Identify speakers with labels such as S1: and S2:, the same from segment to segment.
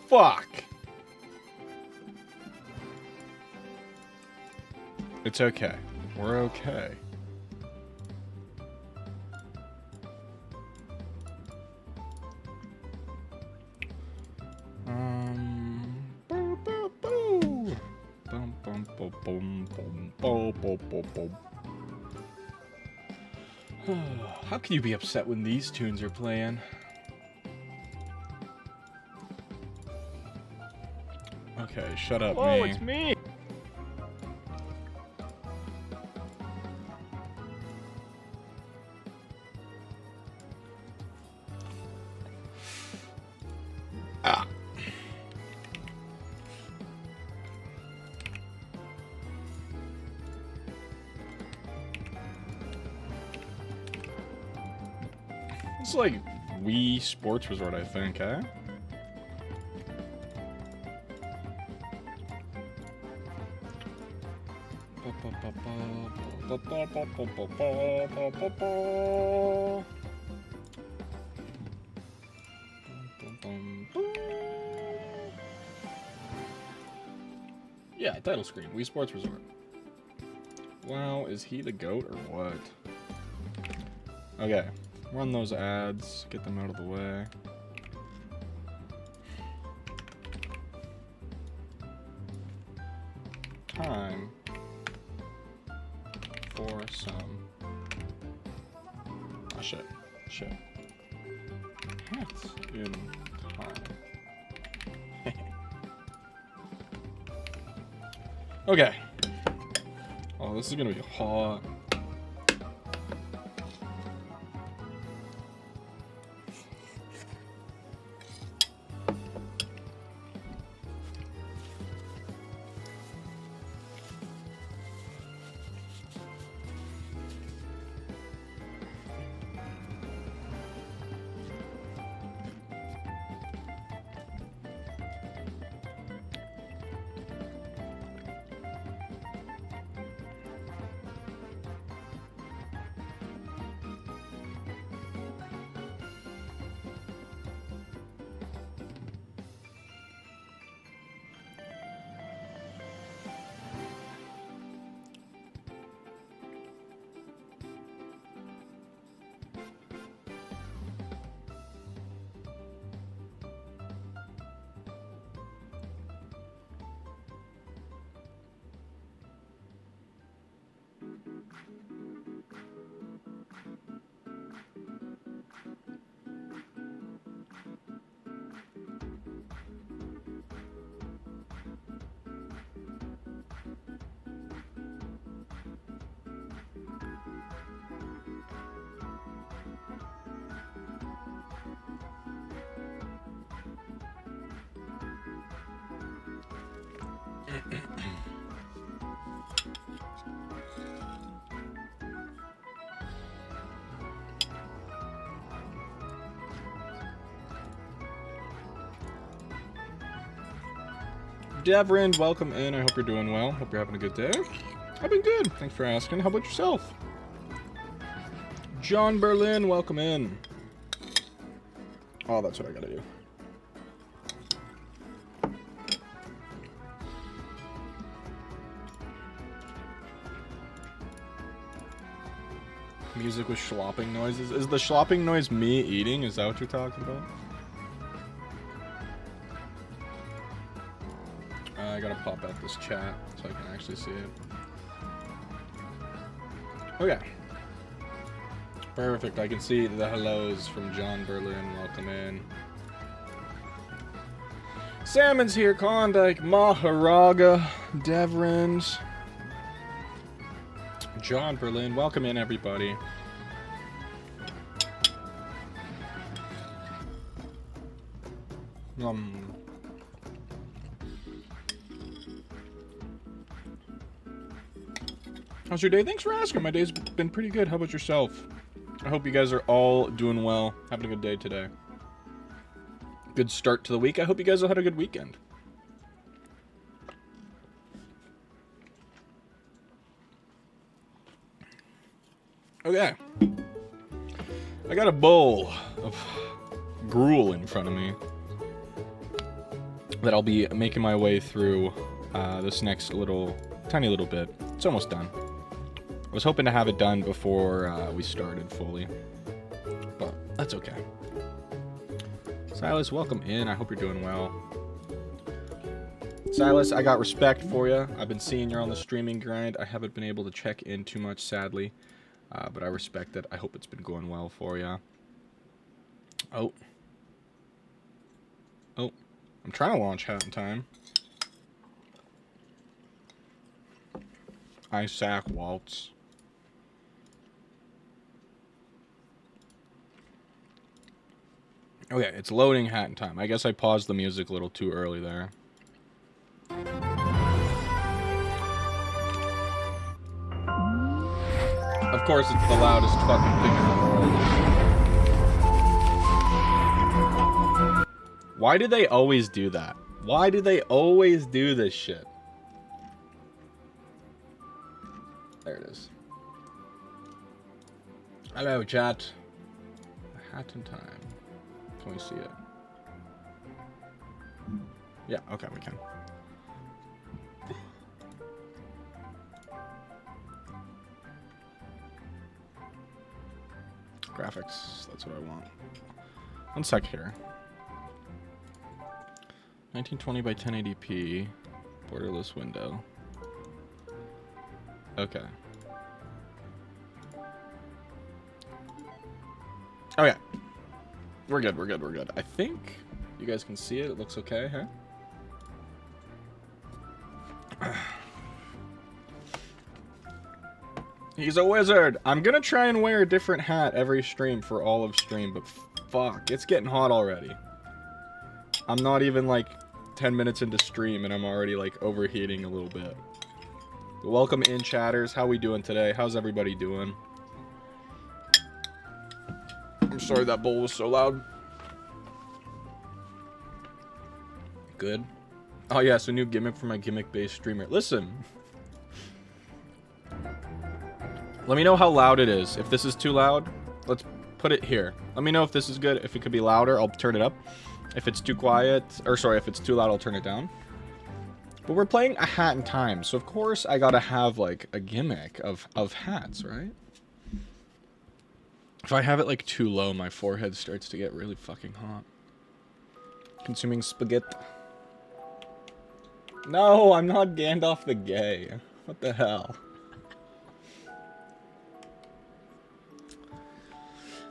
S1: fuck? It's okay. We're okay. Boo, boo, boo. Bum, bum, bum, bum, bum, bum, bum, bum, bum. How can you be upset when these tunes are playing? Okay, shut up,
S2: Whoa,
S1: me.
S2: it's me!
S1: Ah. It's like Wii Sports Resort, I think, eh? Yeah, title screen, Wii Sports Resort. Wow, is he the GOAT or what? Okay, run those ads, get them out of the way. Time for some... Oh, shit. Shit. Hats in time. Okay. Oh, this is gonna be hot. Devrin, welcome in. I hope you're doing well. Hope you're having a good day. I've been good. Thanks for asking. How about yourself? John Berlin, welcome in. Oh, that's what I gotta do. Music with slopping noises. Is the slopping noise me eating? Is that what you're talking about? I gotta pop out this chat so I can actually see it. Okay. Perfect. I can see the hellos from John Berlin. Welcome in. Salmon's here. Klondike. Maharaga. Devrins. John Berlin. Welcome in, everybody. How's your day? Thanks for asking. My day's been pretty good. How about yourself? I hope you guys are all doing well. Having a good day today. Good start to the week. I hope you guys all had a good weekend. Okay. I got a bowl of gruel in front of me. that I'll be making my way through this next tiny little bit. It's almost done. I was hoping to have it done before we started fully, but that's okay. Silas, welcome in. I hope you're doing well. Silas, I got respect for you. I've been seeing you're on the streaming grind. I haven't been able to check in too much, sadly, but I respect it. I hope it's been going well for you. Oh, I'm trying to launch Hat in Time. Isaac Waltz. Okay, it's loading Hat in Time. I guess I paused the music a little too early there. Of course, it's the loudest fucking thing in the world. Why do they always do that? Why do they always do this shit? There it is. Hello, chat. Hat in Time. Can we see it? Yeah, okay, we can. Graphics, that's what I want. 1 sec here. 1920 by 1080p. Borderless window. Okay. Oh yeah. We're good, we're good, we're good. I think you guys can see it. It looks okay, huh? He's a wizard. I'm gonna try and wear a different hat every stream for all of stream, but fuck, it's getting hot already. I'm not even like 10 minutes into stream and I'm already like overheating a little bit. But welcome in, chatters. How we doing today? How's everybody doing? I'm sorry that bowl was so loud. Good. Oh yeah, so new gimmick for my gimmick-based streamer. Listen. Let me know how loud it is. If this is too loud, let's put it here. Let me know if this is good. If it could be louder, I'll turn it up. If it's too quiet, or sorry, if it's too loud, I'll turn it down. But we're playing a Hat in Time, so of course I gotta have like a gimmick of hats, right? If I have it like too low, my forehead starts to get really fucking hot. Consuming spaghetti. No, I'm not Gandalf the Gay. What the hell?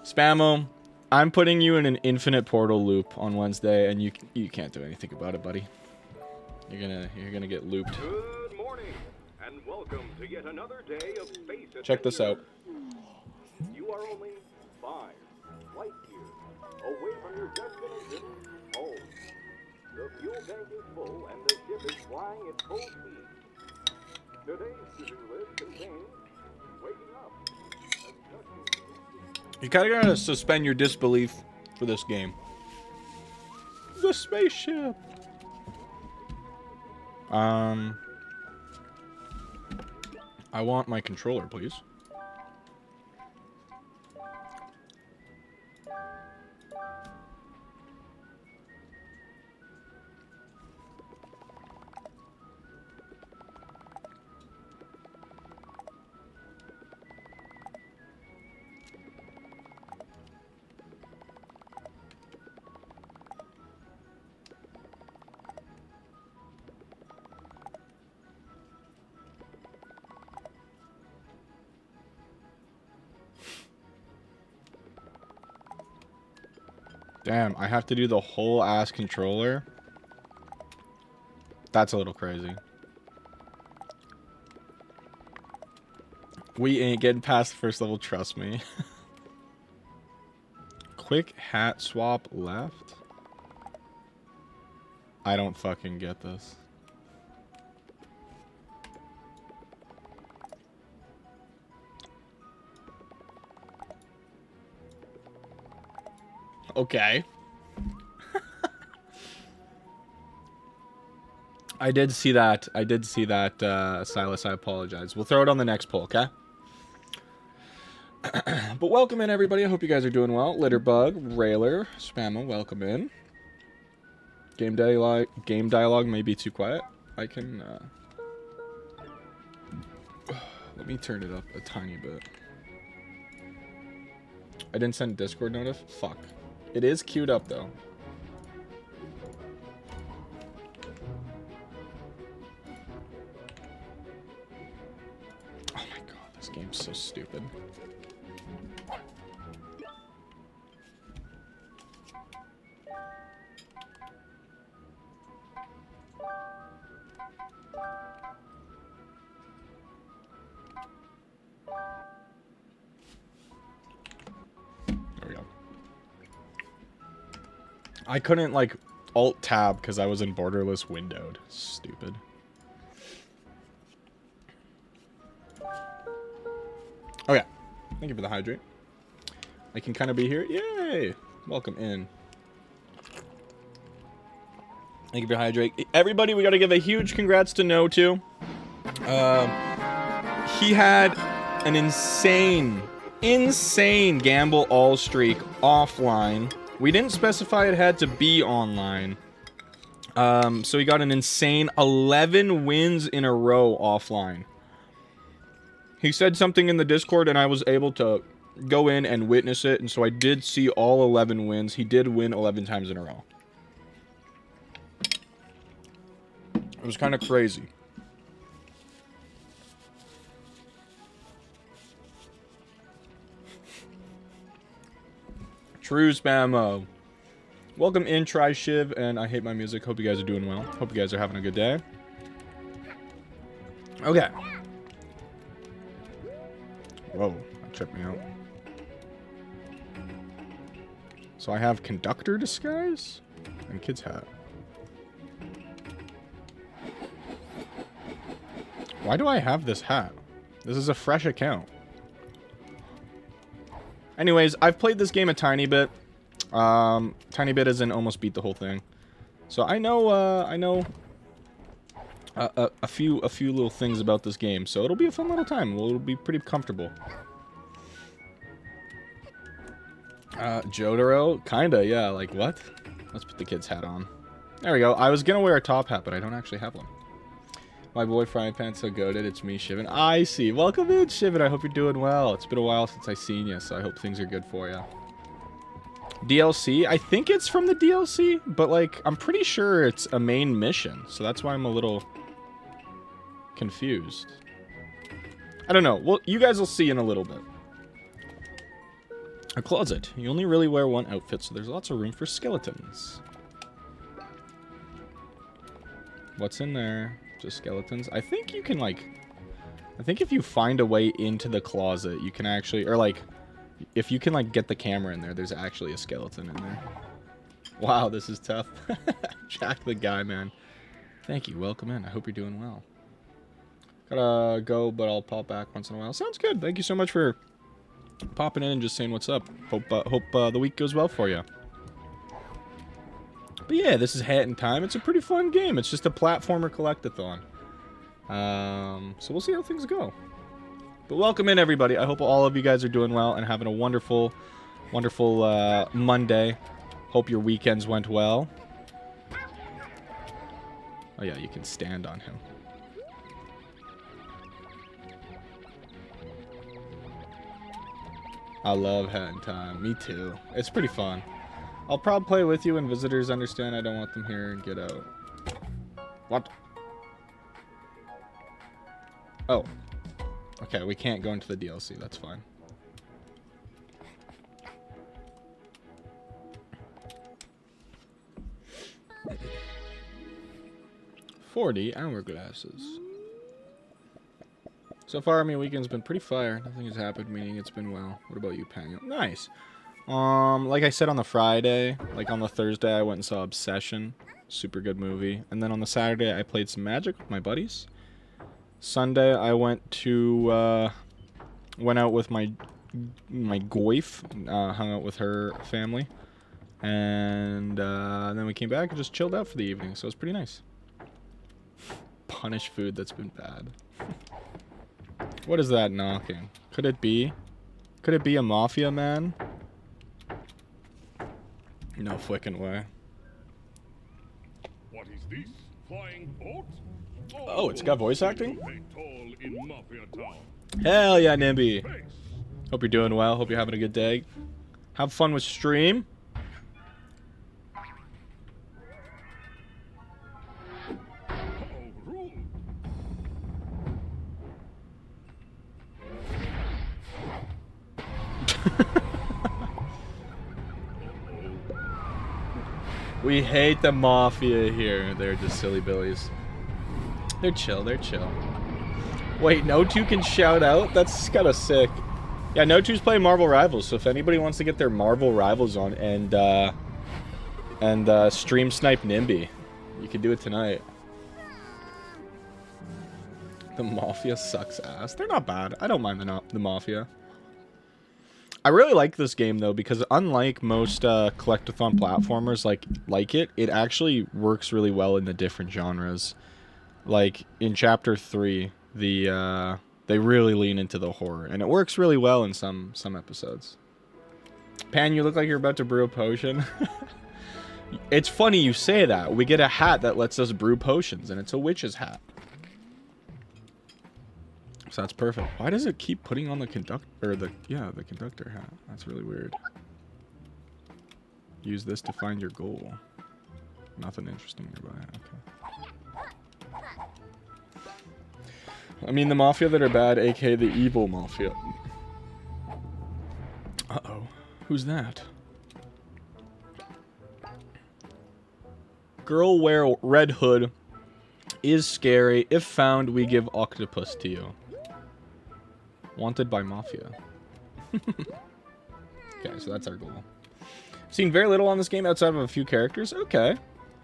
S1: Spammo, I'm putting you in an infinite portal loop on Wednesday, and you can't do anything about it, buddy. You're gonna get looped.
S2: Good morning, and welcome to yet another day of space adventure.
S1: Check this out.
S2: You are only 5 light years away from your destination, home. The fuel tank is full, and the ship is flying at full speed. Today's to-do list contains waking up.
S1: You kind of gotta suspend your disbelief for this game. The spaceship. I want my controller, please. Damn, I have to do the whole ass controller? That's a little crazy. We ain't getting past the first level, trust me. Quick hat swap left? I don't fucking get this. Okay. I did see that. Silas. I apologize. We'll throw it on the next poll, okay? But welcome in, everybody. I hope you guys are doing well. Litterbug, Railer, Spammo, welcome in. Game dialogue may be too quiet. I can, let me turn it up a tiny bit. I didn't send Discord notif? Fuck. It is queued up, though. Oh my god, this game's so stupid. There we go. I couldn't, like, Alt-Tab because I was in borderless windowed. Stupid. Okay. Thank you for the hydrate. I can kind of be here. Yay! Welcome in. Thank you for hydrate. Everybody, we got to give a huge congrats to No too. He had an insane gamble all streak offline. We didn't specify it had to be online. So he got an insane 11 wins in a row offline. He said something in the Discord and I was able to go in and witness it. And so I did see all 11 wins. He did win 11 times in a row. It was kind of crazy. True spammo. Welcome in, Try Shiv, and I Hate My Music. Hope you guys are doing well. Hope you guys are having a good day. Okay. Whoa, that tripped me out. So I have Conductor Disguise and Kid's Hat. Why do I have this hat? This is a fresh account. Anyways, I've played this game a tiny bit. Tiny bit as in almost beat the whole thing. So I know a few little things about this game. So it'll be a fun little time. It'll be pretty comfortable. Jotaro? Kinda, yeah. Like, what? Let's put the kid's hat on. There we go. I was gonna wear a top hat, but I don't actually have one. My boy Frying Pan so goated. It's me, Shivan. I see. Welcome in, Shivan. I hope you're doing well. It's been a while since I seen you, so I hope things are good for you. DLC? I think it's from the DLC, but, like, I'm pretty sure it's a main mission, so that's why I'm a little confused. I don't know. Well, you guys will see in a little bit. A closet. You only really wear one outfit, so there's lots of room for skeletons. What's in there? Just skeletons. I think you can, like... I think if you find a way into the closet, you can actually... Or, like... If you can, like, get the camera in there, there's actually a skeleton in there. Wow, this is tough. Jack the guy, man. Thank you. Welcome in. I hope you're doing well. Gotta go, but I'll pop back once in a while. Sounds good. Thank you so much for popping in and just saying what's up. Hope the week goes well for you. But yeah, this is Hat in Time. It's a pretty fun game. It's just a platformer collectathon. So we'll see how things go. But welcome in, everybody. I hope all of you guys are doing well and having a wonderful, wonderful Monday. Hope your weekends went well. Oh yeah, you can stand on him. I love Hat in Time. Me too. It's pretty fun. I'll probably play with you when visitors understand I don't want them here and get out. What? Oh. Okay, we can't go into the DLC. That's fine. $40 hourglasses. So far, my weekend's been pretty fire. Nothing has happened, meaning it's been well. What about you, Pango? Nice. Like I said on the Friday, like on the Thursday, I went and saw Obsession. Super good movie. And then on the Saturday, I played some Magic with my buddies. Sunday, I went out with my goif, hung out with her family. And then we came back and just chilled out for the evening. So it was pretty nice. Punish food that's been bad. What is that knocking? Could it be? Could it be a Mafia man? No flicking way.
S3: What is this? Flying boat?
S1: Oh, it's got voice acting?
S3: They toll in Mafia Town.
S1: Hell yeah, Nimby.
S3: Space.
S1: Hope you're doing well. Hope you're having a good day. Have fun with stream.
S3: Oh, room.
S1: We hate the Mafia here. They're just silly billies. They're chill. They're chill. Wait, No 2 can shout out? That's kind of sick. Yeah, No 2's playing Marvel Rivals, so if anybody wants to get their Marvel Rivals on and stream snipe Nimby, you can do it tonight. The Mafia sucks ass. They're not bad. I don't mind the Mafia. I really like this game though because unlike most collectathon platformers like it actually works really well in the different genres. Like in Chapter 3, they really lean into the horror, and it works really well in some episodes. Pan, you look like you're about to brew a potion. It's funny you say that. We get a hat that lets us brew potions, and it's a witch's hat. So that's perfect. Why does it keep putting on the conductor hat? That's really weird. Use this to find your goal. Nothing interesting nearby. Okay. I mean the Mafia that are bad, aka the evil Mafia. Uh-oh. Who's that? Girl wear red hood is scary. If found, we give octopus to you. Wanted by Mafia. Okay, so that's our goal. Seen very little on this game outside of a few characters. Okay.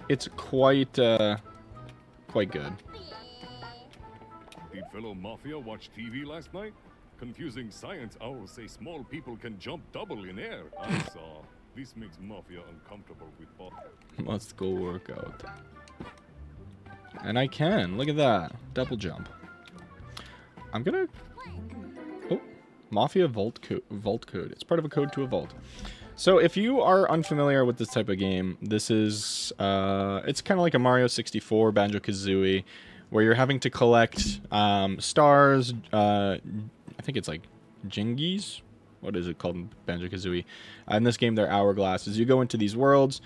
S1: It's quite good.
S3: Did fellow Mafia watch TV last night? Confusing science owls say small people can jump double in air. I saw. This makes Mafia uncomfortable with both.
S1: Must go work out. And I can. Look at that. Double jump. I'm gonna... Oh. Mafia vault code. It's part of a code to a vault. So if you are unfamiliar with this type of game, this is... it's kind of like a Mario 64, Banjo-Kazooie, where you're having to collect stars. I think it's like Jingies. What is it called in Banjo-Kazooie? In this game, they're hourglasses. You go into these worlds,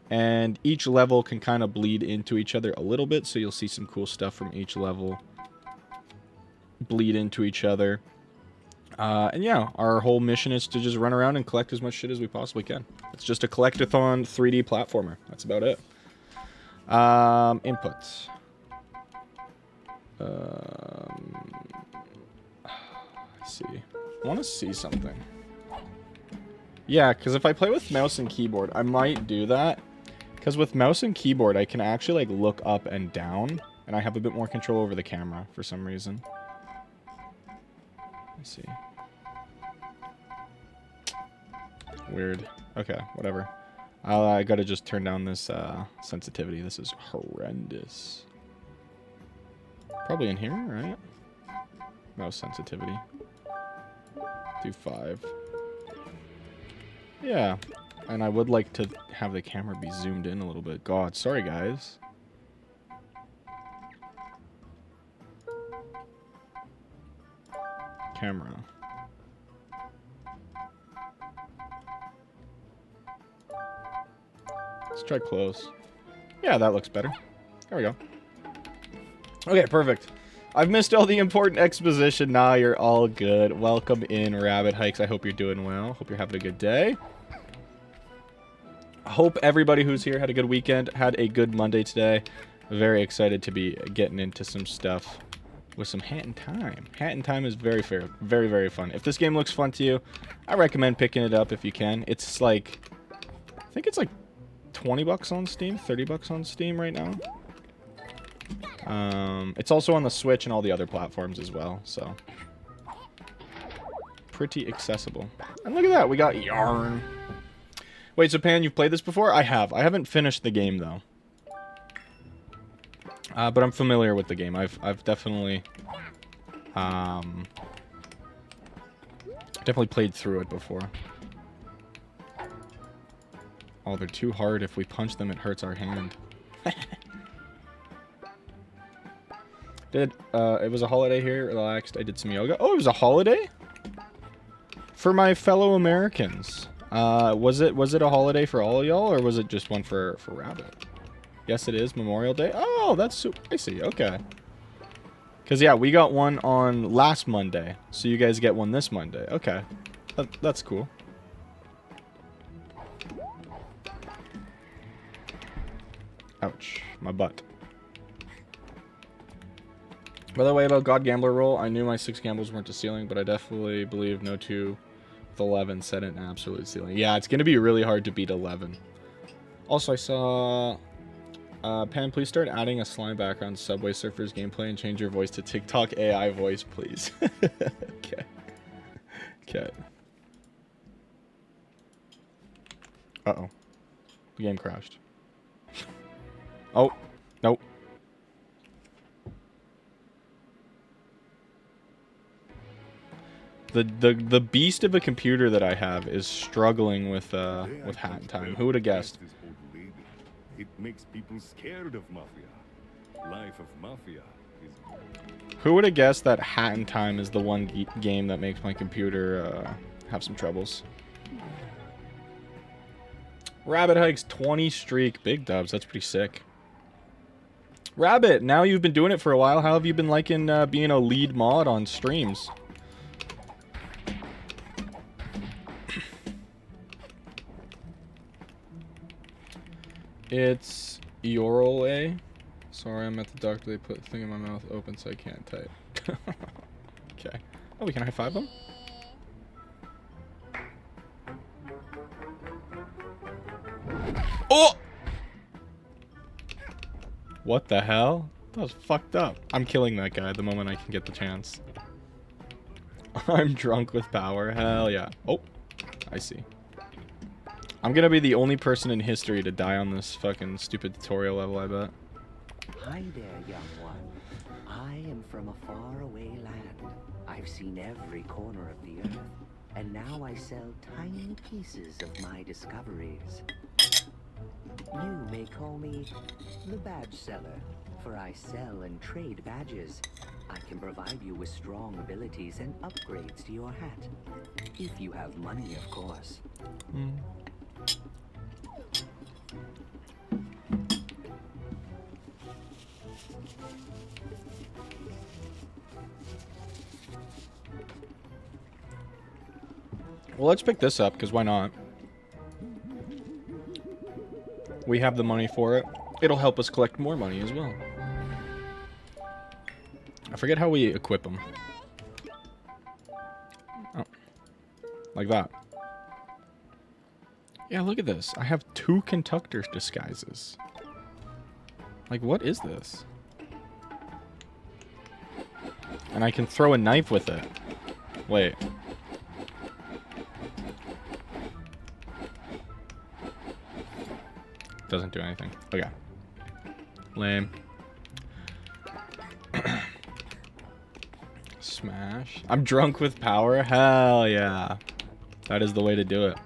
S1: and each level can kind of bleed into each other a little bit, so you'll see some cool stuff from each level bleed into each other. And yeah, our whole mission is to just run around and collect as much shit as we possibly can. It's just a collectathon 3D platformer. That's about it. Inputs. Let's see. I want to see something. Yeah, because if I play with mouse and keyboard, I might do that. Because with mouse and keyboard, I can actually like look up and down, and I have a bit more control over the camera for some reason. Let's see. Weird. Okay, whatever. I gotta just turn down this sensitivity. This is horrendous. Probably in here, right? Mouse sensitivity. Do 5. Yeah. And I would like to have the camera be zoomed in a little bit. God, sorry guys. Camera. Let's try close. Yeah, that looks better. There we go. Okay, perfect. I've missed all the important exposition. Nah, you're all good. Welcome in, Rabbit Hikes. I hope you're doing well. Hope you're having a good day. I hope everybody who's here had a good weekend, had a good Monday today. Very excited to be getting into some stuff with some Hat in Time. Hat in Time is very fair, very, very fun. If this game looks fun to you, I recommend picking it up if you can. It's like, I think it's like 20 bucks on Steam, 30 bucks on Steam right now. It's also on the Switch and all the other platforms as well, so pretty accessible. And look at that, we got yarn. Wait, so Pan, you've played this before? I have. I haven't finished the game though, but I'm familiar with the game. I've definitely played through it before. Oh, they're too hard. If we punch them, it hurts our hand. It was a holiday here. Relaxed. I did some yoga. Oh, it was a holiday? For my fellow Americans. Was it a holiday for all of y'all, or was it just one for Rabbit? Yes, it is Memorial Day. Oh, that's super. I see. Okay. Because, yeah, we got one on last Monday. So you guys get one this Monday. Okay. That's cool. Ouch. My butt. By the way, about God Gambler roll, I knew my 6 gambles weren't to ceiling, but I definitely believe no 2 with 11 set it an absolute ceiling. Yeah, it's going to be really hard to beat 11. Also, I saw... Pan, please start adding a slime background to Subway Surfers gameplay and change your voice to TikTok AI voice, please. Okay. Okay. Uh-oh. The game crashed. Oh. Nope. The beast of a computer that I have is struggling with hat in time. Who would have guessed?
S3: It makes people scared of Mafia. Life of Mafia is...
S1: Who would have guessed that Hat in Time is the one game that makes my computer have some troubles? Rabbit Hikes 20 streak. Big dubs. That's pretty sick. Rabbit, now you've been doing it for a while. How have you been liking being a lead mod on streams? It's Eorole. Sorry, I'm at the doctor. They put the thing in my mouth open so I can't type. Okay. Oh, we can high five them? Oh! What the hell? That was fucked up. I'm killing that guy the moment I can get the chance. I'm drunk with power. Hell yeah. Oh, I see. I'm gonna be the only person in history to die on this fucking stupid tutorial level, I bet.
S4: Hi there, young one. I am from a faraway land. I've seen every corner of the earth, and now I sell tiny pieces of my discoveries. You may call me the badge seller, for I sell and trade badges. I can provide you with strong abilities and upgrades to your hat. If you have money, of course.
S1: Well, let's pick this up, because why not? We have the money for it. It'll help us collect more money as well. I forget how we equip them. Oh. Like that. Yeah, look at this. I have 2 conductor disguises. Like, what is this? And I can throw a knife with it. Wait. Doesn't do anything. Okay. Lame. Smash. I'm drunk with power? Hell yeah. That is the way to do it.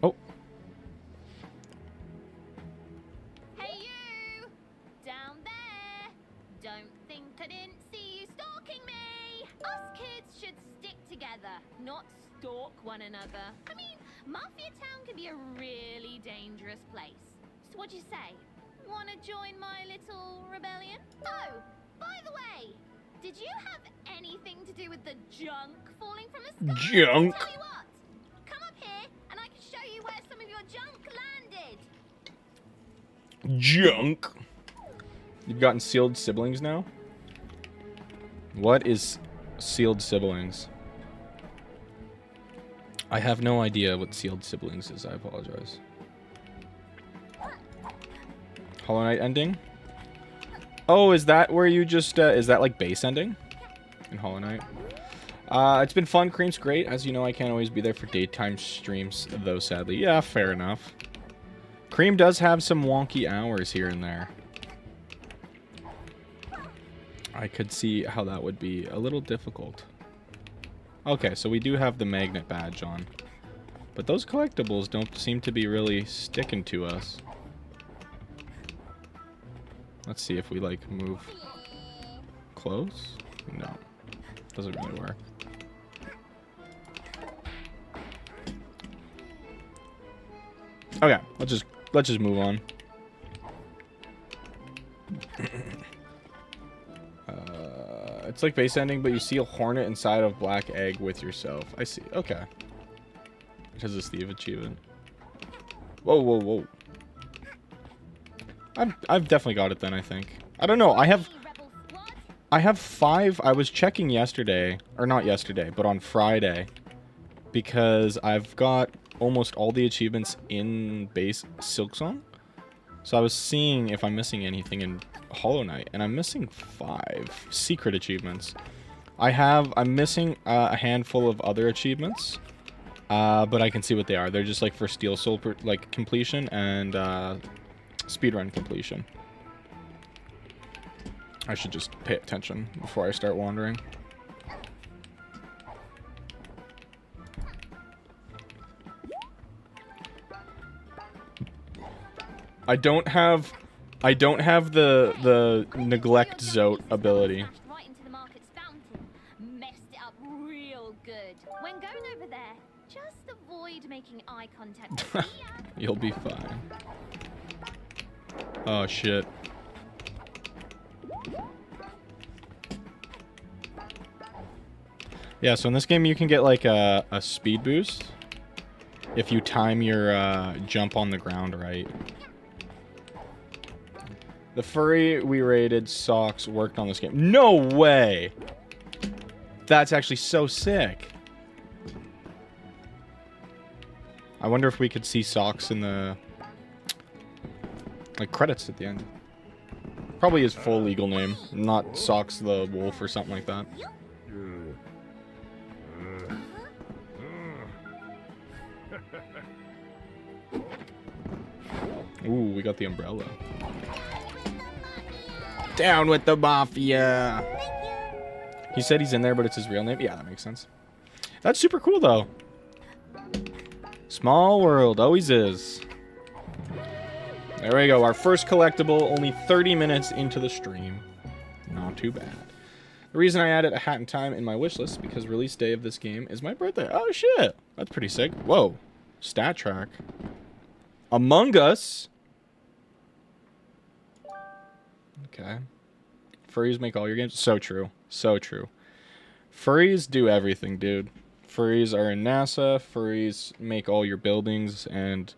S1: Oh.
S5: Hey you! Down there! Don't think I didn't see you stalking me! Us kids should stick together, not stalk one another. I mean, Mafia Town can be a really dangerous place. So what'd you say? Wanna join my little rebellion? Oh, by the way, did you have anything to do with the junk falling from the sky?
S1: Junk?
S5: Tell you what, come up here and I can show you where some of your junk landed.
S1: Junk. You've gotten sealed siblings now? What is sealed siblings? I have no idea what sealed siblings is. I apologize. Hollow Knight ending? Oh, is that where you just... is that like base ending? In Hollow Knight? It's been fun. Cream's great. As you know, I can't always be there for daytime streams, though, sadly. Yeah, fair enough. Cream does have some wonky hours here and there. I could see how that would be a little difficult. Okay, so we do have the magnet badge on. But those collectibles don't seem to be really sticking to us. Let's see if we like move close. No, doesn't really work. Okay, let's just move on. It's like base ending, but you see a hornet inside of black egg with yourself. I see. Okay. It has a Steve achievement. Whoa, whoa, whoa. I've definitely got it then, I think. I don't know. I have 5. I was checking yesterday, or not yesterday, but on Friday, because I've got almost all the achievements in base Silksong. So I was seeing if I'm missing anything in Hollow Knight, and I'm missing 5 secret achievements. I'm missing a handful of other achievements, but I can see what they are. They're just like for Steel Soul completion and speedrun completion. I should just pay attention before I start wandering. I don't have the neglect zote ability.
S5: Right into the market's fountain. Messed it up real good. When going over there, just avoid making eye contact with me.
S1: You'll be fine. Oh shit. Yeah, so in this game you can get like a speed boost if you time your jump on the ground right. The furry we rated socks worked on this game. No way! That's actually so sick. I wonder if we could see socks in the like credits at the end. Probably his full legal name, not Socks the Wolf or something like that. Ooh, we got the umbrella. Down with the Mafia! He said he's in there, but it's his real name? Yeah, that makes sense. That's super cool, though. Small world, always is. There we go, our first collectible, only 30 minutes into the stream. Not too bad. The reason I added a Hat in Time in my wish list is because release day of this game is my birthday. Oh, shit! That's pretty sick. Whoa. Stat track. Among Us. Okay. Furries make all your games. So true. So true. Furries do everything, dude. Furries are in NASA. Furries make all your buildings and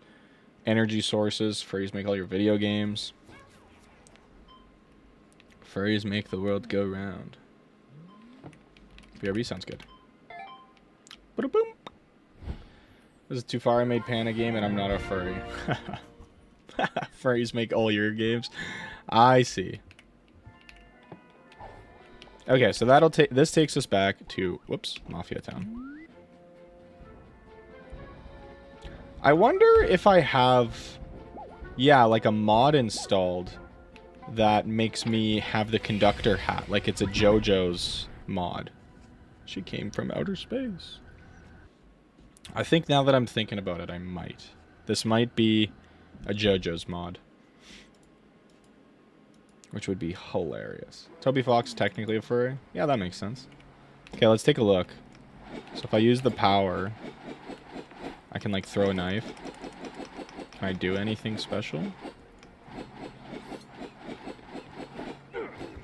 S1: energy sources. Furries make all your video games. Furries make the world go round. BRB sounds good. Ba-da-boom. This is too far. I made Pan a game and I'm not a furry. Furries make all your games. I see. Okay, so that'll take. This takes us back to Mafia Town. I wonder if I have, yeah, like a mod installed that makes me have the conductor hat, like it's a JoJo's mod. She came from outer space. I think now that I'm thinking about it, I might. This might be a JoJo's mod. Which would be hilarious. Toby Fox, technically a furry? Yeah, that makes sense. Okay, let's take a look. So if I use the power, I can, like, throw a knife. Can I do anything special?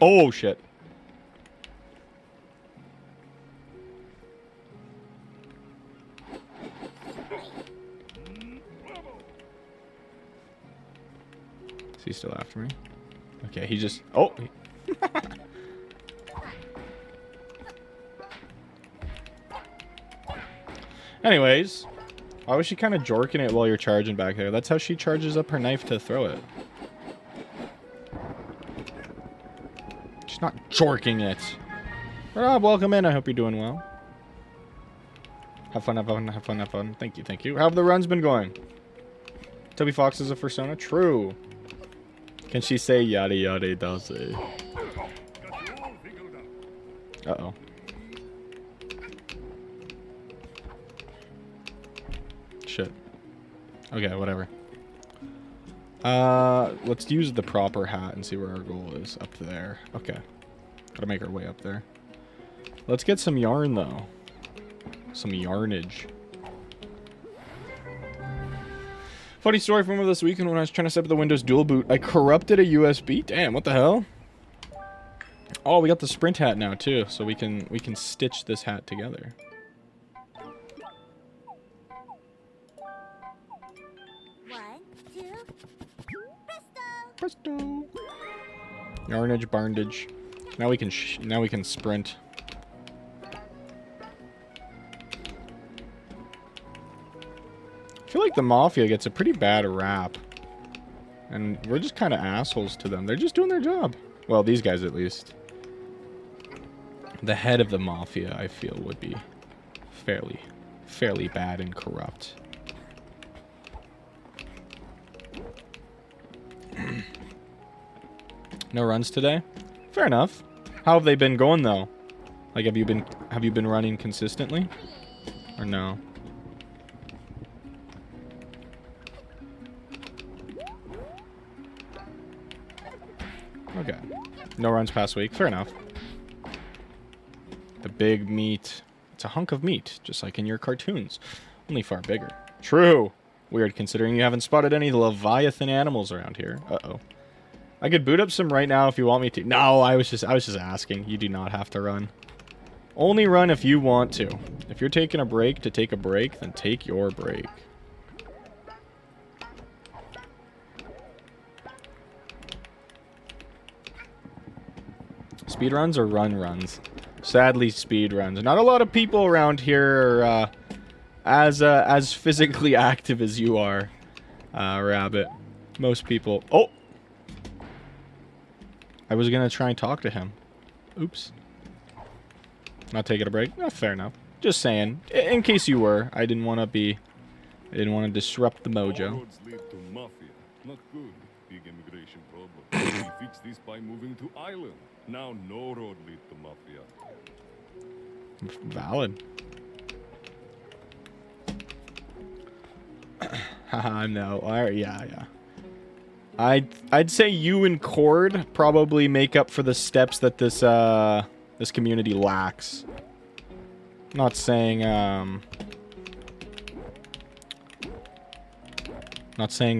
S1: Oh, shit. Is he still after me? Okay, he just... Oh! Anyways, why was she kind of jorking it while you're charging back there? That's how she charges up her knife to throw it. She's not jorking it. Rob, welcome in. I hope you're doing well. Have fun, have fun, have fun, have fun. Thank you, thank you. How have the runs been going? Toby Fox is a persona? True. Can she say yada yada does it? Uh-oh. Shit. Okay, whatever. Let's use the proper hat and see where our goal is. Up there. Okay. Gotta make our way up there. Let's get some yarn, though. Some yarnage. Funny story from this weekend when I was trying to set up the Windows dual boot. I corrupted a USB. Damn, what the hell? Oh, we got the sprint hat now, too. So we can stitch this hat together. Presto. Yarnage, barndage. Now we can sprint. I feel like the Mafia gets a pretty bad rap. And we're just kind of assholes to them. They're just doing their job. Well, these guys at least. The head of the Mafia, I feel, would be fairly bad and corrupt. No runs today? Fair enough. How have they been going though? Like have you been running consistently? Or no? Okay. No runs past week. Fair enough. The big meat. It's a hunk of meat, just like in your cartoons. Only far bigger. True. Weird considering you haven't spotted any Leviathan animals around here. Uh-oh. I could boot up some right now if you want me to. No, I was just asking. You do not have to run. Only run if you want to. If you're taking a break to take a break, then take your break. Speed runs or run runs? Sadly, speed runs. Not a lot of people around here are as physically active as you are, Rabbit. Most people... Oh! I was gonna try and talk to him. Oops. Not taking a break? Oh, fair enough. Just saying. In case you were. I didn't want to disrupt the mojo.
S3: All roads lead to Mafia. Not good. Big immigration problem. We fixed this by moving to Island. Now no road lead to Mafia.
S1: Valid. Haha, no. Yeah. I'd say you and Cord probably make up for the steps that this community lacks. Not saying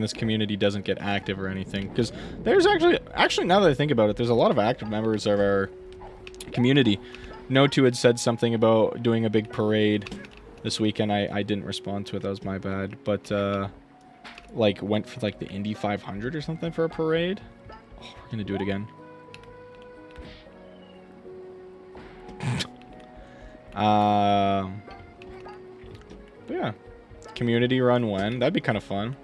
S1: this community doesn't get active or anything, because there's actually now that I think about it, there's a lot of active members of our community. No2 had said something about doing a big parade this weekend. I didn't respond to it. That was my bad. But like went for like the Indy 500 or something for a parade. Oh, we're gonna do it again. Yeah, community run when? That'd be kind of fun.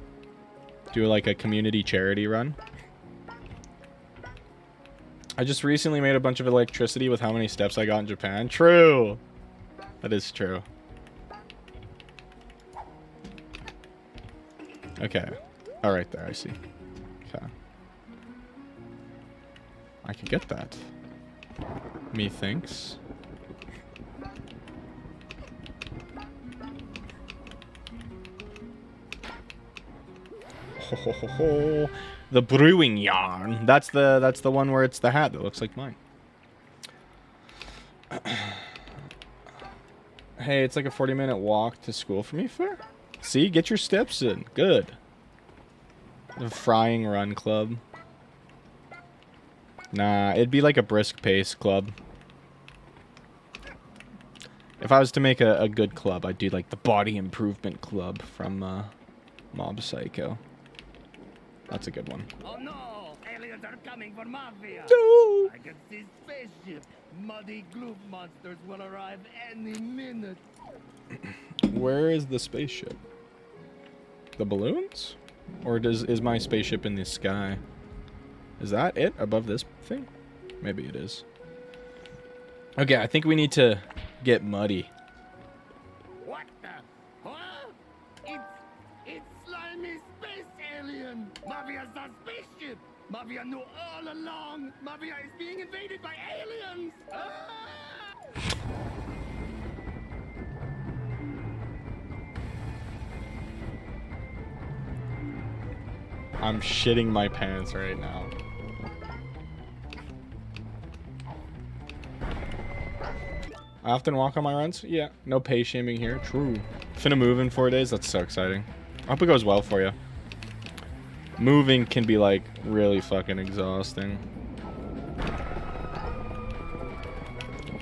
S1: Do like a community charity run. I just recently made a bunch of electricity with how many steps I got in Japan. True. That is true. Okay. Oh, right there. I see. Okay. I can get that. Methinks. Ho, ho, ho, ho. The brewing yarn. That's the one where it's the hat that looks like mine. Hey, it's like a 40-minute walk to school for me, fair? See, get your steps in. Good. The frying run club. Nah, it'd be like a brisk pace club. If I was to make a good club, I'd do like the body improvement club from Mob Psycho. That's a good one.
S6: Oh no! Aliens are coming for Mafia!
S1: No!
S6: I can see spaceship. Muddy gloop monsters will arrive any minute.
S1: Where is the spaceship? The balloons? Or is my spaceship in the sky? Is that it above this thing? Maybe it is. Okay, I think we need to get muddy.
S6: What the? Huh? It's slimy space alien. Mafia's a spaceship. Mafia knew all along. Mafia is being invaded by aliens. Ah!
S1: I'm shitting my pants right now. I often walk on my runs. Yeah, no pay shaming here. True. Finna move in 4 days. That's so exciting. I hope it goes well for you. Moving can be like really fucking exhausting.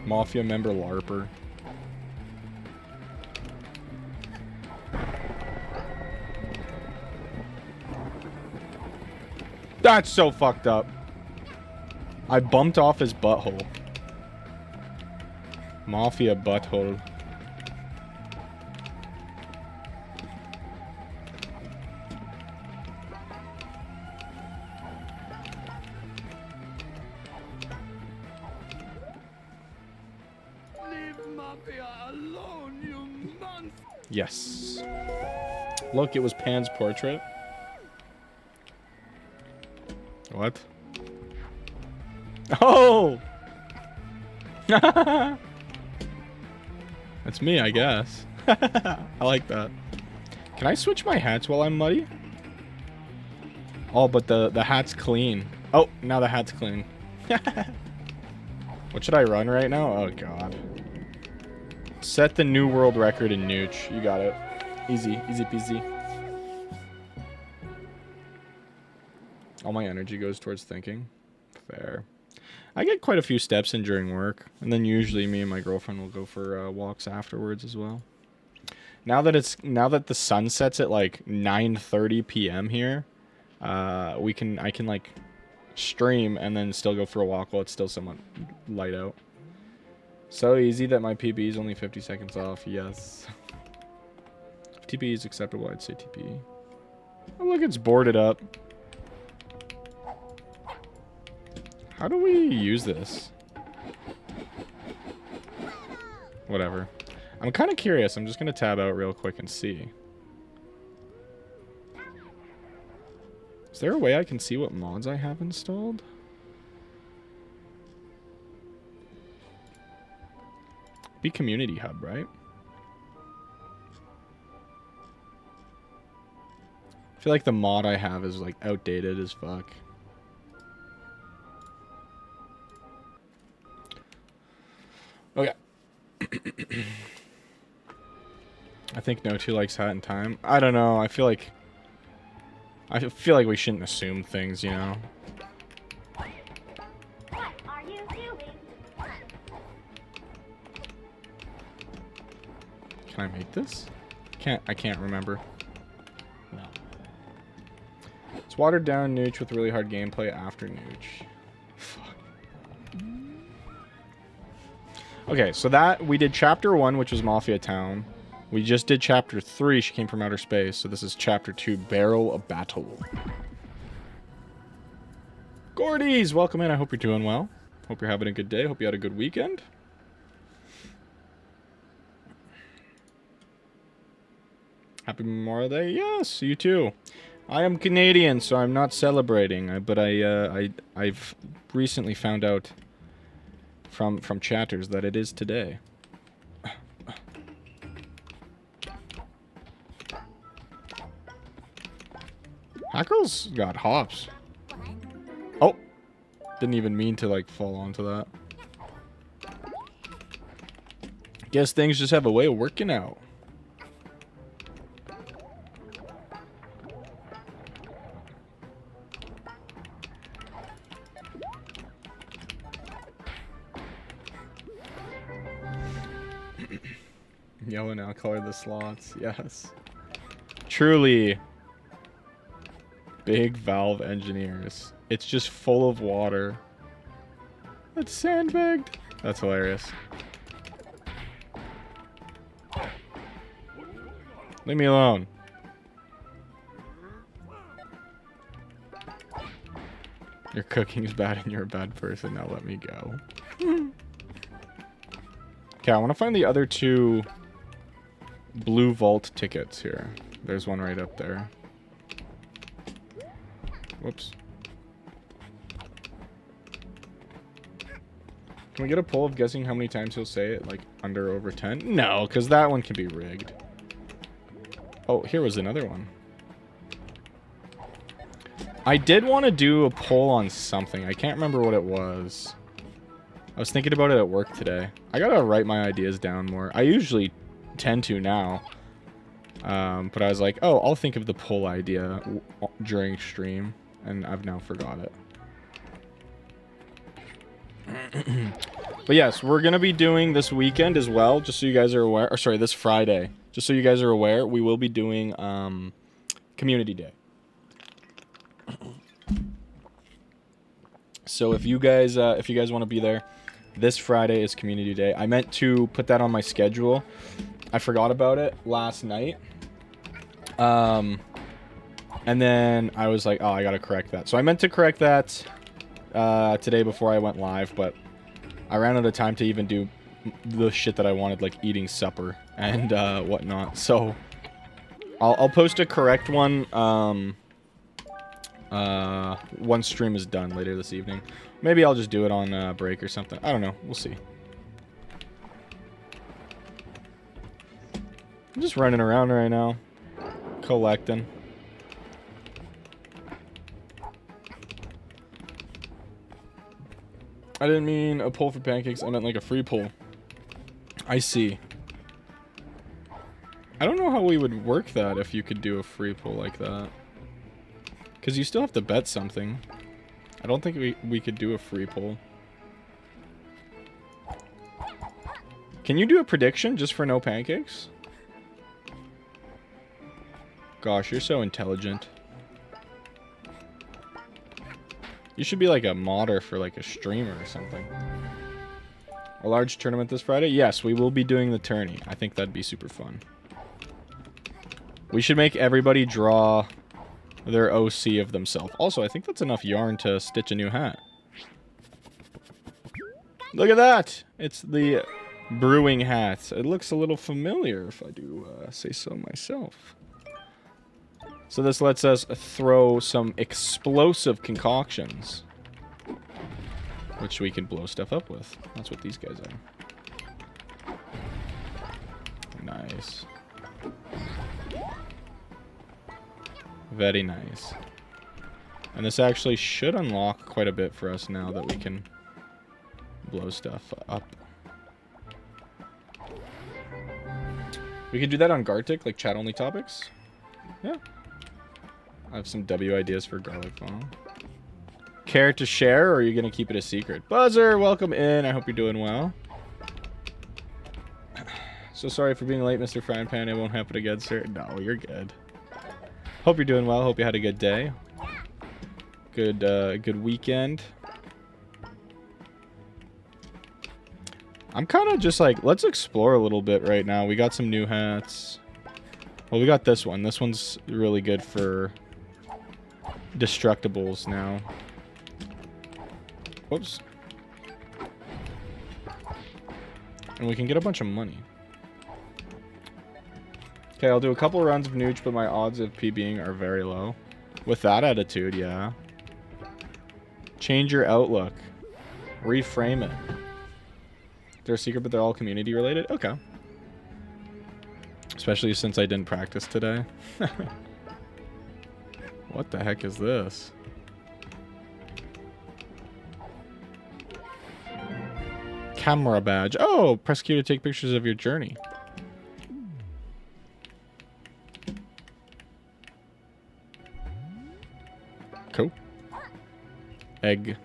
S1: Mafia member LARPer. That's so fucked up. I bumped off his butthole. Mafia butthole.
S6: Leave Mafia alone, you monster!
S1: Yes. Look, it was Pan's portrait. What? Oh! That's me, I guess. I like that. Can I switch my hats while I'm muddy? Oh, but the hat's clean. Oh, now the hat's clean. What should I run right now? Oh, God. Set the new world record in Nooch. You got it. Easy. Easy peasy. All my energy goes towards thinking. Fair. I get quite a few steps in during work, and then usually me and my girlfriend will go for walks afterwards as well. Now that the sun sets at like 9:30 p.m. here, I can like stream and then still go for a walk while it's still somewhat light out. So easy that my PB is only 50 seconds off. Yes. If TP is acceptable, I'd say TP. Oh, look, it's boarded up. How do we use this? Whatever. I'm kind of curious. I'm just going to tab out real quick and see. Is there a way I can see what mods I have installed? Be community hub, right? I feel like the mod I have is like outdated as fuck. Okay. I think No 2 likes Hat in Time. I don't know. I feel like we shouldn't assume things, you know.
S5: What are you doing?
S1: Can I make this? I can't remember. No. It's watered down Nooch with really hard gameplay after Nooch. Fuck. Okay, so that we did chapter 1, which was Mafia Town. We just did chapter 3, She Came from Outer Space. So this is chapter 2, Barrel of Battle. Gordies, welcome in. I hope you're doing well. Hope you're having a good day. Hope you had a good weekend. Happy Memorial Day. Yes, you too. I am Canadian, so I'm not celebrating. But I've recently found out from chatters that it is today. Hacker's got hops. Oh, didn't even mean to like fall onto that. Guess things just have a way of working out. Yellow now, color the slots. Yes. Truly. Big valve engineers. It's just full of water. That's sandbagged. That's hilarious. Leave me alone. Your cooking's bad and you're a bad person. Now let me go. Okay, I want to find the other 2 blue vault tickets here. There's one right up there. Whoops. Can we get a poll of guessing how many times he'll say it, like, under or over 10? No, because that one can be rigged. Oh, here was another one. I did want to do a poll on something. I can't remember what it was. I was thinking about it at work today. I gotta write my ideas down more. I usually tend to now. But I was like, oh, I'll think of the poll idea during stream. And I've now forgot it. But yes, we're going to be doing this weekend as well, just so you guys are aware. Or sorry, this Friday. Just so you guys are aware, we will be doing Community Day. So if you guys want to be there, this Friday is Community Day. I meant to put that on my schedule. I forgot about it last night. And then I was like, oh, I gotta correct that. So I meant to correct that today before I went live, but I ran out of time to even do the shit that I wanted, like eating supper and whatnot. So I'll post a correct one once stream is done later this evening. Maybe I'll just do it on break or something. I don't know. We'll see. I'm just running around right now, collecting. I didn't mean a poll for pancakes. I meant like a free poll. I see. I don't know how we would work that if you could do a free poll like that. Because you still have to bet something. I don't think we could do a free poll. Can you do a prediction just for no pancakes? Gosh, you're so intelligent. You should be like a modder for like a streamer or something. A large tournament this Friday? Yes, we will be doing the tourney. I think that'd be super fun. We should make everybody draw their OC of themselves. Also, I think that's enough yarn to stitch a new hat. Look at that! It's the brewing hat. It looks a little familiar, if I do say so myself. So this lets us throw some explosive concoctions, which we can blow stuff up with. That's what these guys are. Nice. Very nice. And this actually should unlock quite a bit for us now that we can blow stuff up. We could do that on Gartic, like chat-only topics. Yeah. I have some W ideas for garlic phone. Care to share, or are you going to keep it a secret? Buzzer, welcome in. I hope you're doing well. So sorry for being late, Mr. Frying Pan. It won't happen again, sir. No, you're good. Hope you're doing well. Hope you had a good day. Good weekend. I'm kind of just like, let's explore a little bit right now. We got some new hats. Well, we got this one. This one's really good for destructibles now. Whoops. And we can get a bunch of money. Okay, I'll do a couple runs of Nooch, but my odds of PBing are very low. With that attitude, yeah. Change your outlook. Reframe it. They're a secret, but they're all community related? Okay. Especially since I didn't practice today. What the heck is this? Camera badge. Oh, press Q to take pictures of your journey. Cool. Egg.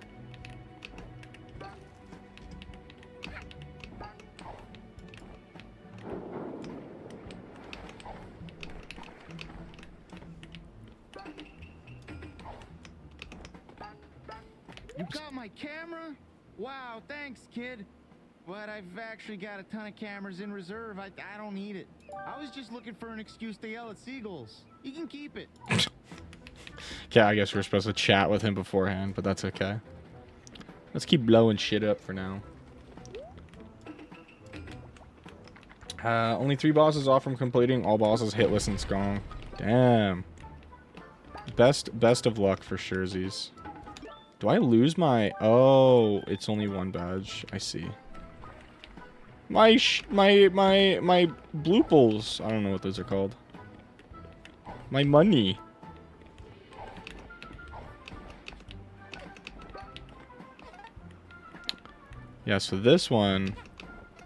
S6: You got my camera? Wow, thanks, kid. But I've actually got a ton of cameras in reserve. I don't need it. I was just looking for an excuse to yell at seagulls. You can keep it.
S1: Okay, I guess we're supposed to chat with him beforehand, but that's okay. Let's keep blowing shit up for now. Only 3 bosses off from completing. All bosses hitless and strong. Damn. Best of luck for Scherzies. Do I lose my... Oh, it's only 1 badge. I see. My blooples. I don't know what those are called. My money. Yeah, so this one,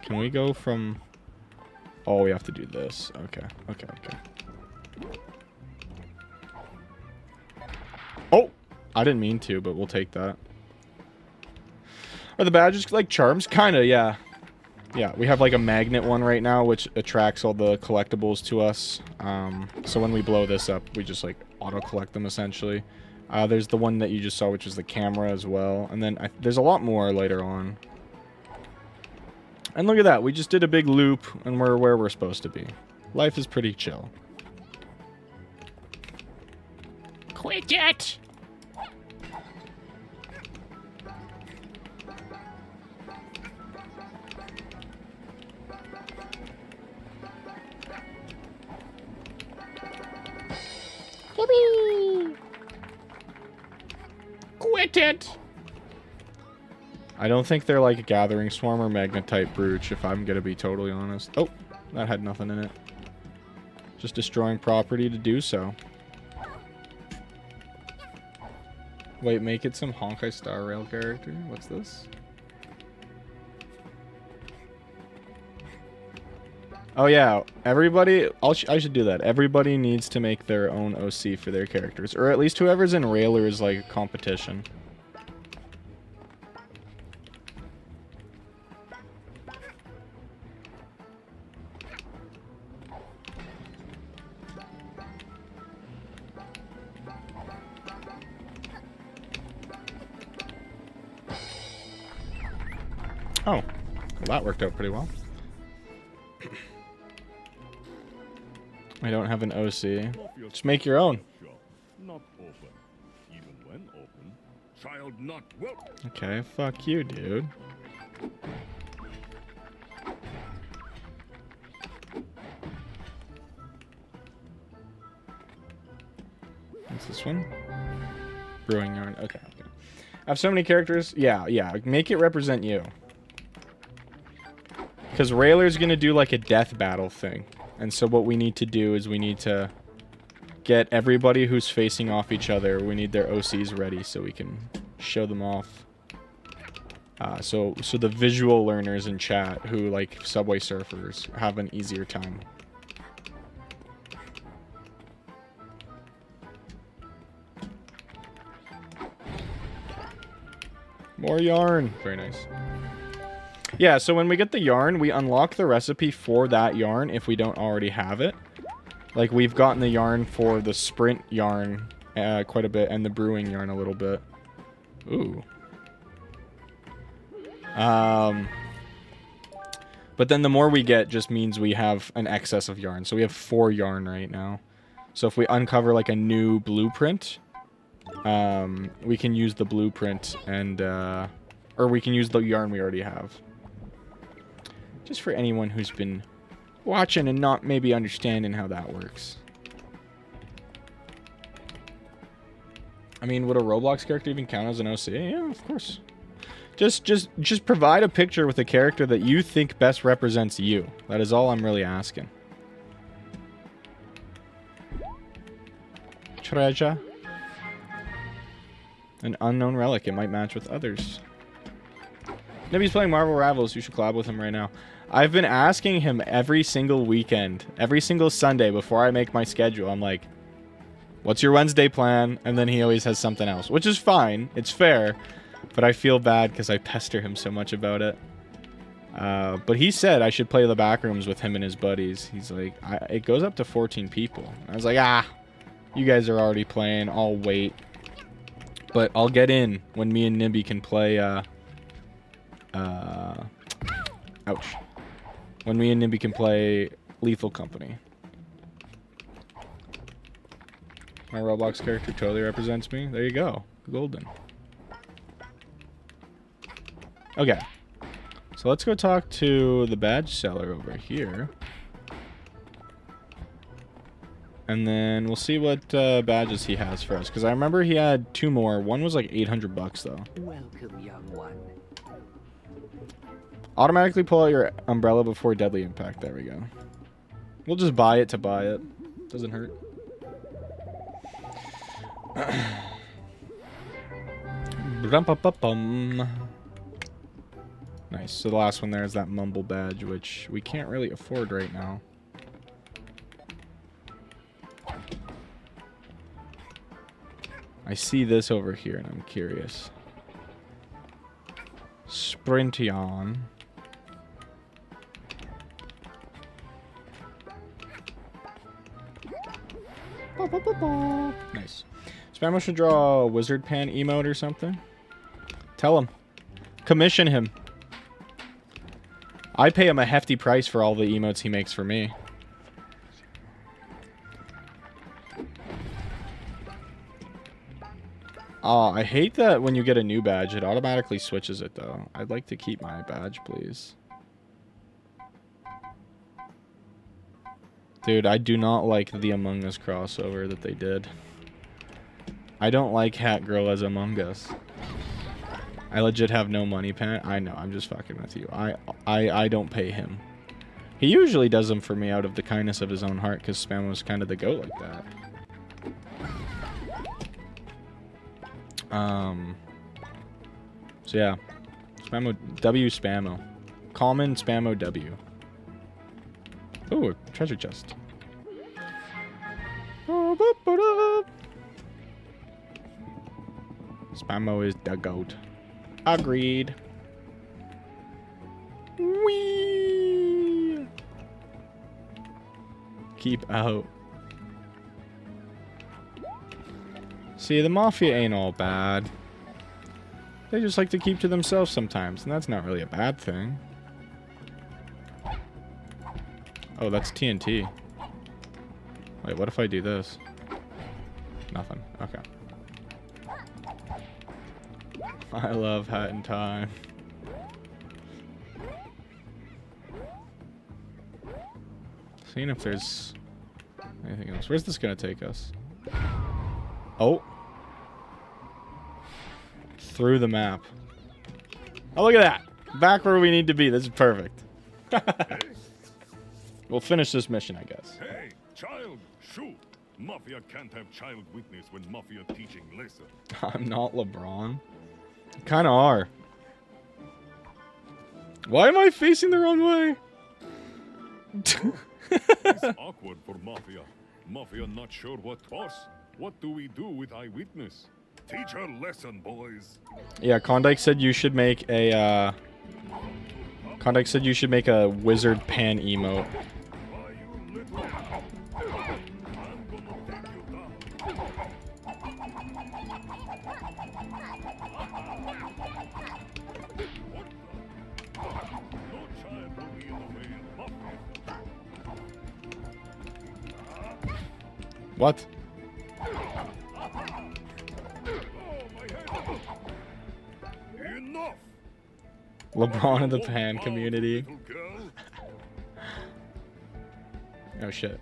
S1: can we go from... Oh, we have to do this. Okay, okay, okay. Oh! I didn't mean to, but we'll take that. Are the badges like charms? Kinda, yeah. Yeah, we have like a magnet one right now, which attracts all the collectibles to us. So when we blow this up, we just like auto-collect them essentially. There's the one that you just saw, which is the camera as well. And then there's a lot more later on. And look at that, we just did a big loop and we're where we're supposed to be. Life is pretty chill. Quit it! Yippee! Quit it! I don't think they're like a gathering swarm or magnetite brooch, if I'm gonna be totally honest. Oh, that had nothing in it. Just destroying property to do so. Wait, make it some Honkai Star Rail character? What's this? Oh yeah, everybody, I should do that. Everybody needs to make their own OC for their characters. Or at least whoever's in Railer is like a competition. Oh, well, that worked out pretty well. I don't have an OC. Just make your own.
S3: Not open. Even when open, child not well.
S1: Okay, fuck you, dude. What's this one? Brewing yarn. Okay, okay. I have so many characters. Yeah, yeah. Make it represent you. Because Railer's gonna do like a death battle thing. And so what we need to do is we need to get everybody who's facing off each other. We need their OCs ready so we can show them off. So the visual learners in chat who like Subway Surfers have an easier time. More yarn. Very nice. Yeah, so when we get the yarn, we unlock the recipe for that yarn if we don't already have it. Like, we've gotten the yarn for the sprint yarn quite a bit, and the brewing yarn a little bit. Ooh. But then the more we get just means we have an excess of yarn. So we have 4 yarn right now. So if we uncover, like, a new blueprint, we can use the blueprint and, or we can use the yarn we already have. Just for anyone who's been watching and not maybe understanding how that works. I mean, would a Roblox character even count as an OC? Yeah, of course. Just provide a picture with a character that you think best represents you. That is all I'm really asking. Treasure. An unknown relic. It might match with others. Nibby's playing Marvel Rivals. You should collab with him right now. I've been asking him every single weekend, every single Sunday before I make my schedule. I'm like, what's your Wednesday plan? And then he always has something else, which is fine. It's fair. But I feel bad because I pester him so much about it. But he said I should play the backrooms with him and his buddies. He's like, it goes up to 14 people. I was like, you guys are already playing. I'll wait. But I'll get in when me and Nibby can play, ouch. When me and Nibby can play Lethal Company. My Roblox character totally represents me. There you go. Golden. Okay. So let's go talk to the badge seller over here. And then we'll see what badges he has for us. Because I remember he had 2 more. One was like 800 bucks though.
S4: Welcome, young one.
S1: Automatically pull out your umbrella before deadly impact. There we go. We'll just buy it to buy it. Doesn't hurt. Nice. So the last one there is that mumble badge, which we can't really afford right now. I see this over here, and I'm curious. Sprintion. Nice. Spammo should draw a wizard pan emote or something. Tell him. Commission him. I pay him a hefty price for all the emotes he makes for me. I hate that when you get a new badge, it automatically switches it, though. I'd like to keep my badge, please. Dude, I do not like the Among Us crossover that they did. I don't like Hat Girl as Among Us. I legit have no money, Pat. I know, I'm just fucking with you. I don't pay him. He usually does them for me out of the kindness of his own heart, because Spammo's kind of the goat like that. So yeah. Spammo W Spammo. Common Spammo W. Ooh, a treasure chest. Spammo is the goat. Agreed. Wee. Keep out. See, the Mafia ain't all bad. They just like to keep to themselves sometimes, and that's not really a bad thing. Oh, that's TNT. Wait, what if I do this? Nothing. Okay. I love Hat in Time. Seeing if there's anything else. Where's this gonna take us? Oh. Through the map. Oh, look at that. Back where we need to be. This is perfect. We'll finish this mission, I guess.
S3: Hey, child, shoot. Mafia can't have child witness when Mafia teaching lesson.
S1: I'm not LeBron. Kind of are. Why am I facing the wrong way?
S3: It's awkward for Mafia. Mafia not sure what boss. What do we do with eyewitness? Teach her lesson, boys.
S1: Yeah, Klondike said you should make a Klondike said you should make a wizard pan emote.
S3: Why, you little... I'm gonna take you down. What the? No child will be in the way of Mafia.
S1: What?
S3: Enough!
S1: LeBron in the pan community.
S3: Little girl.
S1: Oh shit.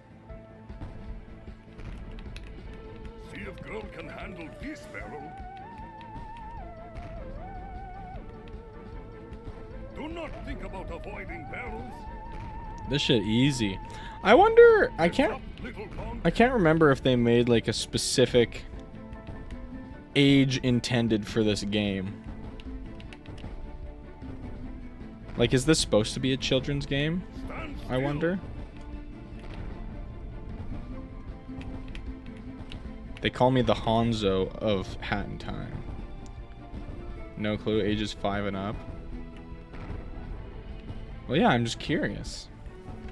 S3: See if girl can handle this barrel. Do not think about avoiding barrels.
S1: This shit easy. I wonder. I
S3: Up, little con.
S1: can't remember if they made like a specific age intended for this game. Like, is this supposed to be a children's game?
S3: Stand
S1: I
S3: still.
S1: wonder. They call me the Hanzo of Hat in Time. No clue. Ages 5 and up. Well, yeah, I'm just curious.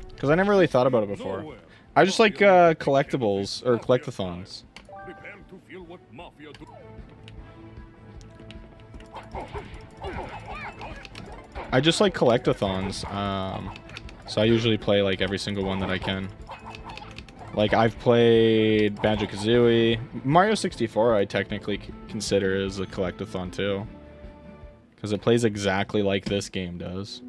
S1: Because I never really thought about it before.
S3: Nowhere.
S1: I just like collectibles, or collectathons.
S3: Prepare to feel what Mafia do.
S1: I just like collectathons. So I usually play like every single one that I can. Like I've played Banjo-Kazooie. Mario 64 I technically consider as a collectathon too. Because it plays exactly like this game does.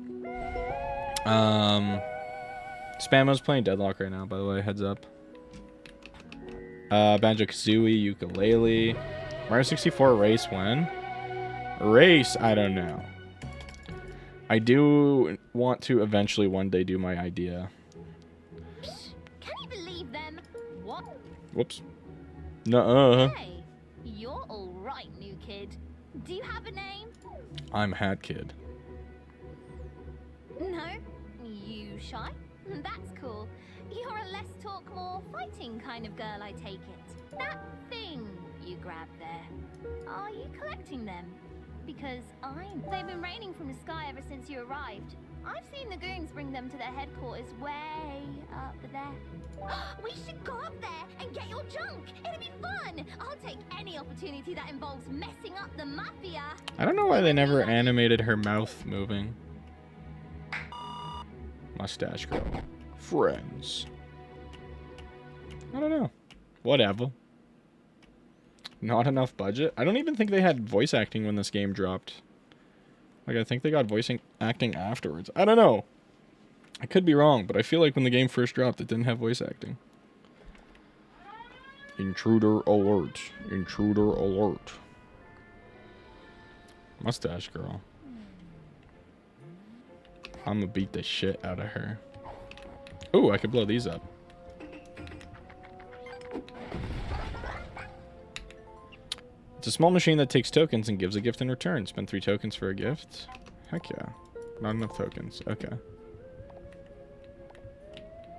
S1: Spammo's playing Deadlock right now, by the way, heads up. Banjo-Kazooie, Ukulele. Mario 64 Race when? Race, I don't know. I do want to eventually one day do my idea.
S5: Can you believe them? What?
S1: Whoops. Nuh-uh.
S5: Hey, you're all right, new kid. Do you have a name?
S1: I'm Hat Kid.
S5: No? You shy? That's cool. You're a less talk, more fighting kind of girl, I take it. That thing you grabbed there, are you collecting them? Because they've been raining from the sky ever since you arrived. I've seen the goons bring them to their headquarters way up there. We should go up there and get your junk. It'll be fun. I'll take any opportunity that involves messing up the Mafia.
S1: I don't know why they never animated her mouth moving. Mustache girl. Friends. I don't know. Whatever. Not enough budget? I don't even think they had voice acting when this game dropped. Like, I think they got voice acting afterwards. I don't know. I could be wrong, but I feel like when the game first dropped, it didn't have voice acting. Intruder alert. Intruder alert. Mustache girl. I'm gonna beat the shit out of her. Ooh, I could blow these up. It's a small machine that takes tokens and gives a gift in return. Spend 3 tokens for a gift. Heck yeah. Not enough tokens. Okay.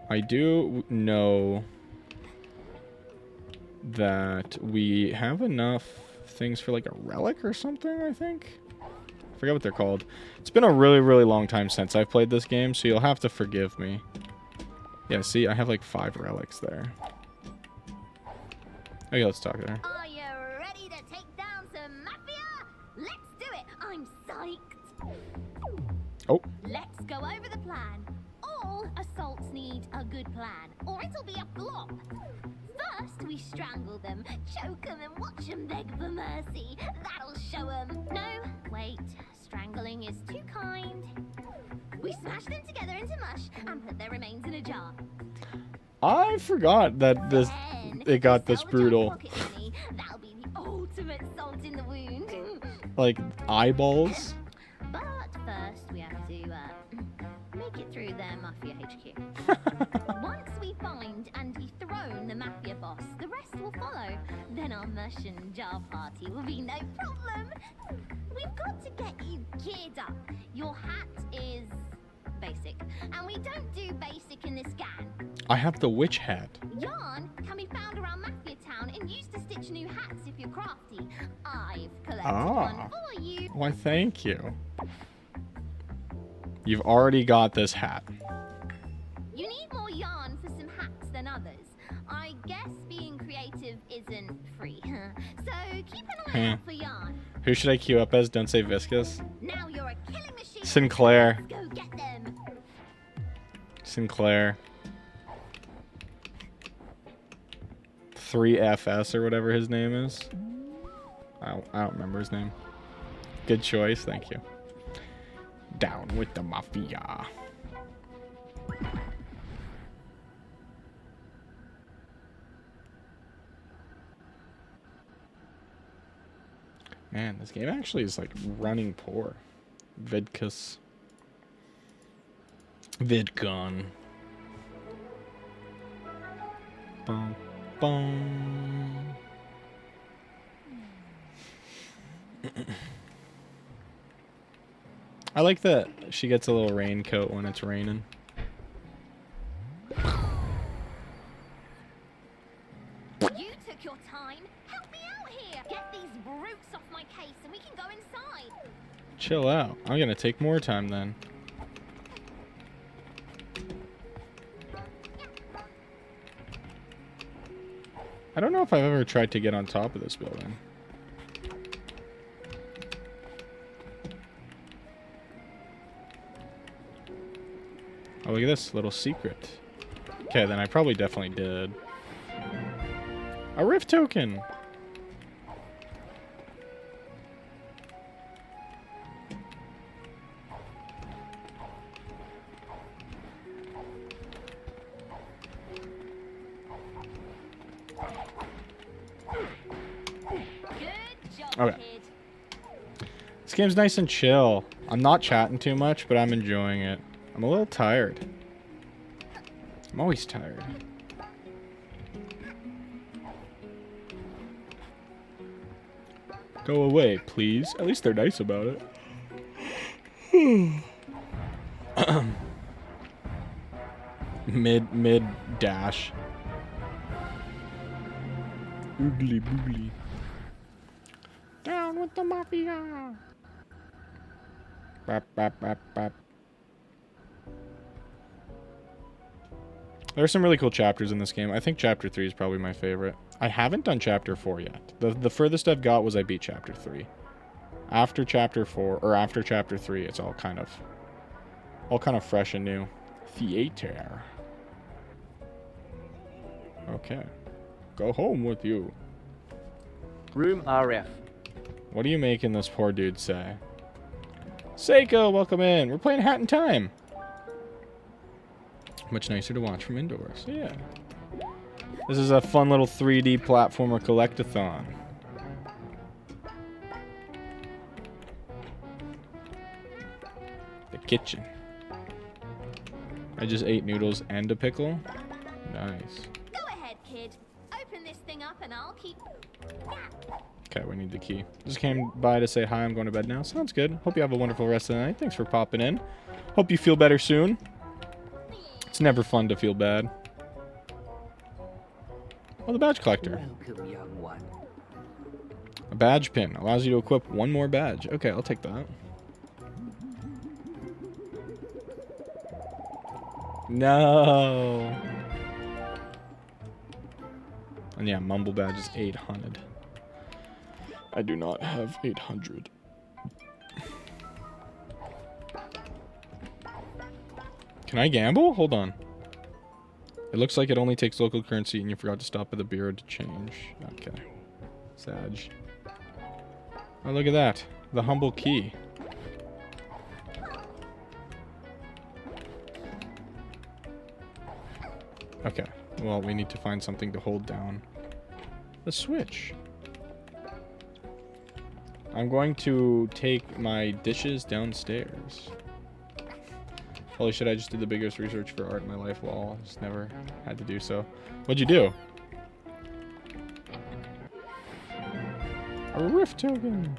S1: I do know that we have enough things for like a relic or something, I think. I forget what they're called. It's been a really, really long time since I've played this game, so you'll have to forgive me. Yeah, see, I have like 5 relics there. Okay, let's talk there.
S5: Are you ready to take down some Mafia? Let's do it. I'm psyched.
S1: Oh.
S5: Let's go over the plan. All assaults need a good plan, or it'll be a flop. First, we strangle them, choke them, and watch them beg for mercy. That'll show them. No, wait. Strangling is too kind. We smash them together into mush and put their remains in a jar.
S1: I forgot that this it got this brutal.
S5: That'll be the ultimate salt in the wound.
S1: Like eyeballs.
S5: But first, we have to make it through their Mafia HQ. Once we find and dethrone the Mafia boss, the rest will follow. Then our mush and jar party will be no problem. We've got to get you geared up. Your hat is basic, and we don't do basic in this gang.
S1: I have the witch hat.
S5: Yarn can be found around Mafia Town and used to stitch new hats if you're crafty. I've collected one for you.
S1: Why, thank you. You've already got this hat.
S5: You need more yarn for some hats than others. I guess being creative isn't free. So keep an eye out for yarn.
S1: Who should I queue up as? Don't say Viscous.
S5: Now you're a killing machine.
S1: Sinclair.
S5: Let's go get them.
S1: Sinclair. 3FS or whatever his name is. I don't remember his name. Good choice, thank you. Down with the Mafia. Man, this game actually is like running poor. Vidcus. VidCon. Bum, bum. I like that she gets a little raincoat when it's raining.
S5: You took your time. Help me out here. Get these brutes off my case and we can go inside.
S1: Chill out. I'm gonna take more time then. I don't know if I've ever tried to get on top of this building. Oh, look at this little secret. Okay, then I probably definitely did. A rift token! Okay. This game's nice and chill. I'm not chatting too much, but I'm enjoying it. I'm a little tired. I'm always tired. Go away, please. At least they're nice about it. Mid dash. Oogly boogly. Down with the mafia. Bap, bap, bap, bap. There are some really cool chapters in this game. I think chapter 3 is probably my favorite. I haven't done chapter 4 yet. The furthest I've got was I beat chapter 3. After chapter 4 or after chapter 3, it's all kind of fresh and new. Theater. Okay. Go home with you.
S7: Room RF.
S1: What are you making this poor dude say? Seiko, welcome in. We're playing Hat in Time. Much nicer to watch from indoors. Yeah. This is a fun little 3D platformer collectathon. The kitchen. I just ate noodles and a pickle. Nice.
S5: Go ahead, kid. Open this thing up and I'll keep...
S1: Okay, we need the key. Just came by to say hi. I'm going to bed now. Sounds good. Hope you have a wonderful rest of the night. Thanks for popping in. Hope you feel better soon. It's never fun to feel bad. Oh, the badge collector.
S4: Welcome, young one.
S1: A badge pin. Allows you to equip one more badge. Okay, I'll take that. No. And yeah, Mumble badge is 800. I do not have 800. Can I gamble? Hold on. It looks like it only takes local currency and you forgot to stop at the bureau to change. Okay. Sag. Oh, look at that. The humble key. Okay. Well, we need to find something to hold down the switch. I'm going to take my dishes downstairs. Holy shit, I just did the biggest research for art in my life. Well, just never had to do so. What'd you do? A rift token.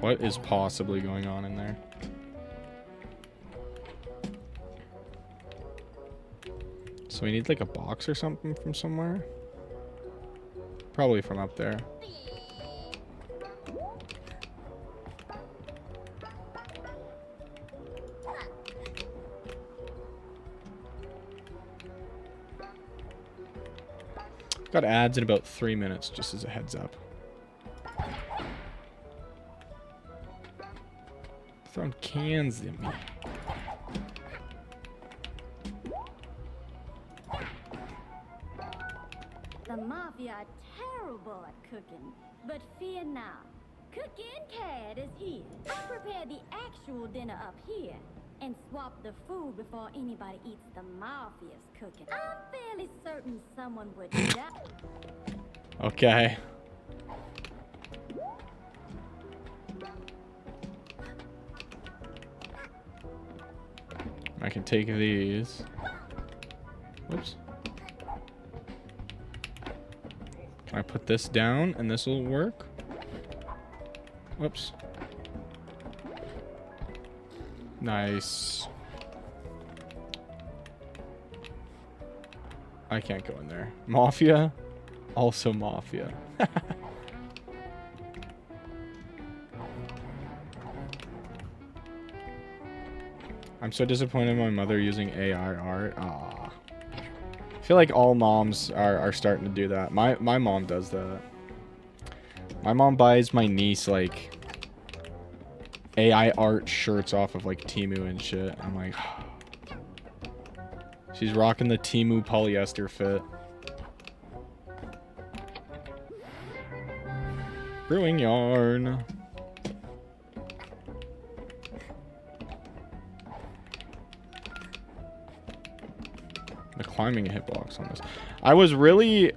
S1: What is possibly going on in there? So we need like a box or something from somewhere? Probably from up there. Got ads in about 3 minutes, just as a heads up. Throwing cans at me.
S8: The Mafia are terrible at cooking, but fear not. Cooking Cat is here. I prepare the actual dinner up here and swap the food before anybody eats the Mafia's cooking. I'm fairly certain someone would die.
S1: Okay. I can take these. Whoops. Can I put this down and this will work? Whoops. Nice. I can't go in there. Mafia? Also Mafia. I'm so disappointed in my mother using AI art. Ah. I feel like all moms are starting to do that. My mom does that. My mom buys my niece like AI art shirts off of like Temu and shit. I'm like, she's rocking the Temu polyester fit. Brewing yarn. The climbing hitbox on this. I was really...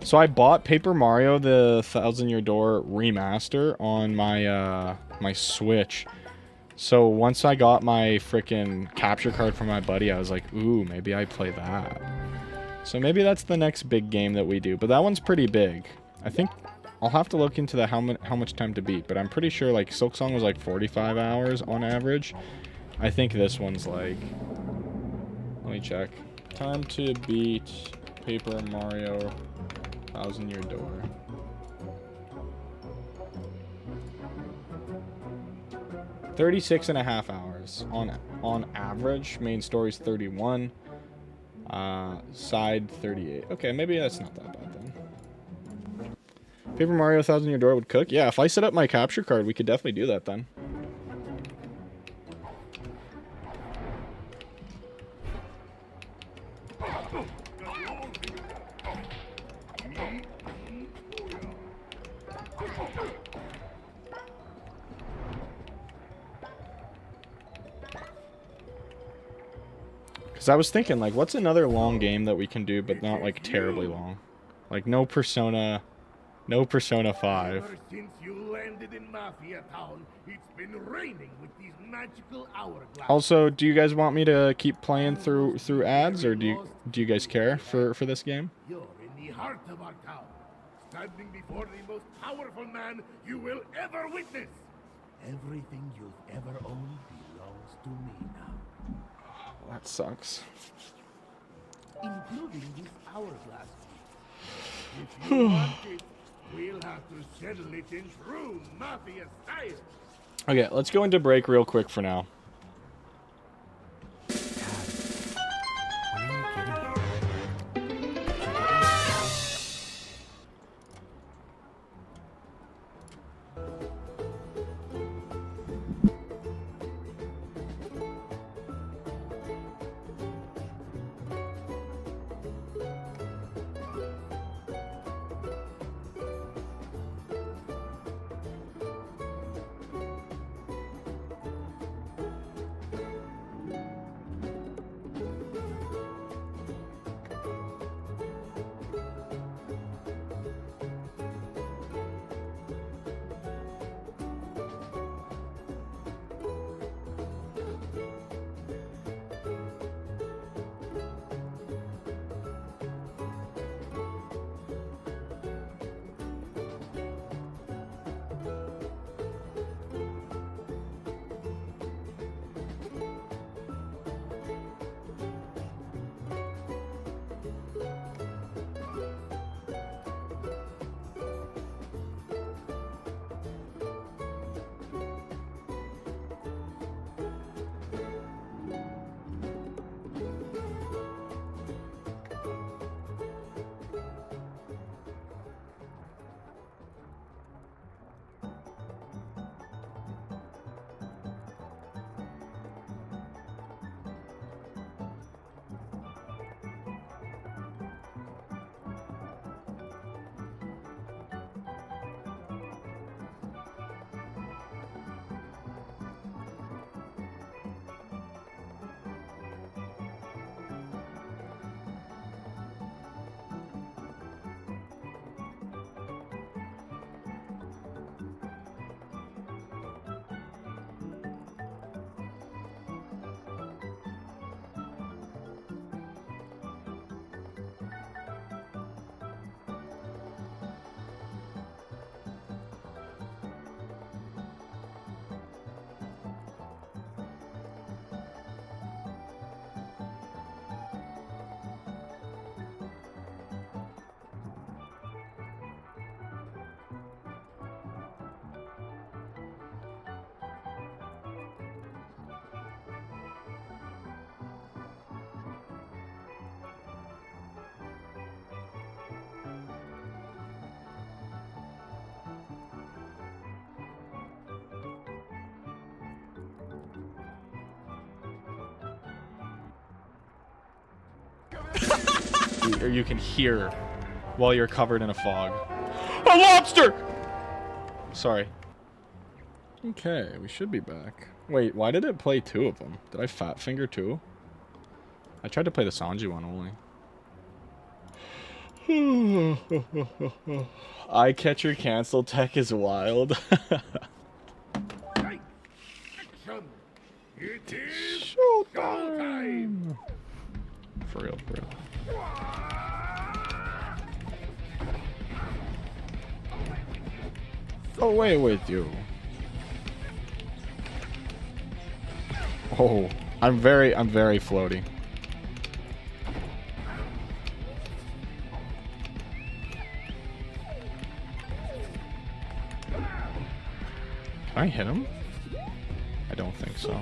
S1: So I bought Paper Mario the Thousand Year Door remaster on my my Switch. So once I got my freaking capture card from my buddy, I was like, ooh, maybe I play that. So maybe that's the next big game that we do. But that one's pretty big. I think I'll have to look into the how much time to beat, but I'm pretty sure like Silk Song was like 45 hours on average. I think this one's like, let me check. Time to beat Paper Mario 1000 Year Door. $36.5 hours on average. Main story's 31. Side 38. Okay, maybe that's not that bad then. Paper Mario 1000 Year Door would cook. Yeah, if I set up my capture card, we could definitely do that then. Because I was thinking, like, what's another long game that we can do, but not, like, terribly long? Like, no Persona 5.
S6: Ever since you landed in Mafia Town, it's been raining with these magical hourglasses.
S1: Also, do you guys want me to keep playing through ads, or do you guys care for this game?
S6: You're in the heart of our town, standing before the most powerful man you will ever witness. Everything you've ever owned belongs to me now.
S1: That sucks.
S6: Including this hourglass piece. If you want it, we'll have to settle it in true Mafia style.
S1: Okay, let's go into break real quick for now. Or you can hear while you're covered in a fog. A lobster! Sorry. Okay, we should be back. Wait, why did it play two of them? Did I fat finger two? I tried to play the Sanji one only. Eye catcher cancel tech is wild.
S6: Right. Action. It is
S1: Showtime! For real, for real. away with you. Oh, I'm very floaty. Can I hit him? I don't think so.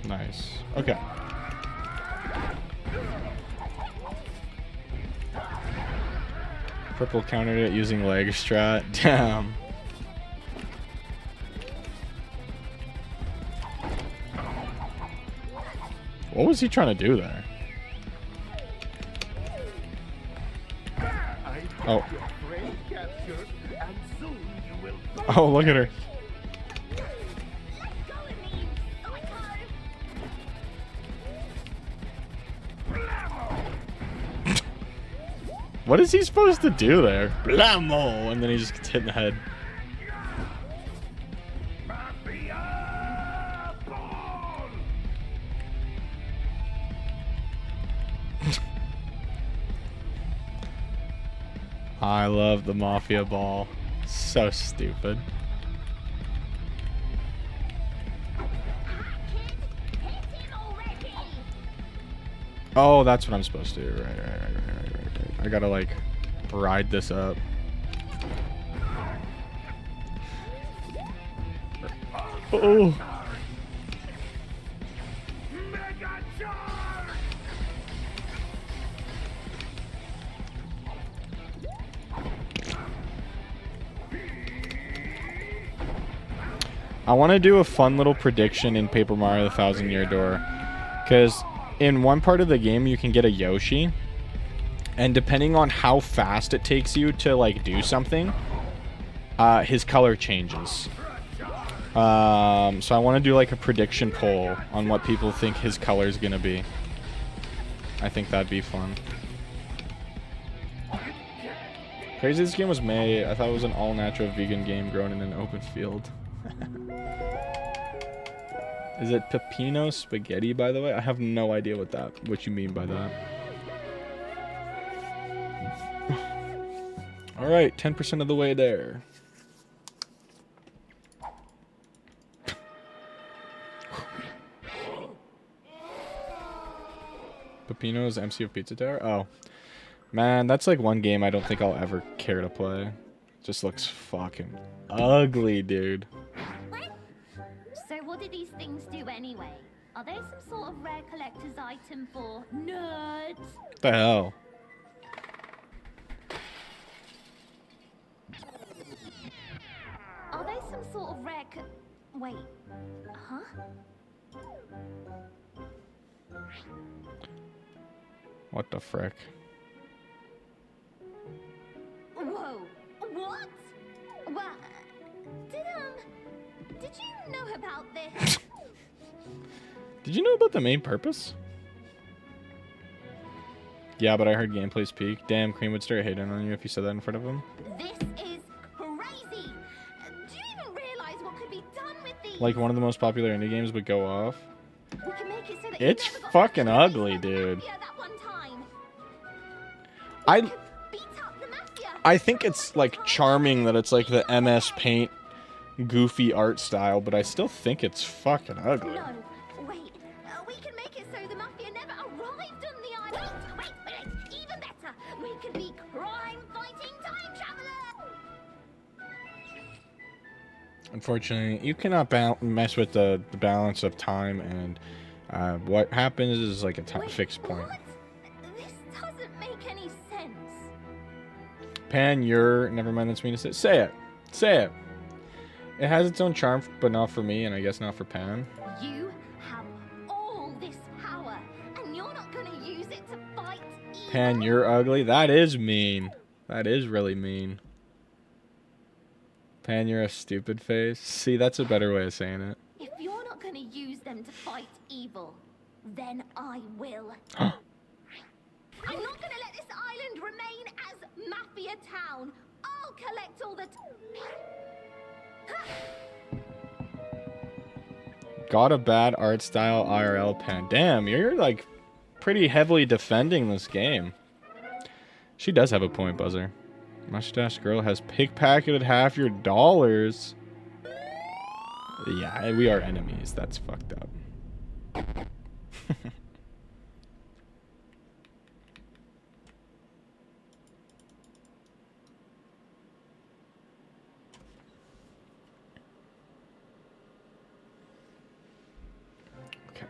S1: Nice. Okay. Purple countered it using leg strat. Damn. What was he trying to do there? Oh. Oh, look at her. What is he supposed to do there? Blammo! And then he just gets hit in the head. I love the Mafia ball. So stupid. Oh, that's what I'm supposed to do. Right. I gotta, like, ride this up. Oh. I want to do a fun little prediction in Paper Mario: The Thousand Year Door, because in one part of the game you can get a Yoshi, and depending on how fast it takes you to like do something, his color changes. So I want to do like a prediction poll on what people think his color is gonna be. I think that'd be fun. Crazy this game was made. I thought it was an all-natural vegan game grown in an open field. Is it pepino spaghetti, by the way? I have no idea what you mean by that. All right, 10% of the way there. Pepino's MC of Pizza Tower? Oh. Man, that's like one game I don't think I'll ever care to play. Just looks fucking ugly, dude.
S5: So what do these things do anyway? Are they some sort of rare collector's item for nerds?
S1: What the hell?
S5: Are they some sort of rare wait, huh?
S1: What the frick?
S5: Whoa, what? Well, did you know about this?
S1: Did you know about the main purpose? Yeah, but I heard gameplay's peak. Damn, Cream would start hating on you if you said that in front of him.
S5: This is crazy. Do you even realize what could be done with these?
S1: Like one of the most popular indie games would go off.
S5: We can make it so that
S1: It's
S5: you never got
S1: fucking
S5: to
S1: ugly,
S5: face the
S1: dude.
S5: Mafia that one time.
S1: I
S5: Beat up the Mafia.
S1: I think it's like charming that it's like the MS Paint goofy art style, but I still think it's fucking ugly.
S5: No, wait. We can make it so the Mafia never arrived on the island. Wait. Even better. We could be crime-fighting time travelers.
S1: Unfortunately, you cannot mess with the balance of time, and what happens is like a
S5: Wait,
S1: fixed point.
S5: What? This doesn't make any sense.
S1: Pan, never mind, that's mean to say. Say it. Say it. It has its own charm, but not for me, and I guess not for Pan.
S5: You have all this power, and you're not going to use it to fight evil.
S1: Pan, you're ugly. That is mean. That is really mean. Pan, you're a stupid face. See, that's a better way of saying it.
S5: If you're not going to use them to fight evil, then I will. I'm not going to let this island remain as Mafia Town. I'll collect all the...
S1: Got a bad art style IRL pen. Damn, you're like pretty heavily defending this game. She does have a point, Buzzer. Mustache girl has pickpocketed half your dollars. Yeah, we are enemies. That's fucked up. Okay.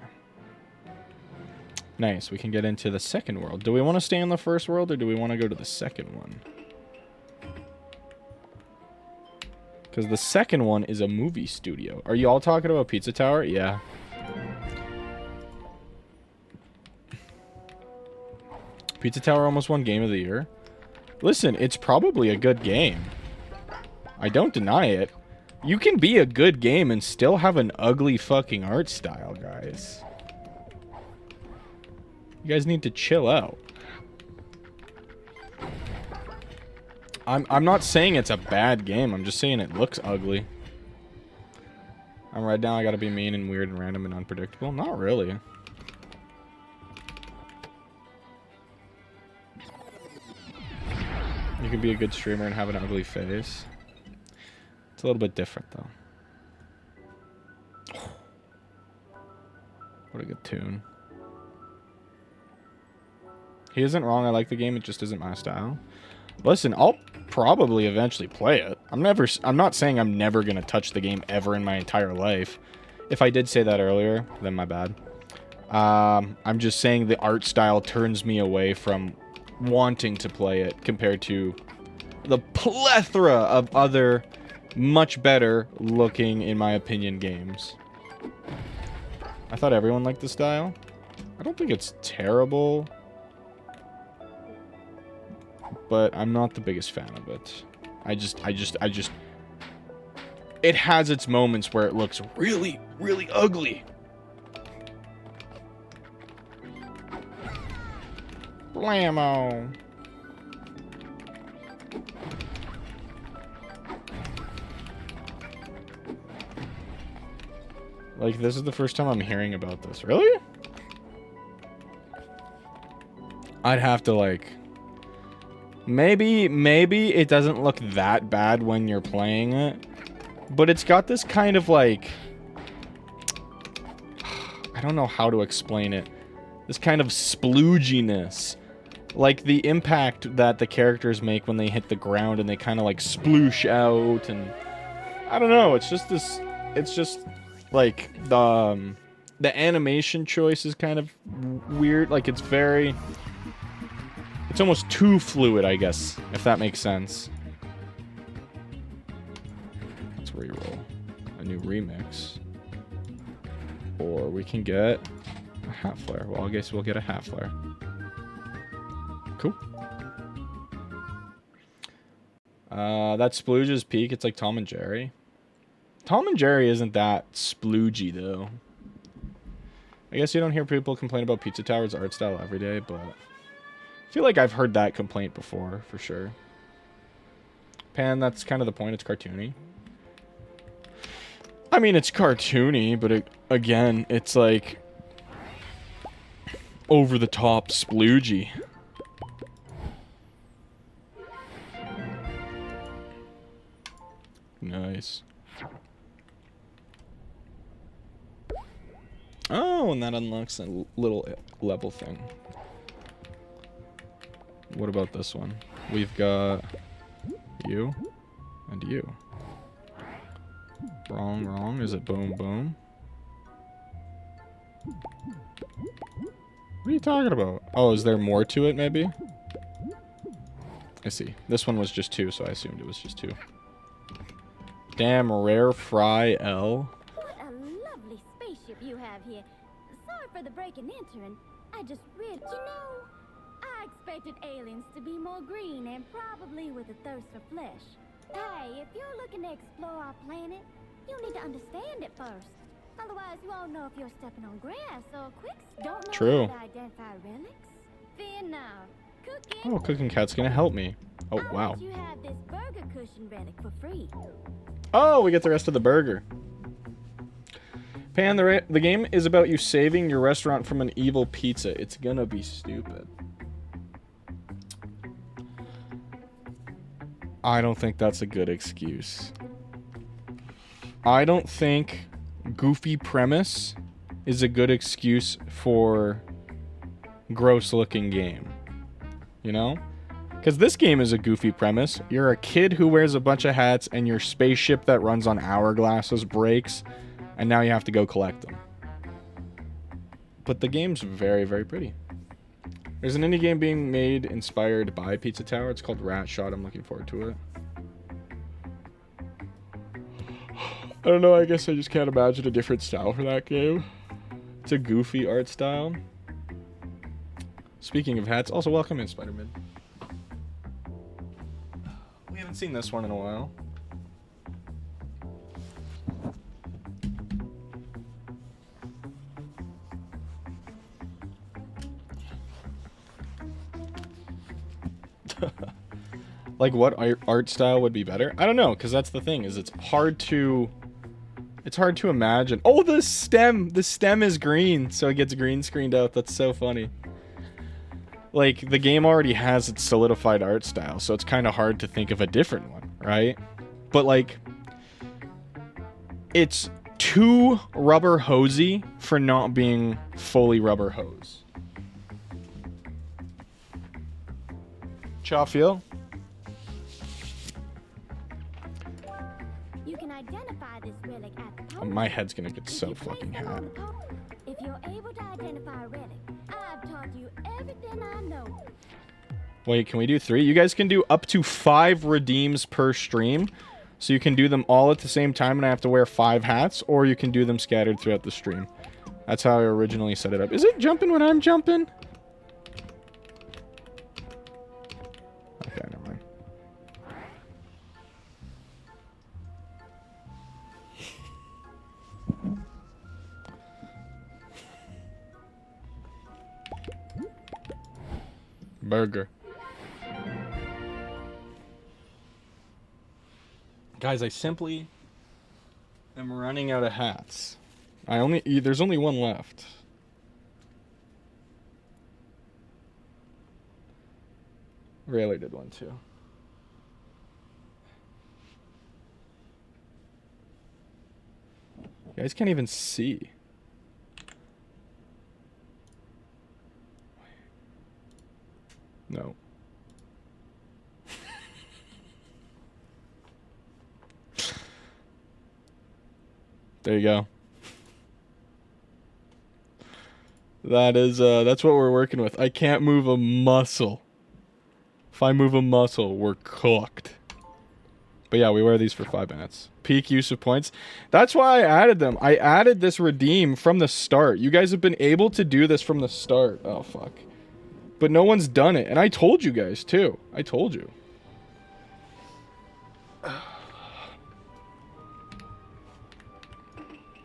S1: Nice. We can get into the second world. Do we want to stay in the first world or do we want to go to the second one? Because the second one is a movie studio. Are you all talking about Pizza Tower? Yeah. Pizza Tower almost won Game of the Year. Listen, it's probably a good game. I don't deny it. You can be a good game and still have an ugly fucking art style, guys. You guys need to chill out. I'm not saying it's a bad game. I'm just saying it looks ugly. I'm right now. I gotta be mean and weird and random and unpredictable. Not really. You can be a good streamer and have an ugly face. It's a little bit different, though. What a good tune. He isn't wrong. I like the game. It just isn't my style. Listen, I'll probably eventually play it. I'm not saying I'm never going to touch the game ever in my entire life. If I did say that earlier, then my bad. I'm just saying the art style turns me away from wanting to play it compared to the plethora of other much better looking, in my opinion, games. I thought everyone liked the style. I don't think it's terrible, but I'm not the biggest fan of it. I just it has its moments where it looks really, really ugly. Blammo. Like, this is the first time I'm hearing about this. Really? I'd have to, like... Maybe it doesn't look that bad when you're playing it. But it's got this kind of, like... I don't know how to explain it. This kind of splooginess. Like, the impact that the characters make when they hit the ground and they kind of, like, sploosh out. And I don't know. It's just this... It's just... Like, the animation choice is kind of weird. Like, it's very... It's almost too fluid, I guess, if that makes sense. Let's reroll a new remix. Or we can get a half flare. Well, I guess we'll get a half flare. Cool. That's Splooge's peak. It's like Tom and Jerry. Tom and Jerry isn't that sploogey, though. I guess you don't hear people complain about Pizza Tower's art style every day, but I feel like I've heard that complaint before, for sure. Pan, that's kind of the point. It's cartoony. I mean, it's cartoony, but again, it's like over-the-top sploogey. Nice. Oh, and that unlocks a little level thing. What about this one? We've got you and you. Wrong, wrong. Is it boom, boom? What are you talking about? Oh, is there more to it, maybe? I see. This one was just 2, so I assumed it was just 2. Damn, rare fry L.
S8: What a lovely spaceship you have here. Sorry for the break and entering. I just read, I expected aliens to be more green and probably with a thirst for flesh. Hey, if you're looking to explore our planet, you need to understand it first. Otherwise, you won't know if you're stepping on grass or quicks. Don't know
S1: True.
S8: how to identify relics. Fear now. Cooking.
S1: Oh, Cooking Cat's gonna help me. Oh,
S8: I'll
S1: wow.
S8: let you have this burger cushion relic for free.
S1: Oh, we get the rest of the burger. Pan, the game is about you saving your restaurant from an evil pizza. It's gonna be stupid. I don't think that's a good excuse. I don't think goofy premise is a good excuse for gross looking game. You know? Because this game is a goofy premise. You're a kid who wears a bunch of hats and your spaceship that runs on hourglasses breaks and now you have to go collect them. But the game's very, very pretty. There's an indie game being made inspired by Pizza Tower. It's called Rat Shot. I'm looking forward to it. I don't know. I guess I just can't imagine a different style for that game. It's a goofy art style. Speaking of hats, also welcome in, Spider-Man. We haven't seen this one in a while. Like what art style would be better? I don't know, because that's the thing, is it's hard to imagine. Oh, the stem is green, so it gets green screened out. That's so funny. Like, the game already has its solidified art style, so it's kind of hard to think of a different one, right? But like, it's too rubber hosey for not being fully rubber hose. Cha feel?
S8: You can identify this relic at the pole.
S1: My head's gonna get
S8: If
S1: so
S8: you place
S1: fucking
S8: them
S1: hot.
S8: on the pole, if you're able to identify a relic, I've taught you everything I know.
S1: Wait, can we do 3? You guys can do up to 5 redeems per stream. So you can do them all at the same time and I have to wear 5 hats, or you can do them scattered throughout the stream. That's how I originally set it up. Is it jumping when I'm jumping? Okay, never mind. Burger. Guys, I simply am running out of hats. There's only one left. Rayleigh did one too. You guys can't even see. No. There you go. That's what we're working with. I can't move a muscle. If I move a muscle, we're cooked. But yeah, we wear these for 5 minutes. Peak use of points. That's why I added them. I added this redeem from the start. You guys have been able to do this from the start. Oh, fuck. But no one's done it. And I told you guys, too. I told you.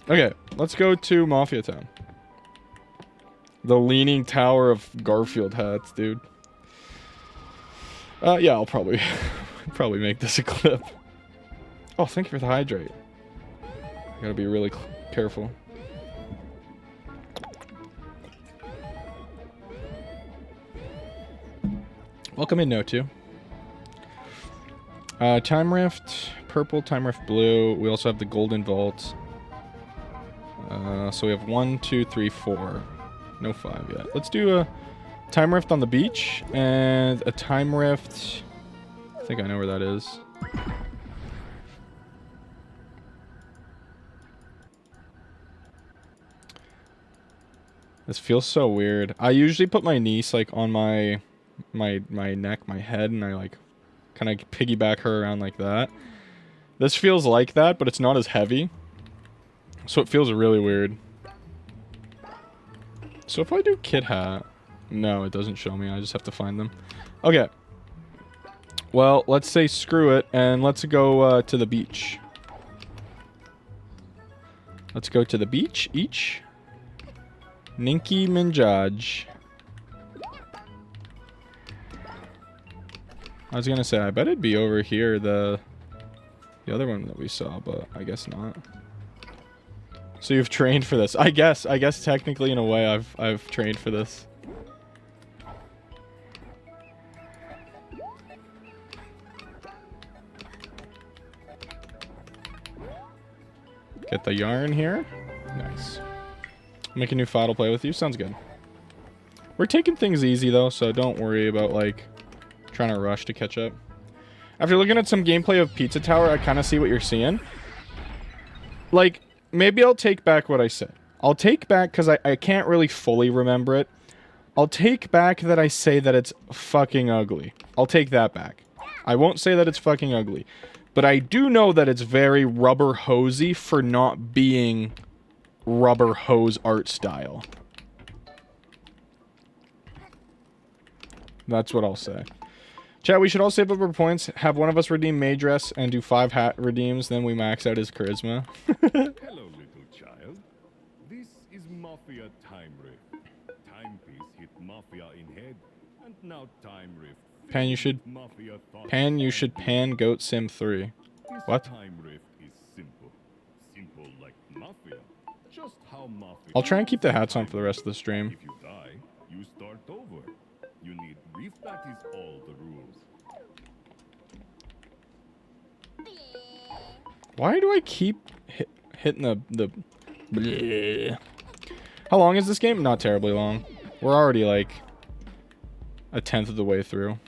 S1: Okay, let's go to Mafia Town. The Leaning Tower of Garfield hats, dude. Yeah, I'll probably make this a clip. Oh, thank you for the hydrate. Gotta be really careful. Welcome in, No2. Time Rift purple, Time Rift blue. We also have the Golden Vault. So we have 1, 2, 3, 4. No 5 yet. Let's do a Time Rift on the beach and a Time Rift. I think I know where that is. This feels so weird. I usually put my niece like on my neck, my head, and I like kind of piggyback her around like that. This feels like that, but it's not as heavy. So it feels really weird. So if I do kid hat, no, it doesn't show me. I just have to find them. Okay. Well, let's say screw it, and let's go to the beach. Let's go to the beach, each. Ninky Minjaj. I was gonna say, I bet it'd be over here, the other one that we saw, but I guess not. So you've trained for this. I guess technically in a way I've trained for this. Get the yarn here. Nice. Make a new file to play with you. Sounds good. We're taking things easy though, so don't worry about like trying to rush to catch up. After looking at some gameplay of Pizza Tower, I kind of see what you're seeing. Like, maybe I'll take back what I said. I'll take back, because I can't really fully remember it. I'll take back that I say that it's fucking ugly. I'll take that back. I won't say that it's fucking ugly. But I do know that it's very rubber hosey for not being rubber hose art style. That's what I'll say. Chat, we should all save up our points, have one of us redeem Maydress, and do 5 hat redeems, then we max out his charisma.
S3: Hello, little child. This is Mafia Time Rift. Timepiece hit Mafia in head, and now Time Rift.
S1: Pan, you should pan Goat Sim 3.
S3: This
S1: What?
S3: Time Rift is simple. Simple like Mafia. Just how Mafia.
S1: I'll try and keep the hats on for the rest of the stream.
S3: If you die, you start over. You need Rift, that is all the rules.
S1: Why do I keep hitting the bleh. How long is this game? Not terribly long. We're already like a 10th of the way through.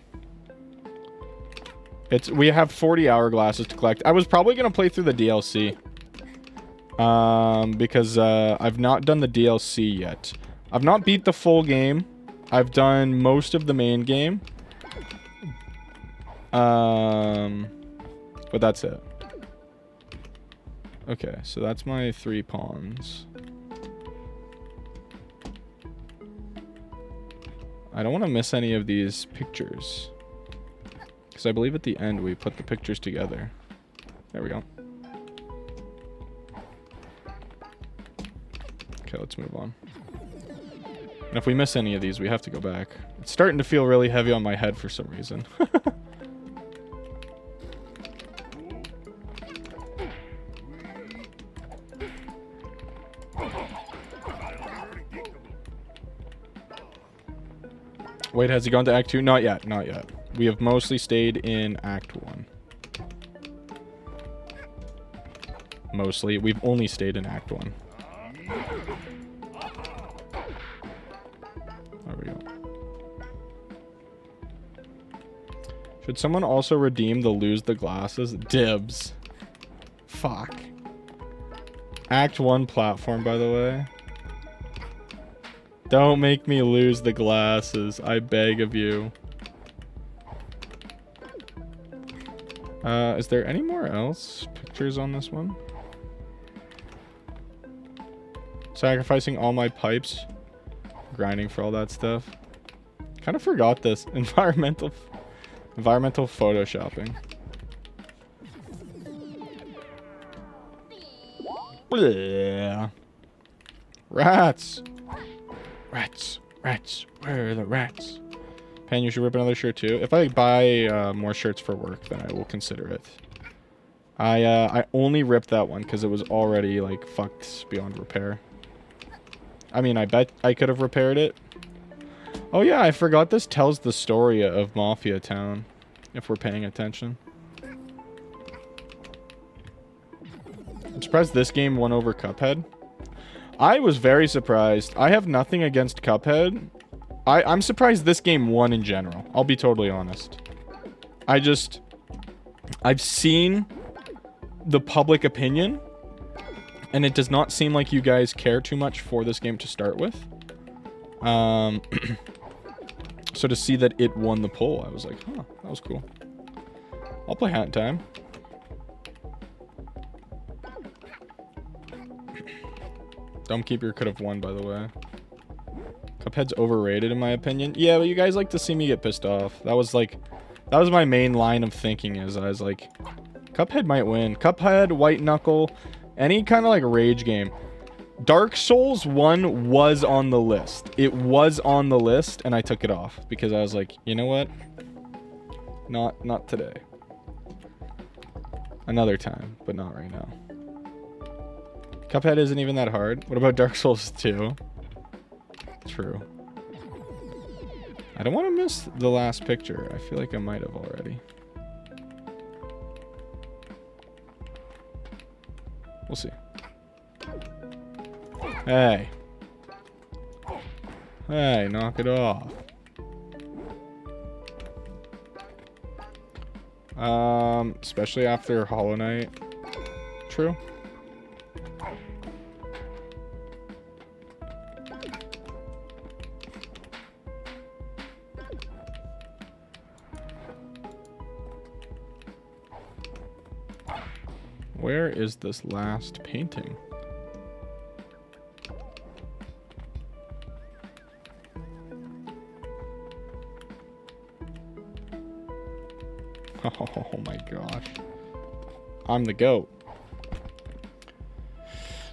S1: We have 40 hourglasses to collect. I was probably gonna play through the DLC. Because I've not done the DLC yet. I've not beat the full game. I've done most of the main game. But that's it. Okay, so that's my 3 pawns. I don't want to miss any of these pictures. Because I believe at the end we put the pictures together. There we go. Okay, let's move on. And if we miss any of these, we have to go back. It's starting to feel really heavy on my head for some reason. Wait, has he gone to Act 2? Not yet, not yet. We have mostly stayed in Act 1. Mostly. We've only stayed in Act 1. There we go. Should someone also redeem the lose the glasses? Dibs. Fuck. Act 1 platform, by the way. Don't make me lose the glasses. I beg of you. Is there any more else pictures on this one? Sacrificing all my pipes. Grinding for all that stuff. Kind of forgot this. Environmental photoshopping. Bleh. Rats. Rats. Rats. Where are the rats? Pan, you should rip another shirt too. If I buy more shirts for work, then I will consider it. I only ripped that one because it was already like fucked beyond repair. I mean, I bet I could have repaired it. Oh yeah, I forgot this tells the story of Mafia Town, if we're paying attention. I'm surprised this game won over Cuphead. I was very surprised. I have nothing against Cuphead. I'm surprised this game won in general. I'll be totally honest. I've seen the public opinion, and it does not seem like you guys care too much for this game to start with. So to see that it won the poll, I was like, huh, that was cool. I'll play Hat Time. Dumb Keeper could have won, by the way. Cuphead's overrated in my opinion. Yeah, but you guys like to see me get pissed off. That was my main line of thinking is I was like, Cuphead might win. Cuphead, White Knuckle, any kind of like rage game. Dark Souls 1 was on the list. It was on the list and I took it off because I was like, you know what? Not today. Another time, but not right now. Cuphead isn't even that hard. What about Dark Souls 2? True. I don't want to miss the last picture. I feel like I might have already. We'll see. Hey. Hey, knock it off. Especially after Hollow Knight. True. Where is this last painting? Oh my gosh. I'm the GOAT.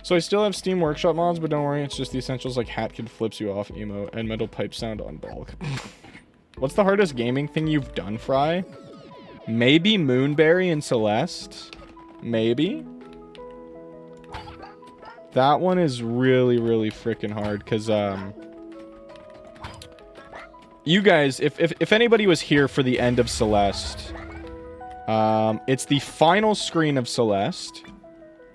S1: So I still have Steam Workshop mods, but don't worry, it's just the essentials like Hat Kid flips you off emote and metal pipe sound on bulk. What's the hardest gaming thing you've done, Fry? Maybe Moonberry and Celeste? Maybe? That one is really, really freaking hard, because, you guys, if anybody was here for the end of Celeste, it's the final screen of Celeste.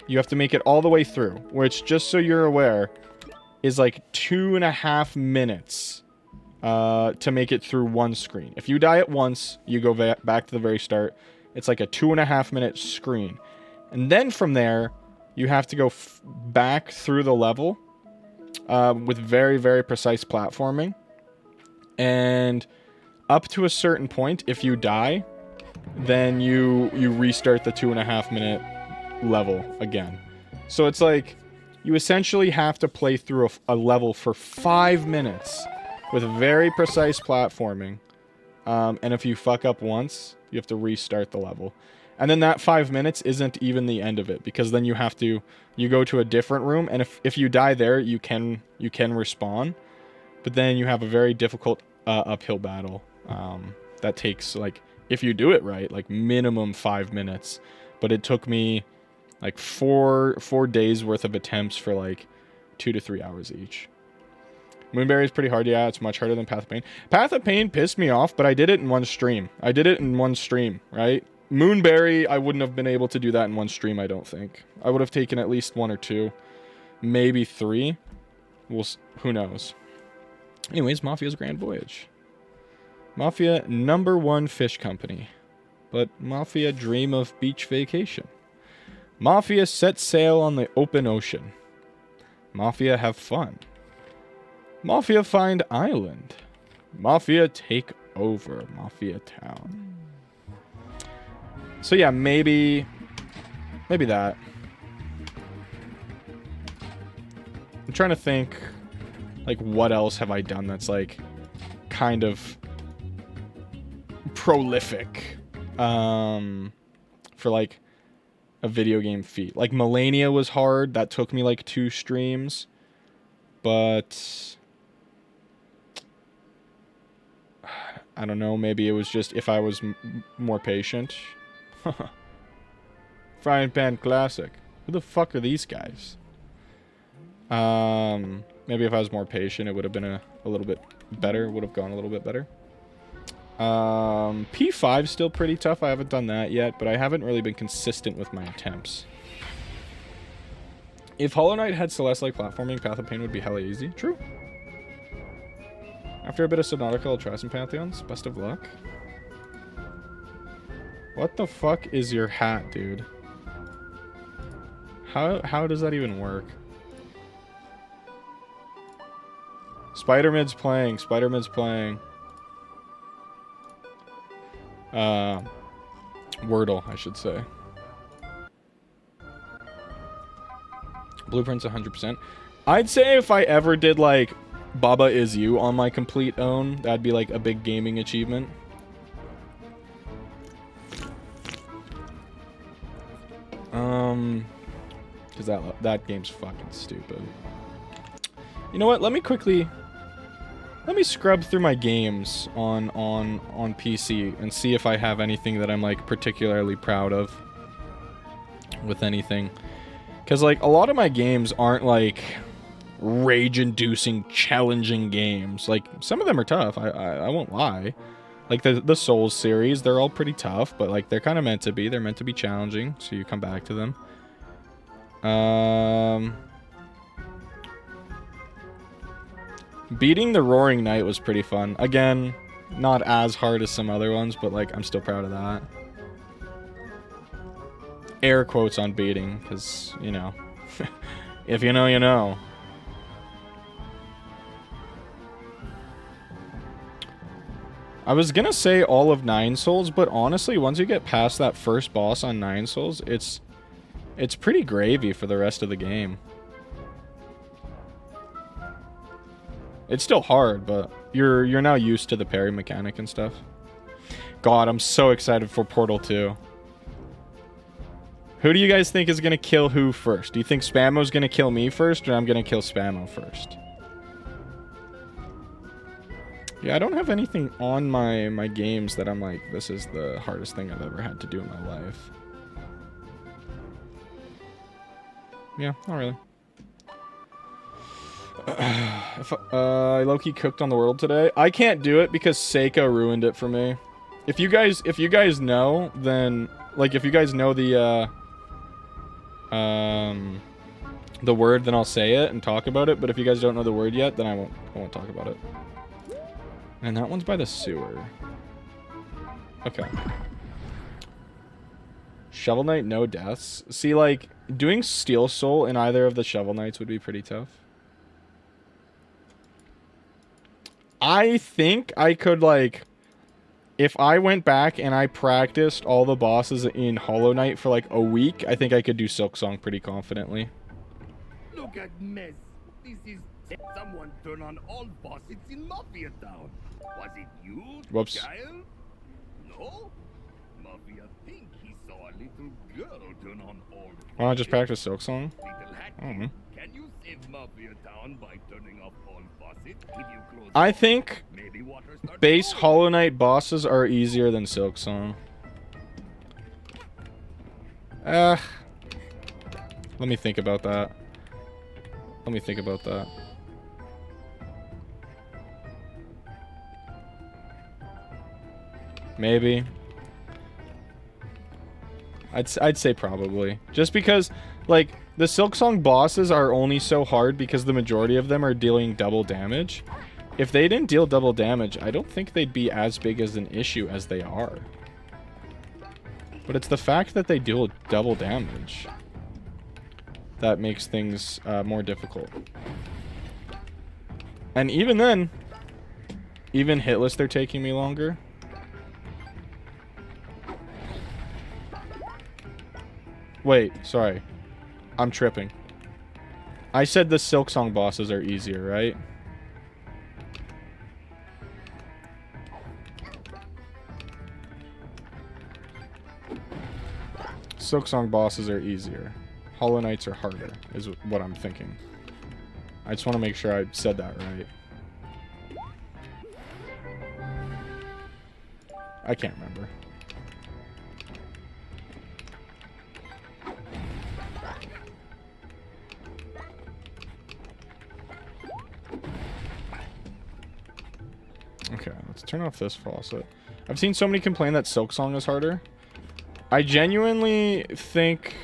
S1: You have to make it all the way through, which, just so you're aware, is like 2.5 minutes to make it through one screen. If you die at once, you go back to the very start. It's like a 2.5 minute screen. And then from there, you have to go back through the level with very, very precise platforming. And up to a certain point, if you die, then you restart the 2.5 minute level again. So it's like you essentially have to play through a level for 5 minutes with very precise platforming. And if you fuck up once, you have to restart the level. And then that 5 minutes isn't even the end of it, because then you go to a different room, and if you die there, you can respawn. But then you have a very difficult uphill battle that takes, like, if you do it right, like minimum 5 minutes. But it took me like four days worth of attempts for like 2 to 3 hours each. Moonberry is pretty hard. Yeah, it's much harder than Path of Pain. Path of Pain pissed me off, but I did it in one stream. Right? Moonberry, I wouldn't have been able to do that in one stream, I don't think. I would have taken at least 1 or 2, maybe 3. Who knows? Anyways, Mafia's Grand Voyage. Mafia #1 fish company. But Mafia dream of beach vacation. Mafia set sail on the open ocean. Mafia have fun. Mafia find island. Mafia take over Mafia town. So yeah, maybe that. I'm trying to think, like, what else have I done that's like kind of prolific for like a video game feat. Like Melania was hard. That took me like 2 streams. But I don't know, maybe it was just if I was more patient. Frying Pan Classic. Who the fuck are these guys? Maybe if I was more patient, it would have been a little bit better. Would have gone a little bit better. P5's still pretty tough. I haven't done that yet, but I haven't really been consistent with my attempts. If Hollow Knight had Celeste-like platforming, Path of Pain would be hella easy. True. After a bit of Subnautica, I'll try some Pantheons. Best of luck. What the fuck is your hat, dude? How does that even work? Spider-Mid's playing. Spider-Mid's playing. Wordle, I should say. Blueprints 100%. I'd say if I ever did, like, Baba Is You on my complete own, that'd be, like, a big gaming achievement. Because that game's fucking stupid. You know what? Let me scrub through my games on PC and see if I have anything that I'm like particularly proud of with anything. Because, like, a lot of my games aren't, like, rage-inducing, challenging games. Like, some of them are tough, I won't lie. Like, the Souls series, they're all pretty tough, but, like, they're kind of meant to be. They're meant to be challenging, so you come back to them. Beating the Roaring Knight was pretty fun. Again, not as hard as some other ones, but, like, I'm still proud of that. Air quotes on beating, because, you know, if you know, you know. I was gonna say all of 9 Souls, but honestly, once you get past that first boss on 9 Souls, it's pretty gravy for the rest of the game. It's still hard, but you're now used to the parry mechanic and stuff. God, I'm so excited for Portal 2. Who do you guys think is gonna kill who first? Do you think Spamo's gonna kill me first, or I'm gonna kill Spamo first? Yeah, I don't have anything on my games that I'm like, this is the hardest thing I've ever had to do in my life. Yeah, not really. I low-key cooked on the world today. I can't do it because Seika ruined it for me. If you guys know, then, like, if you guys know the word, then I'll say it and talk about it. But if you guys don't know the word yet, then I won't talk about it. And that one's by the sewer. Okay. Shovel Knight, no deaths. See, like, doing Steel Soul in either of the Shovel Knights would be pretty tough. I think I could, like, if I went back and I practiced all the bosses in Hollow Knight for, like, a week, I think I could do Silksong pretty confidently.
S6: Look at mess. This is someone turn on all faucets in Mafia Town. Was it you,
S1: Whoops.
S6: child? No? Mafia think he saw a little girl turn on all
S1: Why not just practice Silksong?
S6: Little hat.
S1: I don't know.
S6: Can you save Mafia Town by turning off all faucets? If you close
S1: I think
S6: maybe water starts
S1: base
S6: flowing.
S1: Hollow Knight bosses are easier than Silksong. Let me think about that. Maybe. I'd say probably. Just because, like, the Silksong bosses are only so hard because the majority of them are dealing double damage. If they didn't deal double damage, I don't think they'd be as big as an issue as they are. But it's the fact that they deal double damage that makes things more difficult. And even then, even hitless, they're taking me longer. Wait, sorry. I'm tripping. I said the Silksong bosses are easier, right? Silksong bosses are easier. Hollow Knights are harder, is what I'm thinking. I just want to make sure I said that right. I can't remember. Okay, let's turn off this faucet. I've seen so many complain that Silksong is harder. I genuinely think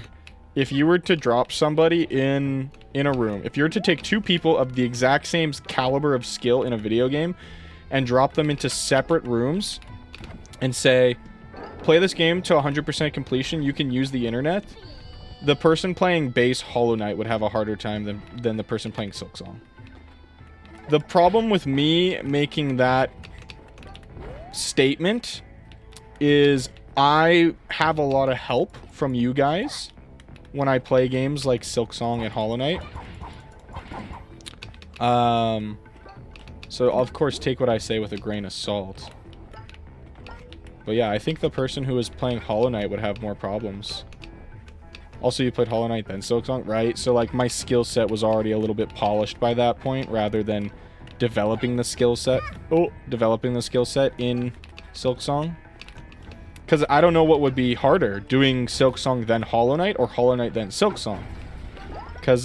S1: if you were to drop somebody in a room, if you were to take 2 people of the exact same caliber of skill in a video game and drop them into separate rooms and say, play this game to 100% completion, you can use the internet, the person playing base Hollow Knight would have a harder time than the person playing Silksong. The problem with me making that statement is I have a lot of help from you guys when I play games like Silksong and Hollow Knight. So of course take what I say with a grain of salt. But yeah, I think the person who is playing Hollow Knight would have more problems. Also, you played Hollow Knight then Silksong, right? So like my skill set was already a little bit polished by that point rather than developing the skill set. Developing the skill set in Silksong. Because I don't know what would be harder, doing Silksong then Hollow Knight or Hollow Knight then Silksong. Because,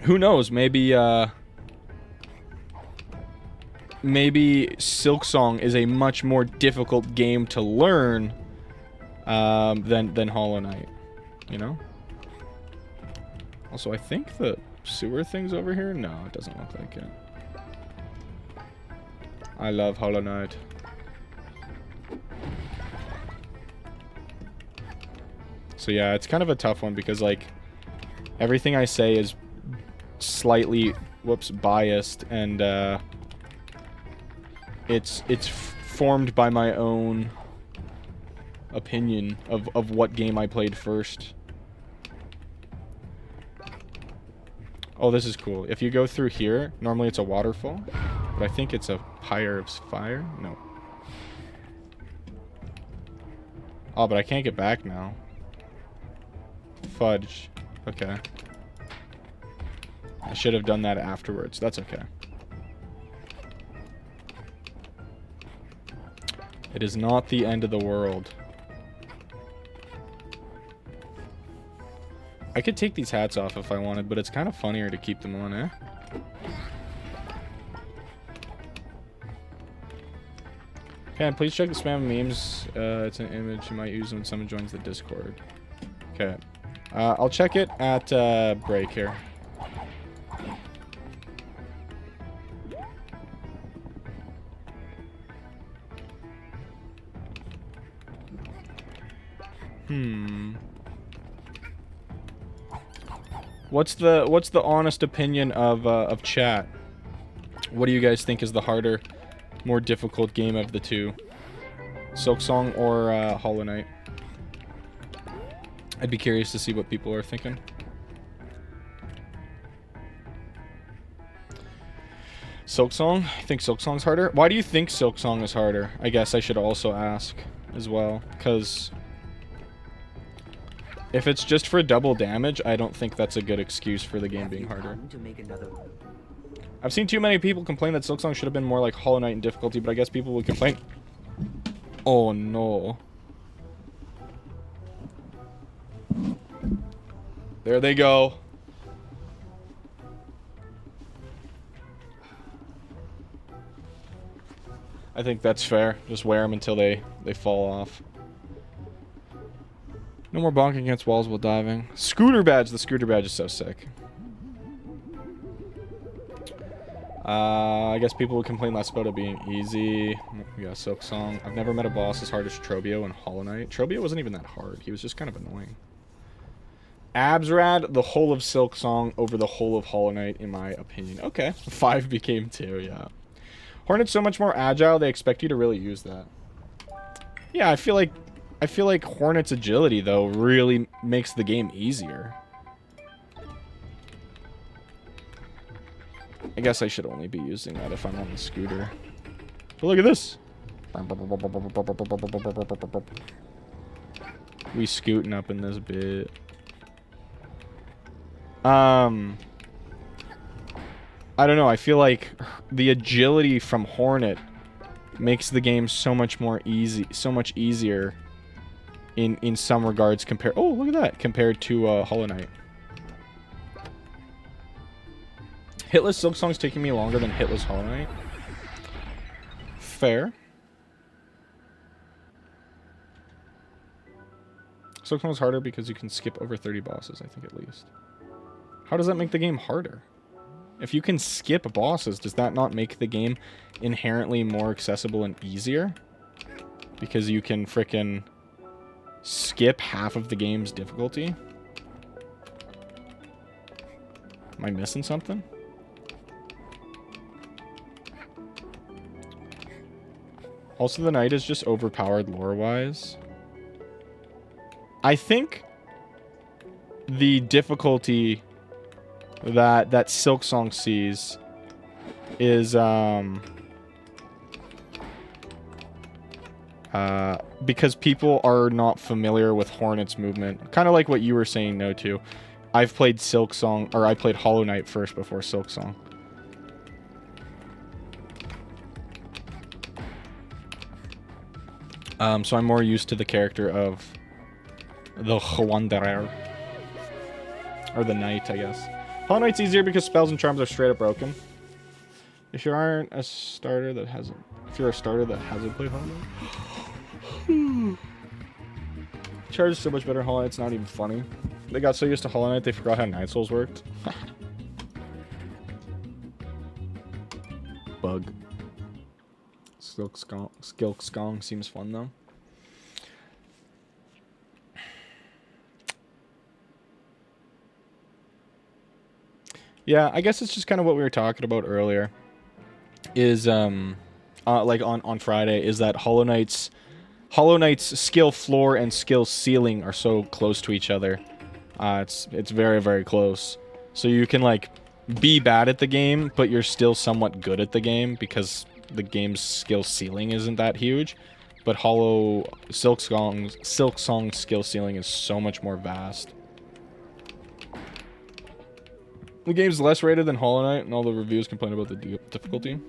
S1: who knows? Maybe, maybe Silksong is a much more difficult game to learn than Hollow Knight, you know? Also, I think the sewer thing's over here. No, it doesn't look like it. I love Hollow Knight. So yeah, it's kind of a tough one because, like, everything I say is slightly, biased, and it's formed by my own opinion of what game I played first. Oh, this is cool. If you go through here, normally it's a waterfall, but I think it's a pyre of fire. No. Oh, but I can't get back now. Fudge. Okay. I should have done that afterwards. That's okay. It is not the end of the world. I could take these hats off if I wanted, but it's kind of funnier to keep them on, eh? Okay, please check the spam memes. It's an image you might use when someone joins the Discord. Okay. I'll check it at break here. What's the honest opinion of chat? What do you guys think is the harder, more difficult game of the two? Silksong or Hollow Knight? I'd be curious to see what people are thinking. Silksong? I think Silksong's harder. Why do you think Silksong is harder? I guess I should also ask as well, because if it's just for double damage, I don't think that's a good excuse for the game being harder. I've seen too many people complain that Silksong should have been more like Hollow Knight in difficulty, but I guess people would complain. Oh no. There they go. I think that's fair. Just wear them until they fall off. No more bonking against walls while diving. Scooter badge. The scooter badge is so sick. I guess people would complain less about it being easy. We got Silksong. I've never met a boss as hard as Trobio in Hollow Knight. Trobio wasn't even that hard. He was just kind of annoying. Absrad, the whole of Silksong over the whole of Hollow Knight, in my opinion. Okay. 5 became 2, yeah. Hornet's so much more agile, they expect you to really use that. Yeah, I feel like Hornet's agility, though, really makes the game easier. I guess I should only be using that if I'm on the scooter. But look at this. We scooting up in this bit. I don't know. I feel like the agility from Hornet makes the game so much more easy, so much easier in some regards compared. Oh, look at that! Compared to Hollow Knight. Hitless Silksong's taking me longer than Hitless Hollow Knight. Fair. Silksong's harder because you can skip over 30 bosses, I think, at least. How does that make the game harder? If you can skip bosses, does that not make the game inherently more accessible and easier? Because you can frickin' skip half of the game's difficulty? Am I missing something? Also, the Knight is just overpowered lore-wise. I think the difficulty that Silksong sees is because people are not familiar with Hornet's movement. Kind of like what you were saying, No, too. I've played Silksong, or I played Hollow Knight first before Silksong. So I'm more used to the character of the Wanderer. Or the knight, I guess. Hollow Knight's easier because spells and charms are straight up broken. If you aren't a starter that hasn't... If you're a starter that hasn't played Hollow Knight... Charge is so much better in Hollow Knight, it's not even funny. They got so used to Hollow Knight, they forgot how Night Souls worked. Bug. Skilk seems fun, though. Yeah, I guess it's just kind of what we were talking about earlier. Is, like on Friday, is that Hollow Knight's skill floor and skill ceiling are so close to each other. It's very, very close. So you can, like, be bad at the game, but you're still somewhat good at the game because the game's skill ceiling isn't that huge. But Silksong's skill ceiling is so much more vast. The game's less rated than Hollow Knight, and all the reviews complain about the difficulty.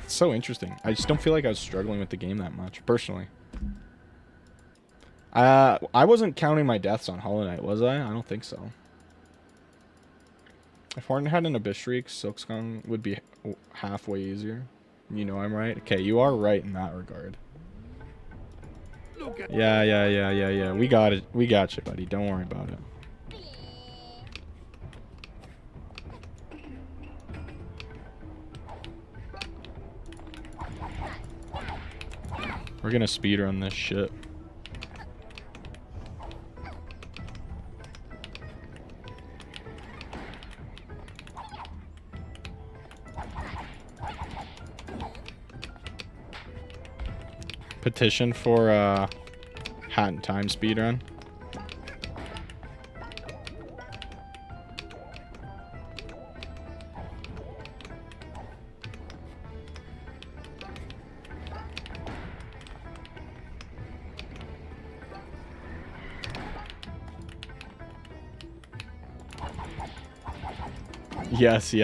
S1: It's so interesting. I just don't feel like I was struggling with the game that much, personally. I wasn't counting my deaths on Hollow Knight, was I? I don't think so. If Hornet had an Abyss Shriek, Silksong would be halfway easier. You know I'm right? Okay, you are right in that regard. Yeah. We got it. We got you, buddy. Don't worry about it. We're gonna speedrun this shit. Petition for Hat in Time speedrun. Yes.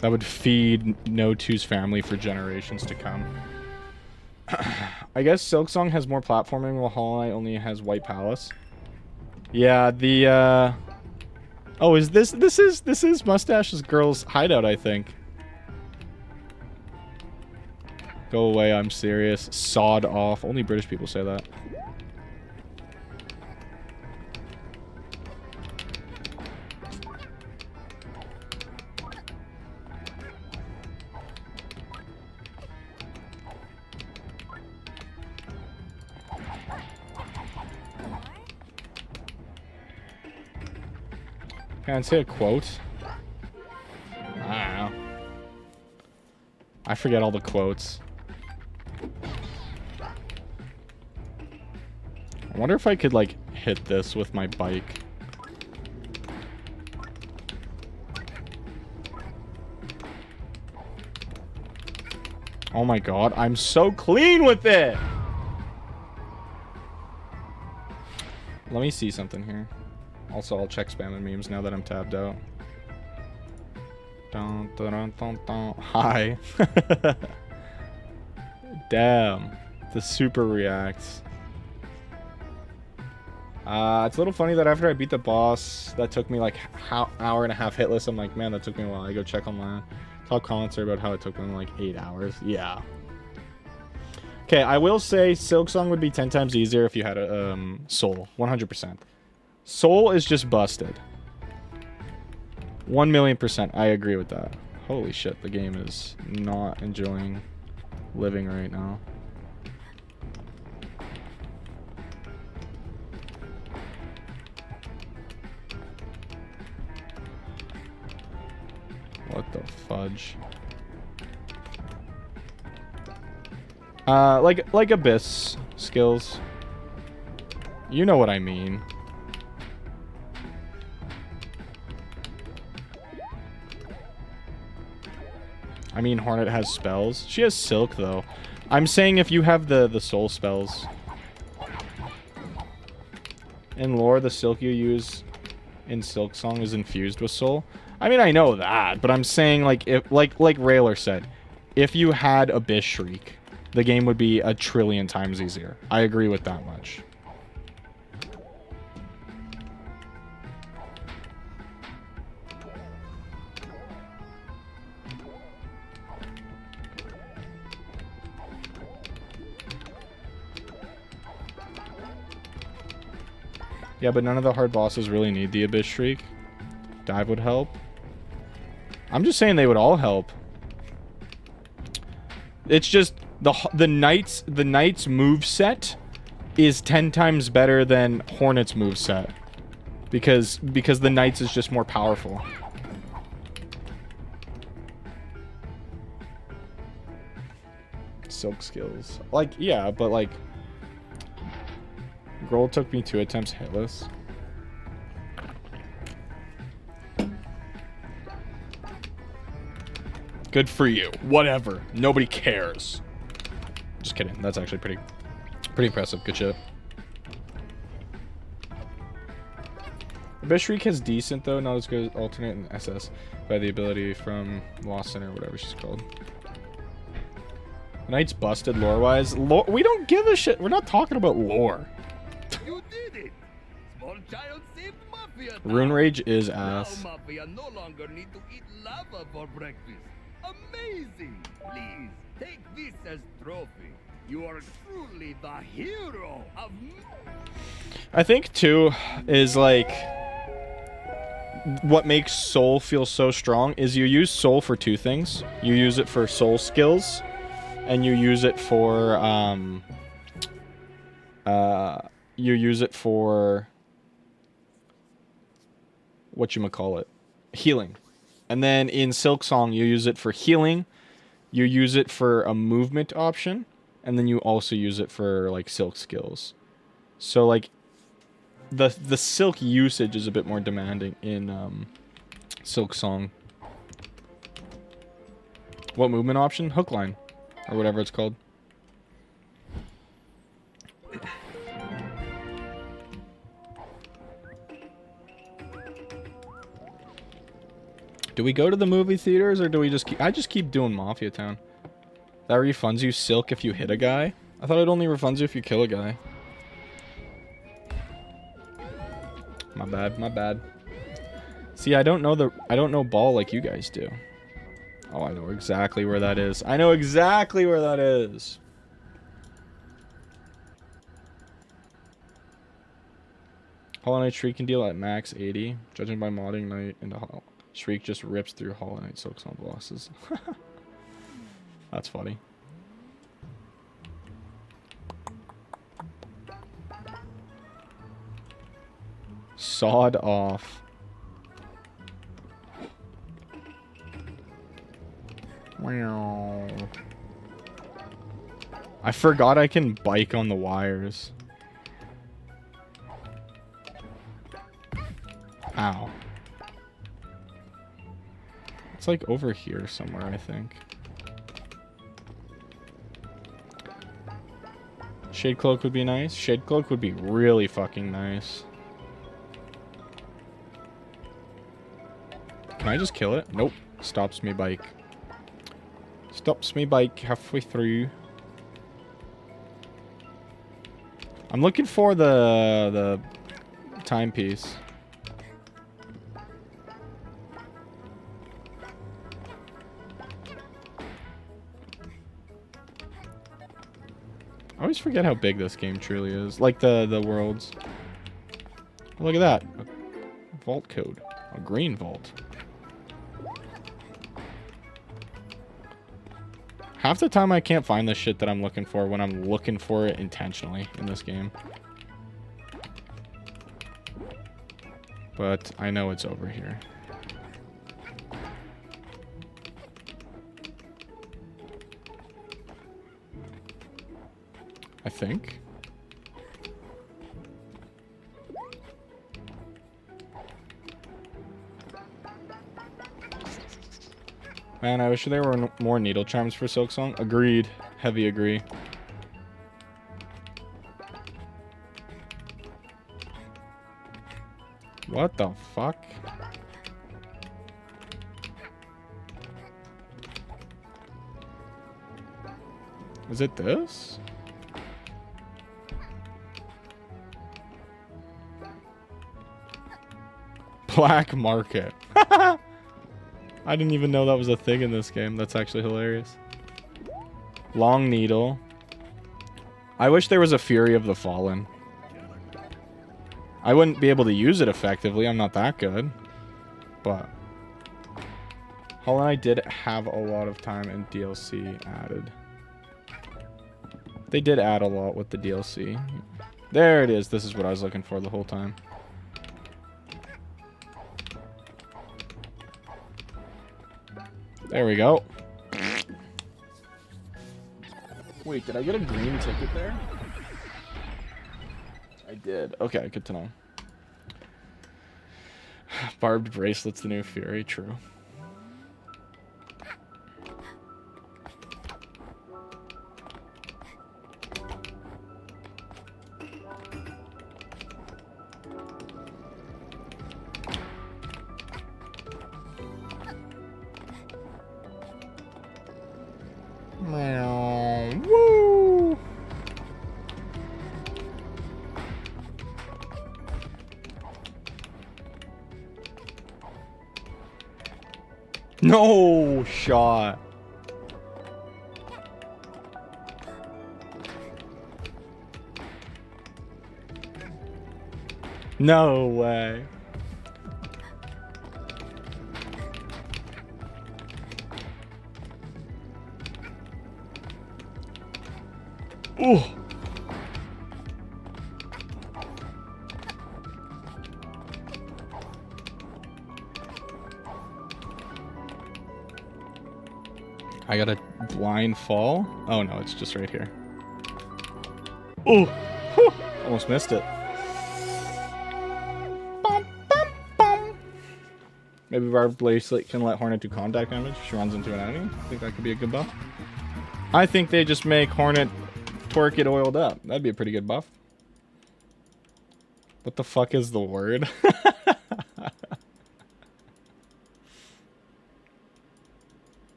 S1: That would feed No2's family for generations to come. I guess Silksong has more platforming while Hollow Knight only has White Palace. Yeah, the oh, is this is Mustache's girl's hideout, I think. Go away, I'm serious. Sod off. Only British people say that. Can I say a quote? I don't know. I forget all the quotes. I wonder if I could, like, hit this with my bike. Oh my god, I'm so clean with it! Let me see something here. Also, I'll check spam and memes now that I'm tabbed out. Dun, dun, dun, dun, dun. Hi. Damn. The super reacts. It's a little funny that after I beat the boss, that took me like hour and a half hitless. I'm like, man, that took me a while. I go check online. Top comments are about how it took me like 8 hours. Yeah. Okay, I will say Silksong would be 10 times easier if you had a Soul. 100%. Soul is just busted. 1,000,000%. I agree with that. Holy shit, the game is not enjoying living right now. What the fudge? Like Abyss skills. You know what I mean. I mean, Hornet has spells. She has Silk, though. I'm saying if you have the soul spells. In lore, the Silk you use in Silk Song is infused with soul. I mean, I know that, but I'm saying like if like Railer said, if you had Abyss Shriek, the game would be a trillion times easier. I agree with that much. Yeah, but none of the hard bosses really need the Abyss Shriek. Dive would help. I'm just saying they would all help. It's just the Knight's move set is 10 times better than Hornet's move set because the Knight's is just more powerful. Silk skills. Like, yeah, but like Grohl took me 2 attempts hitless. Good for you. Whatever. Nobody cares. Just kidding. That's actually pretty impressive. Good shit. Abyss Shriek is decent though, not as good as alternate in SS by the ability from Lawson or whatever she's called. The Knight's busted lore-wise. We don't give a shit. We're not talking about lore.
S6: You did it! Small child saved Mafia.
S1: Rune Rage is ass.
S6: Now Mafia no longer need to eat lava for breakfast. Amazing! Please, take this as trophy. You are truly the hero of...
S1: I think, too, is like... what makes Soul feel so strong is you use Soul for 2 things. You use it for Soul skills, and you use it for, whatchamacallit, healing. And then in Silk Song, you use it for healing, you use it for a movement option, and then you also use it for, like, Silk skills. So, like, the Silk usage is a bit more demanding in Silk Song. What movement option? Hook line. Or whatever it's called. Do we go to the movie theaters or do we just keep... I just keep doing Mafia Town. That refunds you Silk if you hit a guy? I thought it only refunds you if you kill a guy. My bad, my bad. See, I don't know ball like you guys do. Oh, I know exactly where that is. I know exactly where that is. Hollow Knight Shriek can deal at max 80. Judging by modding Knight into Hollow Shriek just rips through Hollow Knight Silk Song bosses. That's funny. Sawed off. Wow. I forgot I can bike on the wires. Ow. It's like over here somewhere, I think. Shade Cloak would be nice. Shade Cloak would be really fucking nice. Can I just kill it? Nope. Stops me bike. Stops me bike halfway through. I'm looking for the timepiece. I always forget how big this game truly is. Like the worlds. Oh, look at that. A vault code. A green vault. Half the time I can't find the shit that I'm looking for when I'm looking for it intentionally in this game. But I know it's over here. I think. Man, I wish there were more needle charms for Silk Song. Agreed. Heavy agree. What the fuck? Is it this? Black market. I didn't even know that was a thing in this game. That's actually hilarious. Long needle. I wish there was a Fury of the Fallen. I wouldn't be able to use it effectively. I'm not that good. But Hollow Knight did have a lot of time and DLC added. They did add a lot with the DLC. There it is. This is what I was looking for the whole time. There we go. Wait, did I get a green ticket there? I did. Okay, good to know. Barbed bracelet's the new Fury, true. Woo! No shot. No way. Ooh. I got a blind fall. Oh no, it's just right here. Ooh. Whew. Almost missed it. Bum, bum, bum. Maybe Barbed Bracelet can let Hornet do contact damage if she runs into an enemy. I think that could be a good buff. I think they just make Hornet torque it oiled up. That'd be a pretty good buff. What the fuck is the word?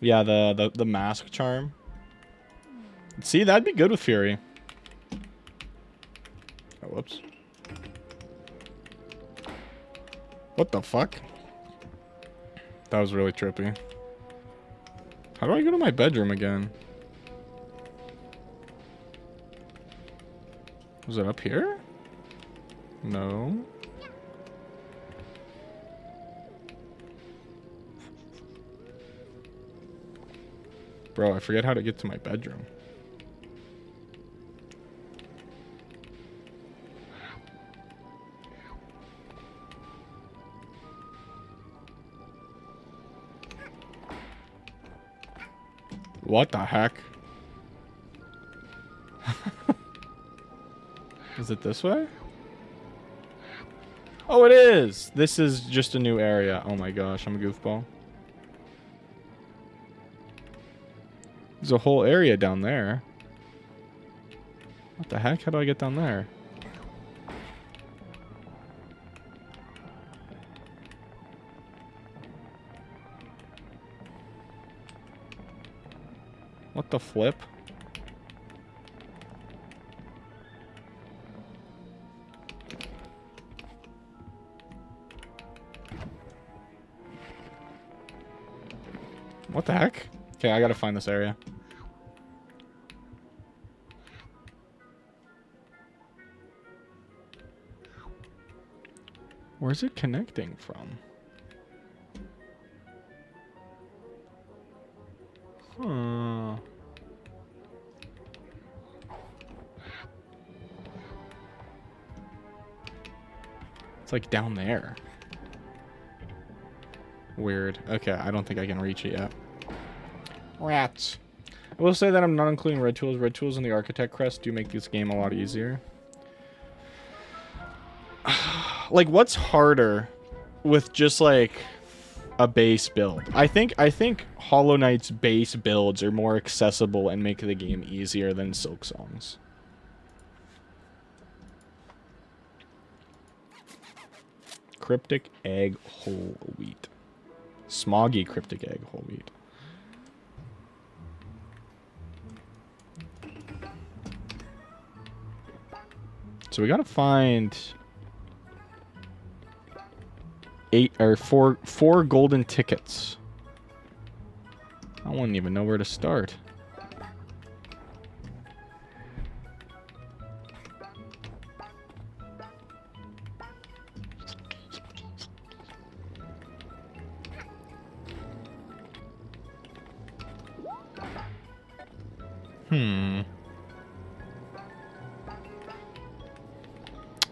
S1: Yeah, the mask charm. See, that'd be good with Fury. Oh, whoops. What the fuck? That was really trippy. How do I go to my bedroom again? Was it up here? No. Bro, I forget how to get to my bedroom. What the heck? Is it this way? Oh, it is! This is just a new area. Oh my gosh, I'm a goofball. There's a whole area down there. What the heck? How do I get down there? What the flip? What the heck? Okay, I gotta find this area. Where's it connecting from? Huh. It's like down there. Weird. Okay, I don't think I can reach it yet. Rats. I will say that I'm not including red tools. Red tools and the architect crest do make this game a lot easier. Like, what's harder with just like a base build? I think Hollow Knight's base builds are more accessible and make the game easier than Silksong's. cryptic egg whole wheat. Smoggy cryptic egg whole wheat. So we gotta find 4 golden tickets. I wouldn't even know where to start.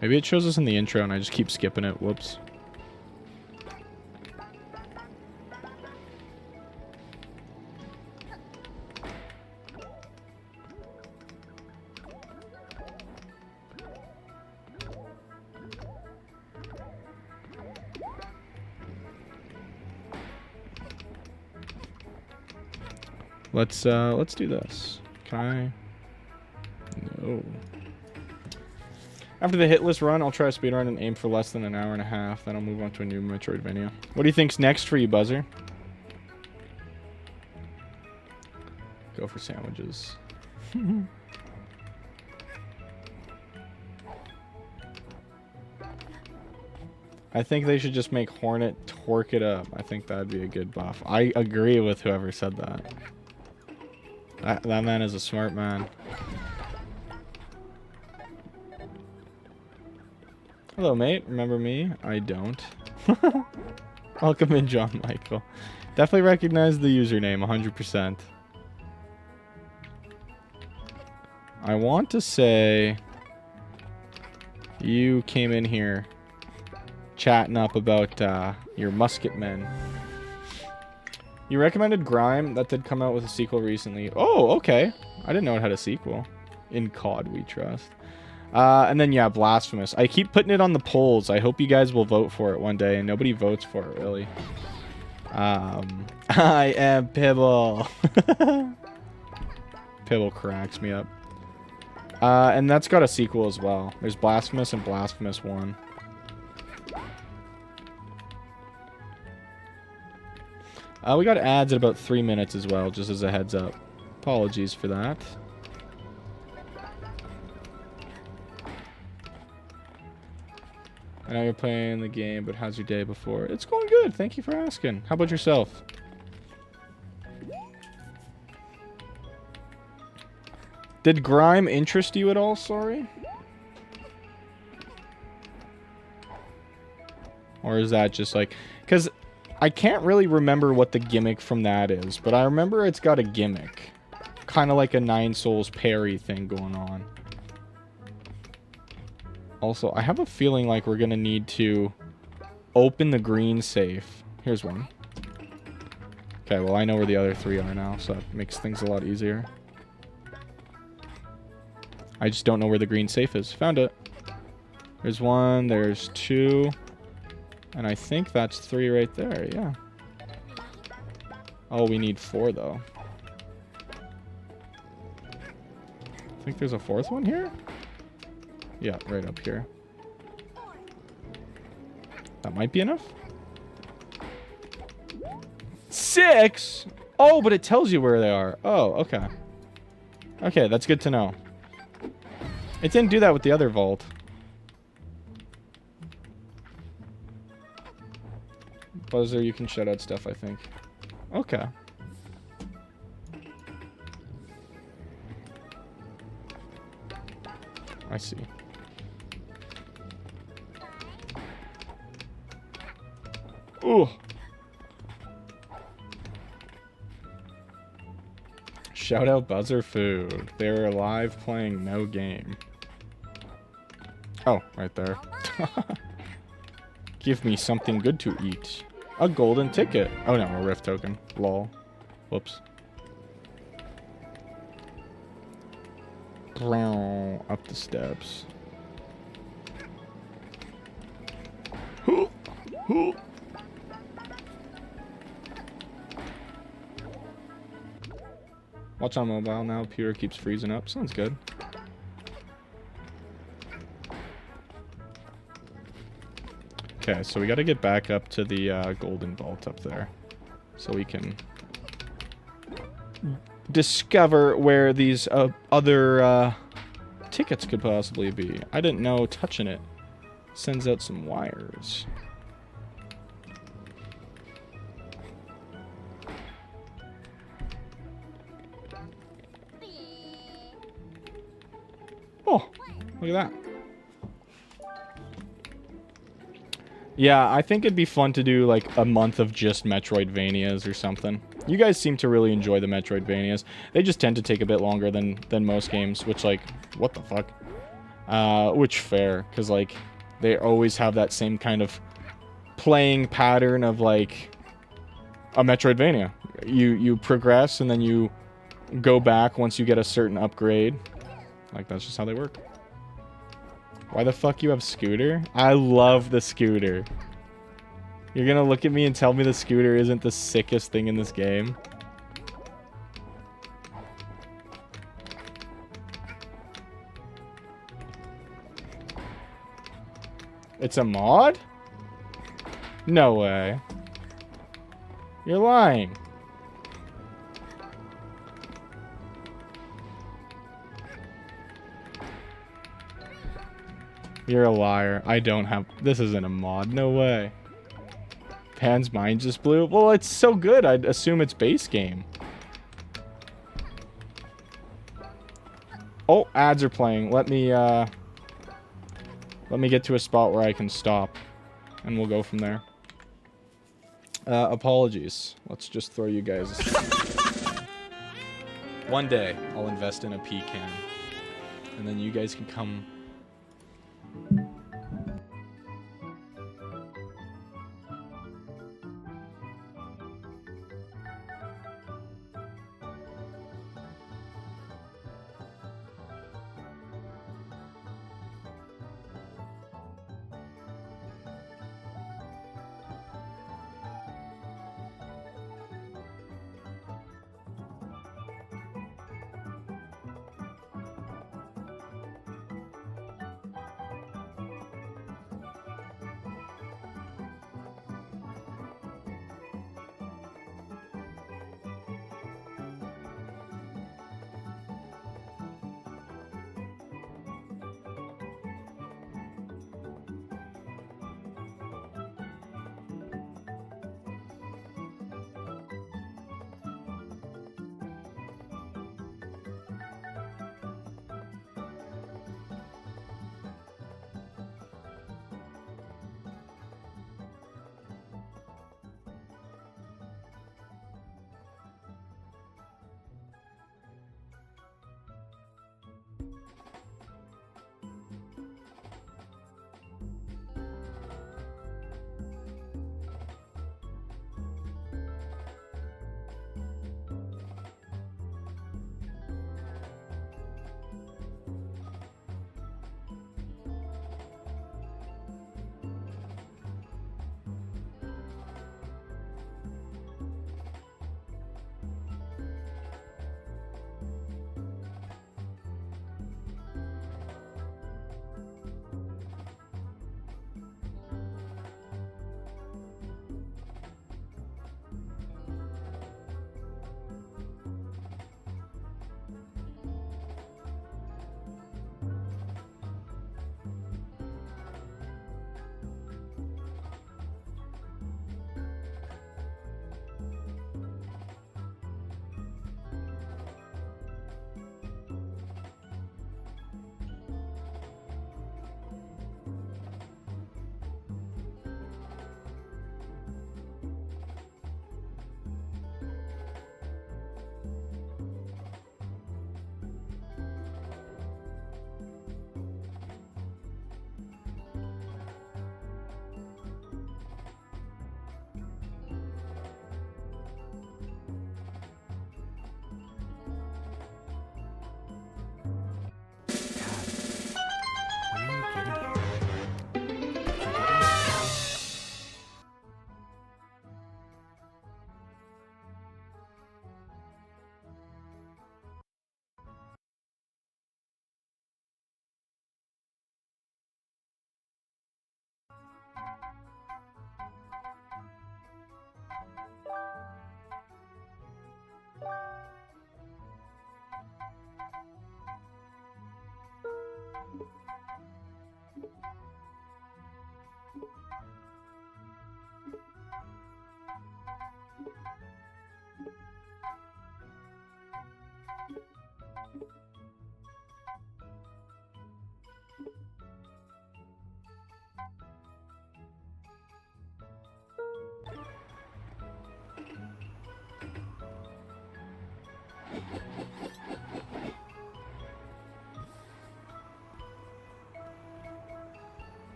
S1: Maybe it shows us in the intro and I just keep skipping it. Whoops. Let's do this. Can I? No. After the hitless run, I'll try a speedrun and aim for less than an hour and a half. Then I'll move on to a new Metroidvania. What do you think's next for you, Buzzer? Go for sandwiches. I think they should just make Hornet torque it up. I think that'd be a good buff. I agree with whoever said that. That man is a smart man. Hello, mate. Remember me? I don't. Welcome in, John Michael. Definitely recognize the username, 100%. I want to say you came in here chatting up about your musket men. You recommended Grime. That did come out with a sequel recently. Oh, okay. I didn't know it had a sequel. In COD we trust. And then, yeah, Blasphemous. I keep putting it on the polls. I hope you guys will vote for it one day. And nobody votes for it, really. I am Pibble. Pibble cracks me up. And that's got a sequel as well. There's Blasphemous and Blasphemous 1. We got ads at about 3 minutes as well, just as a heads up. Apologies for that. I know you're playing the game, but how's your day before? It's going good. Thank you for asking. How about yourself? Did Grime interest you at all? Sorry. Or is that just like... Because I can't really remember what the gimmick from that is, but I remember it's got a gimmick. Kind of like a 9 Souls parry thing going on. Also, I have a feeling like we're going to need to open the green safe. Here's one. Okay, well, I know where the other 3 are now, so that makes things a lot easier. I just don't know where the green safe is. Found it. There's 1, there's 2, and I think that's 3 right there, yeah. Oh, we need 4, though. I think there's a 4th one here? Yeah, right up here. That might be enough. 6? Oh, but it tells you where they are. Oh, okay. Okay, that's good to know. It didn't do that with the other vault. Buzzer, you can shout out stuff, I think. Okay. I see. Ooh. Shout out Buzzer Food. They're alive playing no game. Oh, right there. Give me something good to eat. A golden ticket. Oh no, a rift token. Lol. Whoops. Up the steps. Watch on mobile now. Pewter keeps freezing up. Sounds good. Okay, so we got to get back up to the golden vault up there. So we can discover where these other tickets could possibly be. I didn't know touching it sends out some wires. Oh, look at that. Yeah, I think it'd be fun to do like a month of just Metroidvanias or something. You guys seem to really enjoy the Metroidvanias. They just tend to take a bit longer than most games, which like, what the fuck? Which fair, because like, they always have that same kind of playing pattern of like a Metroidvania. You progress and then you go back once you get a certain upgrade. Like, that's just how they work. Why the fuck you have scooter? I love the scooter. You're gonna look at me and tell me the scooter isn't the sickest thing in this game? It's a mod? No way. You're lying. You're a liar. I don't have... This isn't a mod. No way. Pan's mind just blew. Well, it's so good. I'd assume it's base game. Oh, ads are playing. Let me get to a spot where I can stop. And we'll go from there. Apologies. Let's just throw you guys... One day, I'll invest in a pecan. And then you guys can come...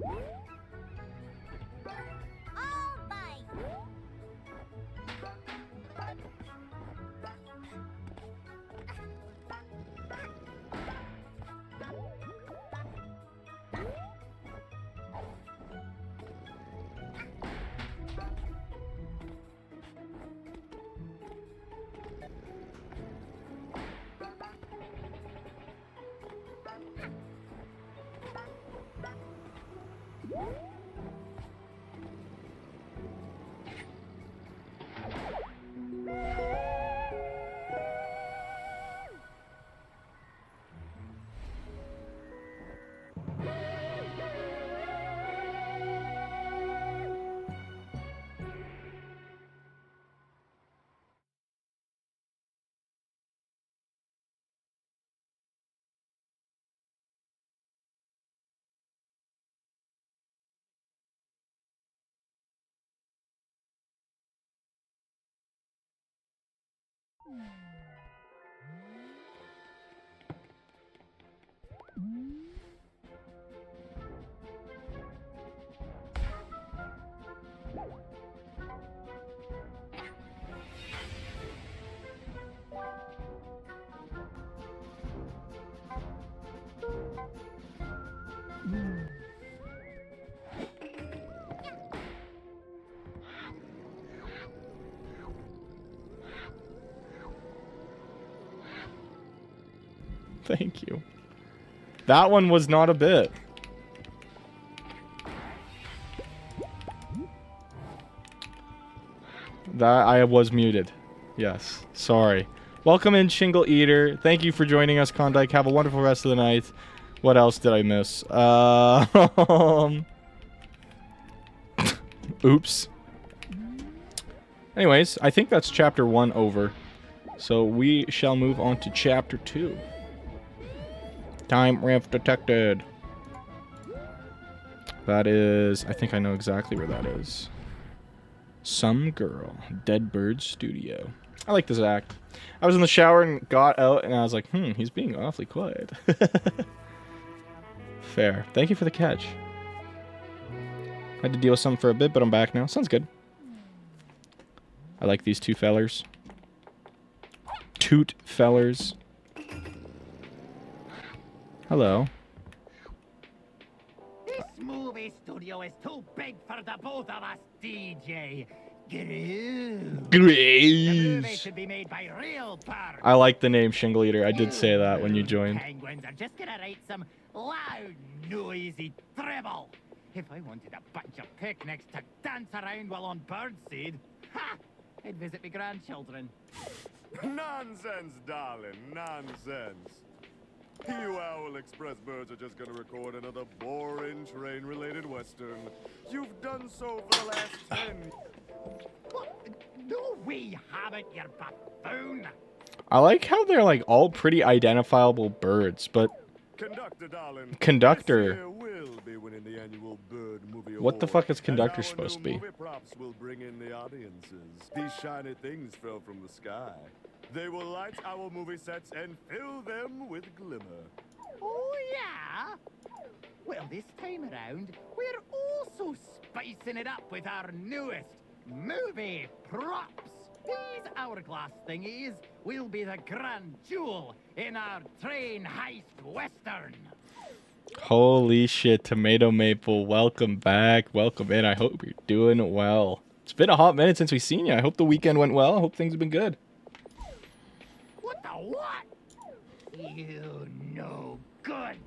S8: All right.
S1: Thank you. That one was not a bit. That I was muted. Yes. Sorry. Welcome in, Shingle Eater. Thank you for joining us, Klondike. Have a wonderful rest of the night. What else did I miss? Oops. Anyways, I think that's chapter 1 over. So we shall move on to chapter 2. Time ramp detected. That is... I think I know exactly where that is. Some Girl. Dead Bird Studio. I like this act. I was in the shower and got out and I was like, he's being awfully quiet. Fair. Thank you for the catch. Had to deal with something for a bit, but I'm back now. Sounds good. I like these two fellers. Toot fellers. Hello.
S6: This movie studio is too big for the both of us, DJ. The movie should be made by real birds.
S1: I like the name Shingle Eater. I did say that when you joined.
S6: Penguins are just gonna write some loud, noisy dribble. If I wanted a bunch of picnics to dance around while on birdseed, ha! I'd visit my grandchildren.
S3: Nonsense, darling, nonsense. You Owl Express birds are just gonna record another boring train-related western. You've done so for the last 10.
S6: What? No, we haven't, you buffoon.
S1: I like how they're like all pretty identifiable birds, but
S3: Conductor, darling.
S1: Conductor.
S3: This year will be winning the annual Bird Movie
S1: What the
S3: Award,
S1: fuck is
S3: and
S1: Conductor
S3: our
S1: supposed to
S3: new
S1: be?
S3: movie props will bring in the audiences. These shiny things fell from the sky. They will light our movie sets and fill them with glimmer.
S6: Oh, yeah? Well, this time around, we're also spicing it up with our newest movie props. These hourglass thingies will be the grand jewel in our train heist western.
S1: Holy shit, Tomato Maple, welcome back. Welcome in. I hope you're doing well. It's been a hot minute since we've seen you. I hope the weekend went well. I hope things have been good.
S6: What the what? You no good.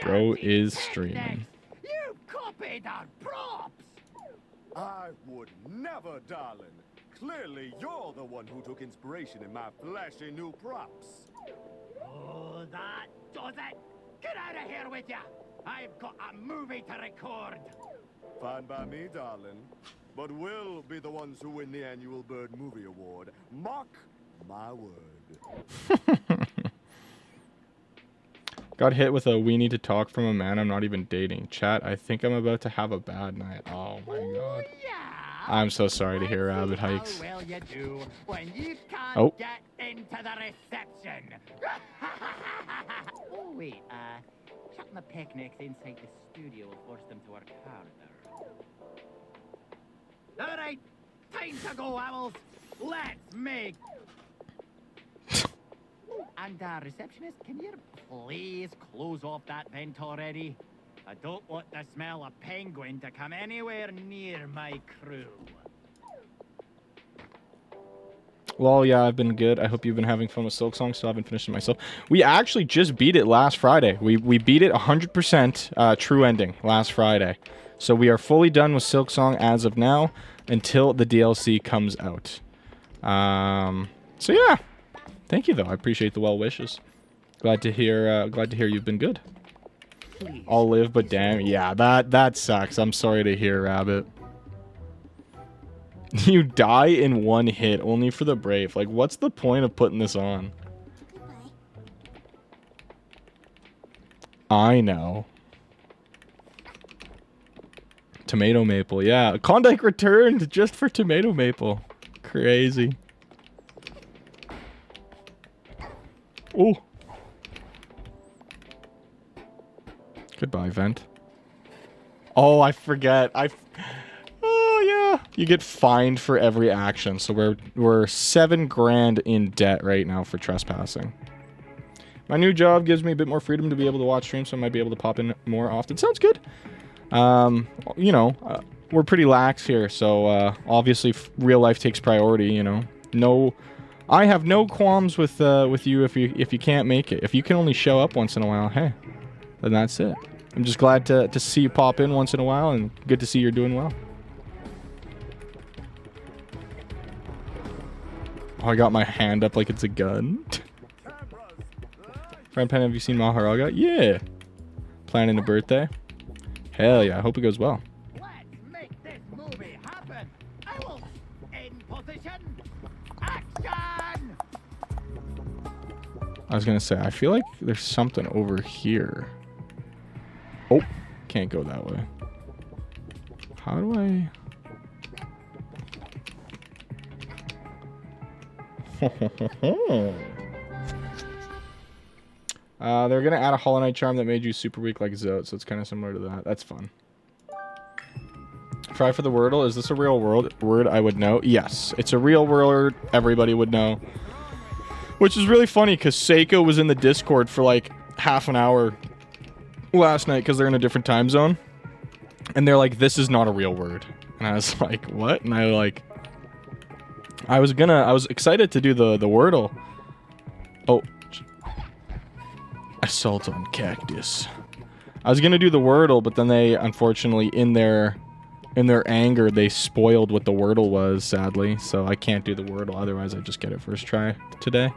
S1: Bro
S6: dirty
S1: is
S6: picnic.
S1: streaming.
S6: You copied our props.
S3: I would never, darling. Clearly, you're the one who took inspiration in my flashy new props.
S6: Oh, that does it. Get out of here with ya. I've got a movie to record.
S3: Fine by me, darling. But we'll be the ones who win the annual Bird Movie Award. Mark my word.
S1: Got hit with a "we need to talk" from a man I'm not even dating. Chat, I think I'm about to have a bad night. Oh my god.
S6: Yeah.
S1: I'm so sorry to hear Rabbit
S6: How
S1: Hikes.
S6: well you do when you can't
S1: Oh.
S6: get into the reception. Oh wait,
S9: cutting the picnics inside the studio will force them to work harder. All right, time to go, owls. Let's make. And receptionist, can you please close off that vent already? I don't want the smell of penguin to come anywhere near my crew.
S1: Well, yeah, I've been good. I hope you've been having fun with Silk Song. Still haven't finished it myself. We actually just beat it last Friday. We beat it 100% true ending last Friday. So we are fully done with Silk Song as of now until the DLC comes out. So yeah, thank you though. I appreciate the well wishes. Glad to hear you've been good. I'll live, but damn, yeah, that sucks. I'm sorry to hear, Rabbit. You die in one hit, only for the brave. Like, what's the point of putting this on? I know. Tomato Maple, yeah. Klondike returned just for Tomato Maple. Crazy. Oh. Goodbye, Vent. Oh, I forget. Oh, yeah. You get fined for every action. So we're $7 grand in debt right now for trespassing. My new job gives me a bit more freedom to be able to watch streams, so I might be able to pop in more often. Sounds good. You know, we're pretty lax here, so obviously real life takes priority, you know. No, I have no qualms with you if you can't make it. If you can only show up once in a while, hey, then that's it. I'm just glad to see you pop in once in a while, and good to see you're doing well. Oh, I got my hand up like it's a gun. Friend Pen, have you seen Maharaga? Yeah. Planning a birthday? Hell yeah, I hope it goes well.
S9: Let's make this movie happen. Owls, in position. Action!
S1: I was gonna say, I feel like there's something over here. Oh, can't go that way. How do I... they're gonna add a Hollow Knight charm that made you super weak like Zote, so it's kind of similar to that. That's fun. Try for the Wordle. Is this a real word I would know? Yes, it's a real word everybody would know. Which is really funny because Seiko was in the Discord for like half an hour last night because they're in a different time zone. And they're like, this is not a real word. And I was like, what? And I was excited to do the Wordle. Oh. Assault on Cactus. I was gonna do the Wordle, but then they unfortunately in their anger they spoiled what the Wordle was, sadly. So I can't do the Wordle, otherwise I'd just get it first try today.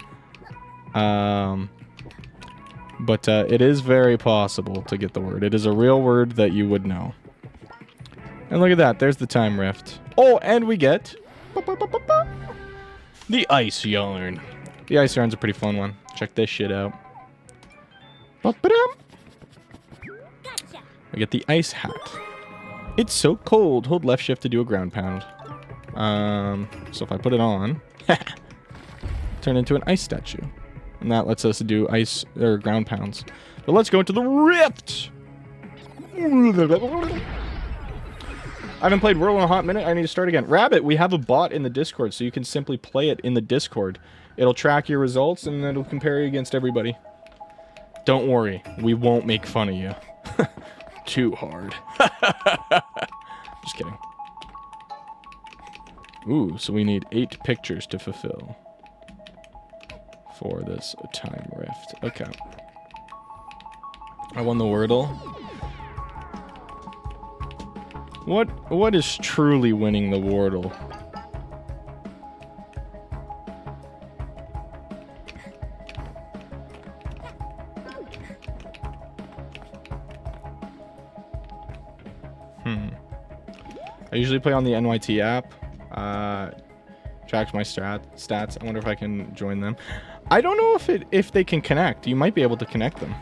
S1: But it is very possible to get the word. It is a real word that you would know. And look at that, there's the time rift. Oh, and we get the ice yarn. The ice yarn's a pretty fun one. Check this shit out. I get the ice hat. It's so cold. Hold left shift to do a ground pound. So if I put it on, turn into an ice statue. And that lets us do ice or ground pounds. But let's go into the rift. I haven't played World in a hot minute. I need to start again. Rabbit, we have a bot in the Discord, so you can simply play it in the Discord. It'll track your results, and then it'll compare you against everybody. Don't worry, we won't make fun of you. Too hard. Just kidding. Ooh, so we need 8 pictures to fulfill for this time rift. Okay. I won the Wordle. What is truly winning the Wordle? I usually play on the NYT app. Tracks my stats. I wonder if I can join them. I don't know if they can connect. You might be able to connect them.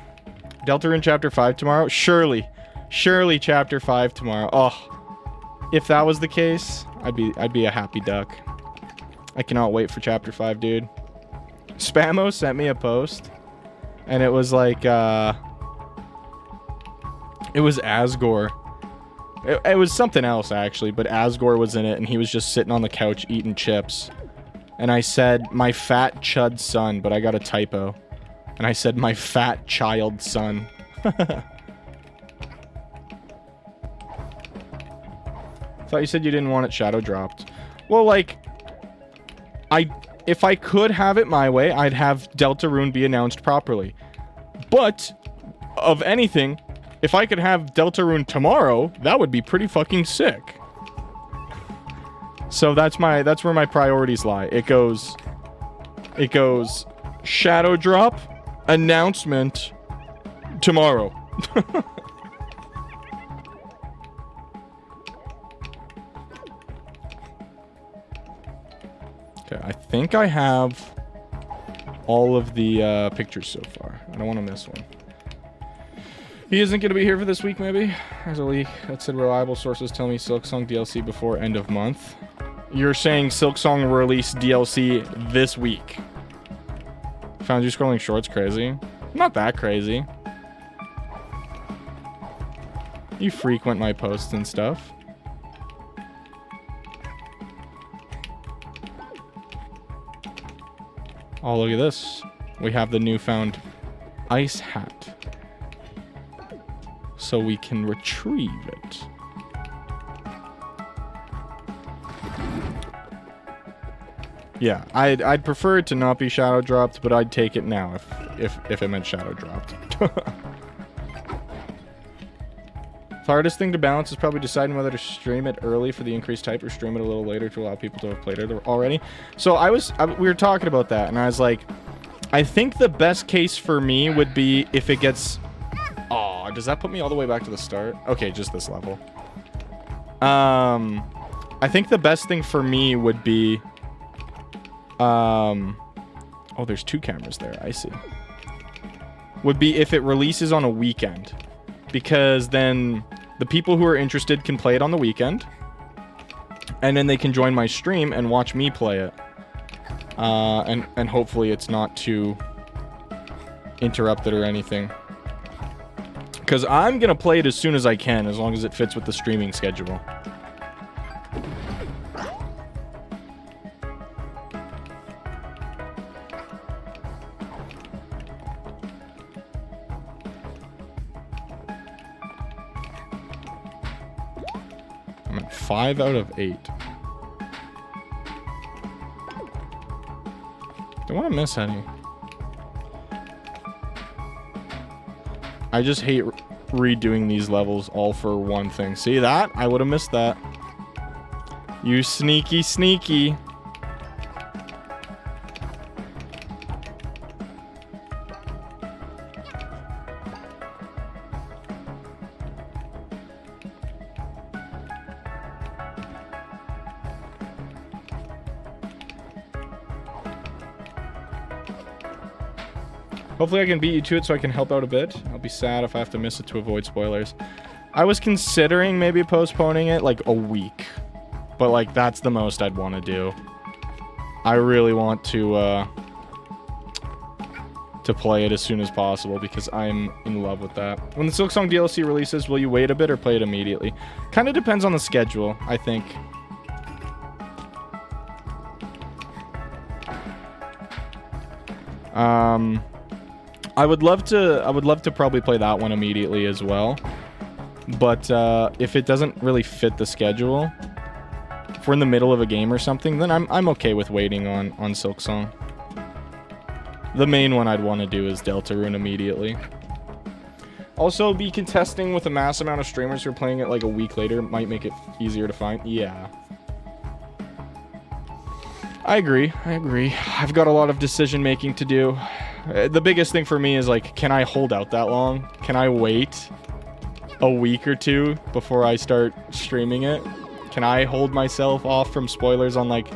S1: Delta in Chapter 5 tomorrow? Surely Chapter 5 tomorrow. Oh, if that was the case, I'd be a happy duck. I cannot wait for Chapter 5, dude. Spamo sent me a post, and it was like, It was Asgore. It was something else, actually, but Asgore was in it, and he was just sitting on the couch eating chips. And I said, my fat chud son, but I got a typo. And I said, my fat child son. Thought you said you didn't want it shadow dropped. Well, like, if I could have it my way, I'd have Deltarune be announced properly. But, of anything, if I could have Deltarune tomorrow, that would be pretty fucking sick. So that's where my priorities lie. It goes shadow drop, announcement, tomorrow. Okay, I think I have all of the pictures so far. I don't want to miss one. He isn't going to be here for this week, maybe? There's a leak that said reliable sources tell me Silksong DLC before end of month. You're saying Silksong release DLC this week. Found you scrolling shorts crazy? Not that crazy. You frequent my posts and stuff. Oh, look at this. We have the newfound ice hat. So we can retrieve it. Yeah, I'd prefer it to not be shadow dropped, but I'd take it now if it meant shadow dropped. The hardest thing to balance is probably deciding whether to stream it early for the increased hype or stream it a little later to allow people to have played it already. So we were talking about that, and I was like, I think the best case for me would be if it gets... Oh, does that put me all the way back to the start? Okay, just this level. I think the best thing for me would be... Oh, there's 2 cameras there. I see. Would be if it releases on a weekend. Because then the people who are interested can play it on the weekend. And then they can join my stream and watch me play it. And hopefully it's not too interrupted or anything. Because I'm going to play it as soon as I can, as long as it fits with the streaming schedule. I'm at 5 out of 8. Don't want to miss any. I just hate redoing these levels all for one thing. See that? I would have missed that. You sneaky, sneaky. Hopefully I can beat you to it so I can help out a bit. I'll be sad if I have to miss it to avoid spoilers. I was considering maybe postponing it like a week. But like that's the most I'd want to do. I really want to play it as soon as possible because I'm in love with that. When the Silksong DLC releases, will you wait a bit or play it immediately? Kind of depends on the schedule, I think. I would love to probably play that one immediately as well. But if it doesn't really fit the schedule, if we're in the middle of a game or something, then I'm okay with waiting on Silksong. The main one I'd want to do is Deltarune immediately. Also, be contesting with a mass amount of streamers who are playing it like a week later might make it easier to find. Yeah. I agree. I've got a lot of decision making to do. The biggest thing for me is like, can I hold out that long? Can I wait a week or two before I start streaming it? Can I hold myself off from spoilers on like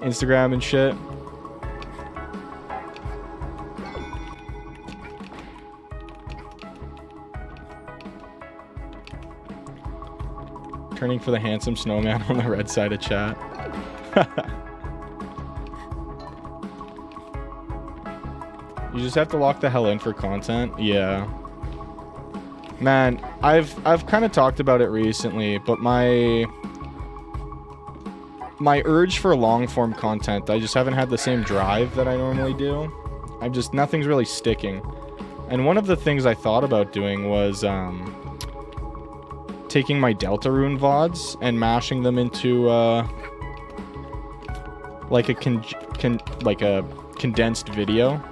S1: Instagram and shit? Turning for the handsome snowman on the red side of chat. You just have to lock the hell in for content? Yeah. Man, I've kind of talked about it recently, but my urge for long form content, I just haven't had the same drive that I normally do. Nothing's really sticking. And one of the things I thought about doing was taking my Deltarune VODs and mashing them into like a condensed video.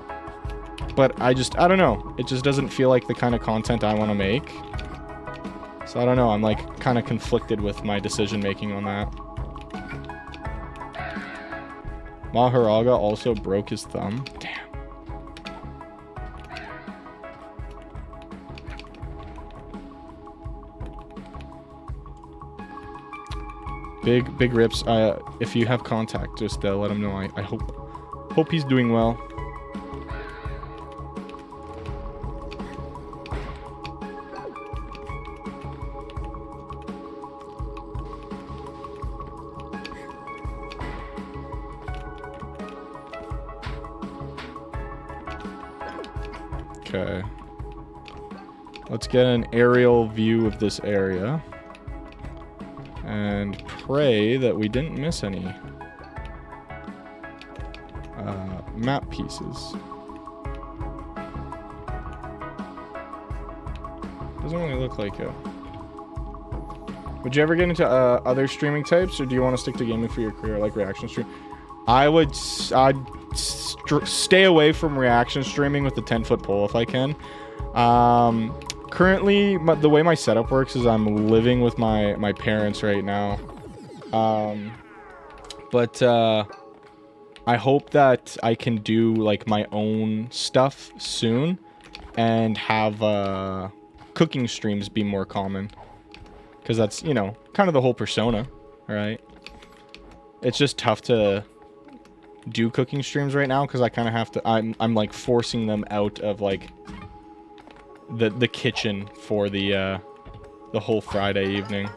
S1: But I don't know. It just doesn't feel like the kind of content I want to make. So I don't know. I'm like kind of conflicted with my decision making on that. Maharaga also broke his thumb. Damn. Big rips. If you have contact, just let him know. I hope he's doing well. Okay. Let's get an aerial view of this area. And pray that we didn't miss any map pieces. Doesn't really look like it. Would you ever get into other streaming types, or do you want to stick to gaming for your career, like reaction stream? I'd stay away from reaction streaming with the 10-foot pole if I can. Currently, the way my setup works is I'm living with my parents right now. But I hope that I can do like my own stuff soon and have cooking streams be more common. Because that's, you know, kind of the whole persona, right? It's just tough to do cooking streams right now because I kind of have to, I'm like forcing them out of like the kitchen for the whole Friday evening,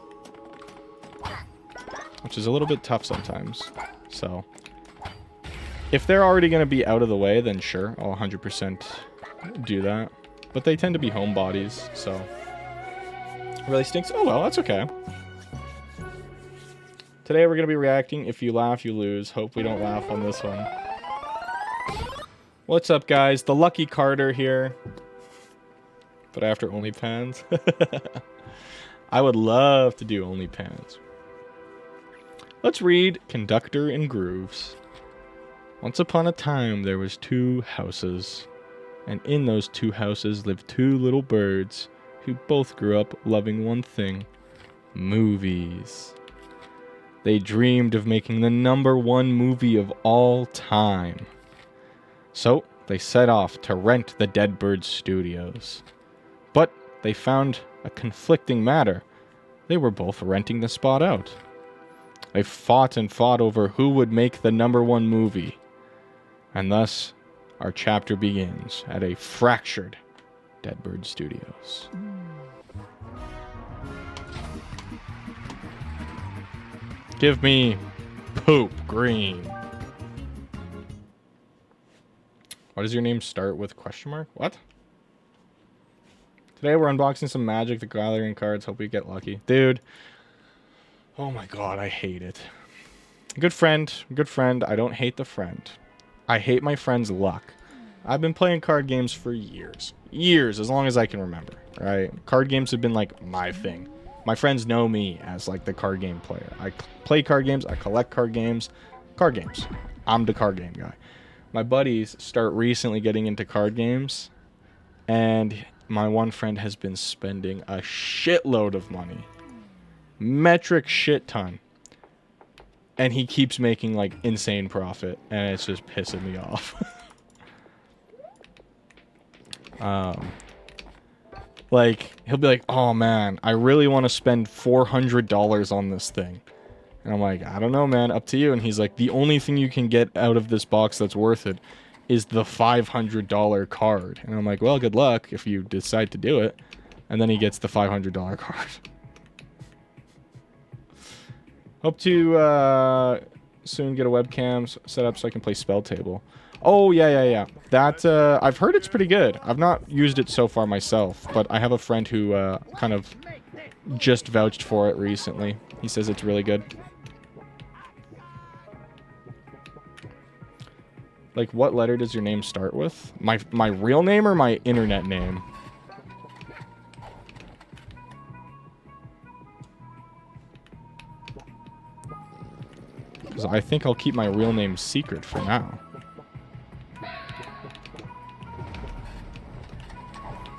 S1: which is a little bit tough sometimes. So if they're already going to be out of the way, then sure, I'll 100% do that. But they tend to be homebodies, so it really stinks. Oh well, that's okay. Today we're going to be reacting If You Laugh, You Lose. Hope we don't laugh on this one. What's up, guys? The Lucky Carter here. But after OnlyPans. I would love to do OnlyPans. Let's read Conductor and Grooves. Once upon a time, there was 2 houses. And in those 2 houses lived 2 little birds who both grew up loving one thing. Movies. They dreamed of making the #1 movie of all time. So, they set off to rent the Dead Bird Studios. But they found a conflicting matter. They were both renting the spot out. They fought and fought over who would make the #1 movie. And thus, our chapter begins at a fractured Dead Bird Studios. Give me Poop Green. Why does your name start with question mark? What? Today we're unboxing some Magic the Gathering cards. Hope we get lucky. Dude. Oh my god, I hate it. Good friend. Good friend. I don't hate the friend. I hate my friend's luck. I've been playing card games for years. Years, as long as I can remember. Right? Card games have been like my thing. My friends know me as like the card game player. I play card games. I collect card games. Card games. I'm the card game guy. My buddies start recently getting into card games. And my one friend has been spending a shitload of money. Metric shit ton. And he keeps making like insane profit. And it's just pissing me off. Like, he'll be like, oh man, I really want to spend $400 on this thing. And I'm like, I don't know, man, up to you. And he's like, the only thing you can get out of this box that's worth it is the $500 card. And I'm like, well, good luck if you decide to do it. And then he gets the $500 card. Hope to soon get a webcam set up so I can play Spell Table. Oh, yeah. That, I've heard it's pretty good. I've not used it so far myself, but I have a friend who, kind of just vouched for it recently. He says it's really good. Like, what letter does your name start with? My real name or my internet name? Because I think I'll keep my real name secret for now.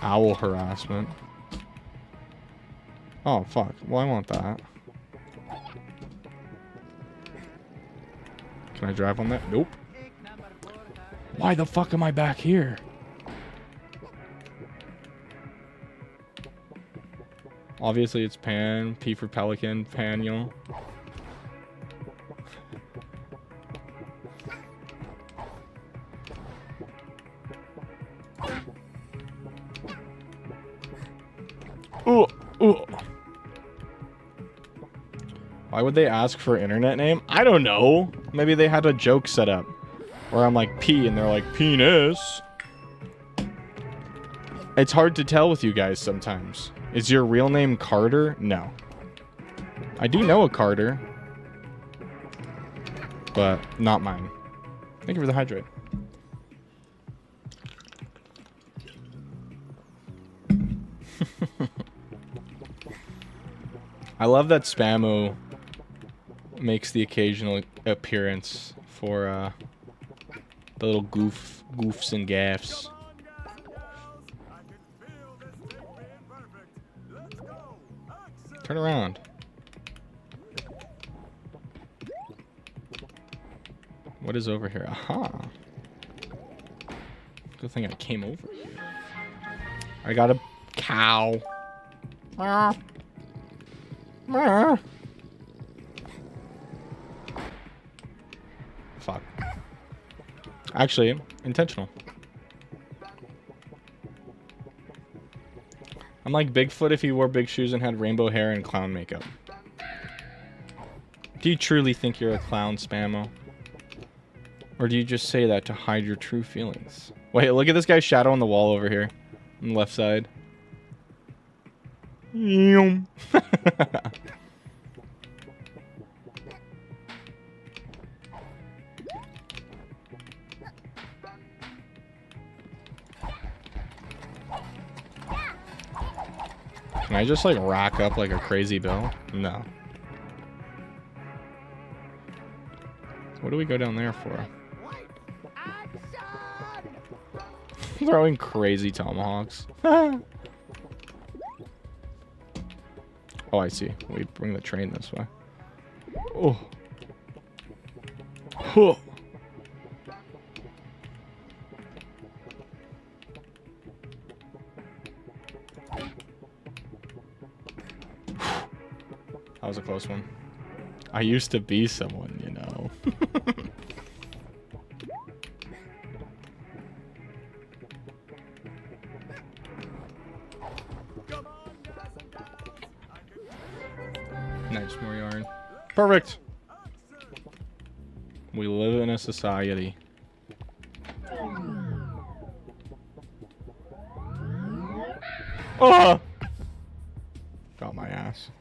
S1: Owl harassment. Oh, fuck. Well, I want that. Can I drive on that? Nope. Why the fuck am I back here? Obviously, it's Pan. P for Pelican. Paniel. Ooh. Why would they ask for internet name? I don't know. Maybe they had a joke set up. Where I'm like P and they're like penis. It's hard to tell with you guys sometimes. Is your real name Carter? No. I do know a Carter. But not mine. Thank you for the hydrate. I love that Spammo makes the occasional appearance for the little goofs and gaffs. Turn around. What is over here? Aha. Good thing I came over here. I got a cow. Fuck. Actually, intentional. I'm like Bigfoot if he wore big shoes and had rainbow hair and clown makeup. Do you truly think you're a clown, Spammo? Or do you just say that to hide your true feelings? Wait, look at this guy's shadow on the wall over here. On the left side. Can I just like rack up like a crazy bill? No. What do we go down there for? Throwing crazy tomahawks. Oh, I see. We bring the train this way. Oh. Oh. That was a close one. I used to be someone, you know. Nice, more yarn. Perfect. We live in a society. Oh! Got my ass.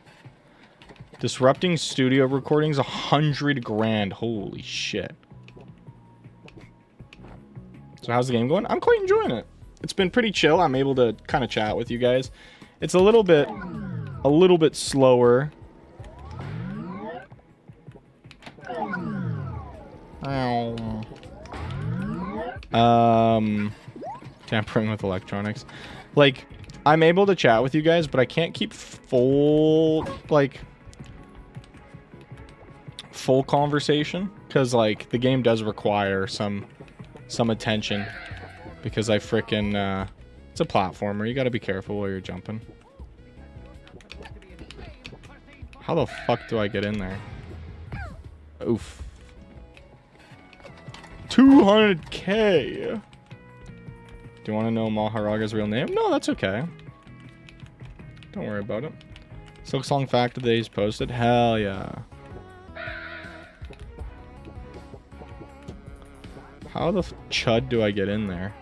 S1: Disrupting studio recordings, 100 grand. Holy shit. So how's the game going? I'm quite enjoying it. It's been pretty chill. I'm able to kind of chat with you guys. It's a little bit slower. Tampering with electronics. Like, I'm able to chat with you guys, but I can't keep full conversation because like the game does require some attention because I frickin' it's a platformer. You gotta be careful while you're jumping. How the fuck do I get in there? Oof. 200K. Do you want to know Maharaga's real name? No, that's okay. Don't worry about it. Silk Song fact of the day he's posted. Hell yeah. How the chud do I get in there?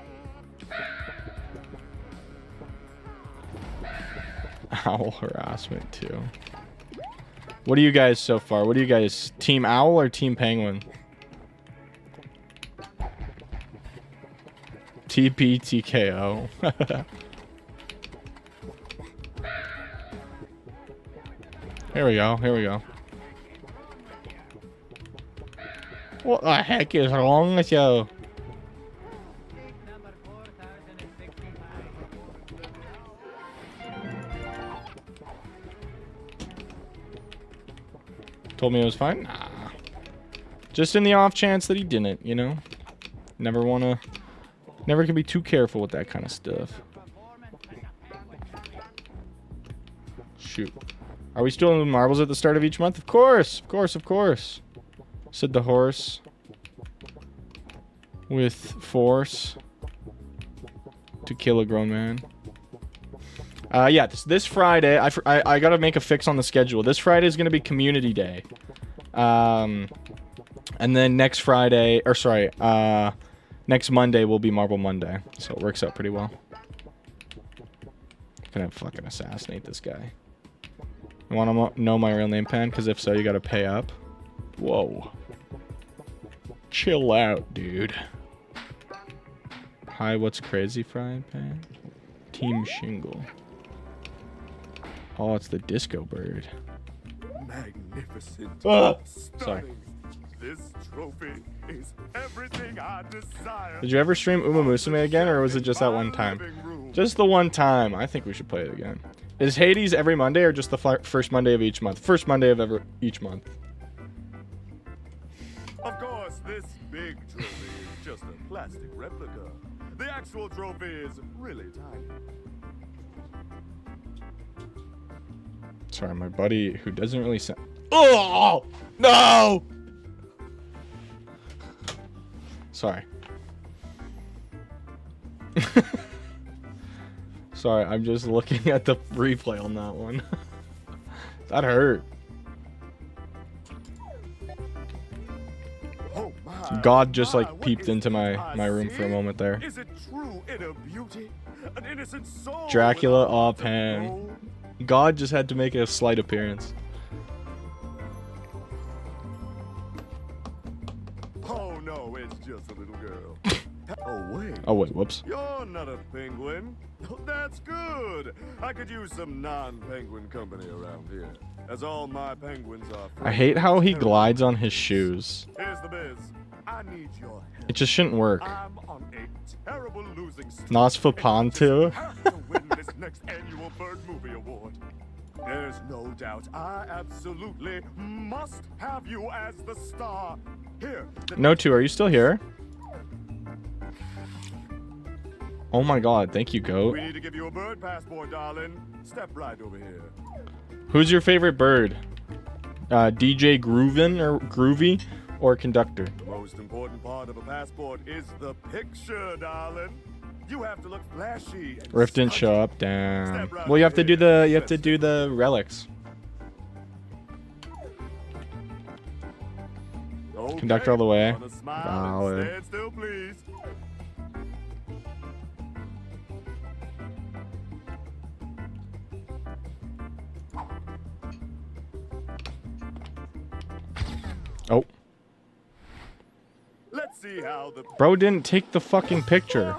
S1: Owl harassment too. What are you guys so far? What are you guys? Team Owl or Team Penguin? TPTKO. Here we go. Here we go. What the heck is wrong with you? Told me it was fine? Nah. Just in the off chance that he didn't, you know? Never can be too careful with that kind of stuff. Shoot. Are we still in marbles at the start of each month? Of course! Of course, of course. Said the horse. With force. To kill a grown man. Yeah, this Friday, I gotta make a fix on the schedule. This Friday is gonna be Community Day. And then next Friday, or sorry, next Monday will be Marble Monday. So it works out pretty well. I'm gonna fucking assassinate this guy. You wanna know my real name, Pan? Because if so, you gotta pay up. Whoa. Chill out, dude. Hi, what's crazy, Frying Pan? Team Shingle. Oh, it's the disco bird.
S3: Magnificent.
S1: Sorry.
S3: Stunning. This trophy is everything I desire.
S1: Did you ever stream Uma Musume again, or was it just that one time? Just the one time. I think we should play it again. Is Hades every Monday, or just the first Monday of each month? First Monday of each month.
S3: Of course, this big trophy is just a plastic replica. The actual trophy is really tiny.
S1: Sorry, my buddy who doesn't really sound. Oh no! Sorry. Sorry, I'm just looking at the replay on that one. That hurt.
S3: Oh my,
S1: God just
S3: my,
S1: like peeped into my room for a moment there.
S3: Is it true inner beauty? An innocent soul
S1: Dracula
S3: without heart of
S1: offhand.
S3: gold?
S1: God just had to make a slight appearance.
S3: Oh no, it's just a little girl. Oh wait.
S1: Oh wait, whoops.
S3: You're not a penguin. That's good. I could use some non-penguin company around here, as all my penguins are.
S1: I hate how he glides on his shoes.
S3: Here's the biz. I need your help.
S1: It just shouldn't work.
S3: I'm on a terrible losing streak.
S1: Nosferatu.
S3: Have to win this next annual Bird Movie Award. There's no doubt I absolutely must have you as the star. Here.
S1: No two, are you still here? Oh my god, thank you, goat.
S3: We need to give you a bird passport, darling. Step right over here.
S1: Who's your favorite bird? DJ Groovin or Groovy or Conductor?
S3: The most important part of a passport is the picture, darling. You have to look flashy. And
S1: Rift didn't show up. Damn. Well, you have to do the relics.
S3: Okay.
S1: Conductor all the way.
S3: On a smile and
S1: Valid.
S3: stand still, please.
S1: Oh.
S3: Let's see how the
S1: Bro didn't take the fucking picture.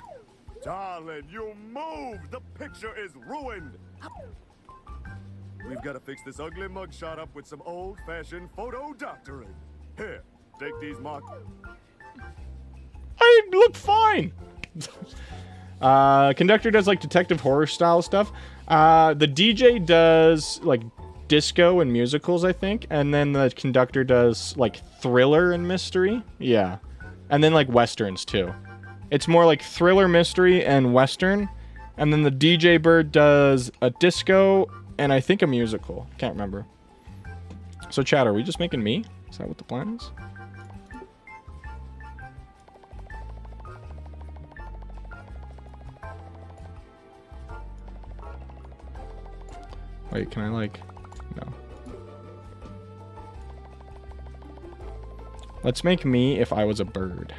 S3: Darling, you moved. The picture is ruined. We've got to fix this ugly mugshot up with some old-fashioned photo doctoring. Here, take these markers.
S1: I look fine. Conductor does like detective horror style stuff. The DJ does like disco and musicals, I think, and then the conductor does like thriller and mystery. Yeah, and then like westerns too. It's more like thriller, mystery, and western, and then the DJ bird does a disco and I think a musical. Can't remember. So, chat, are we just making me? Is that what the plan is? Wait, can I like... No. Let's make me if I was a bird.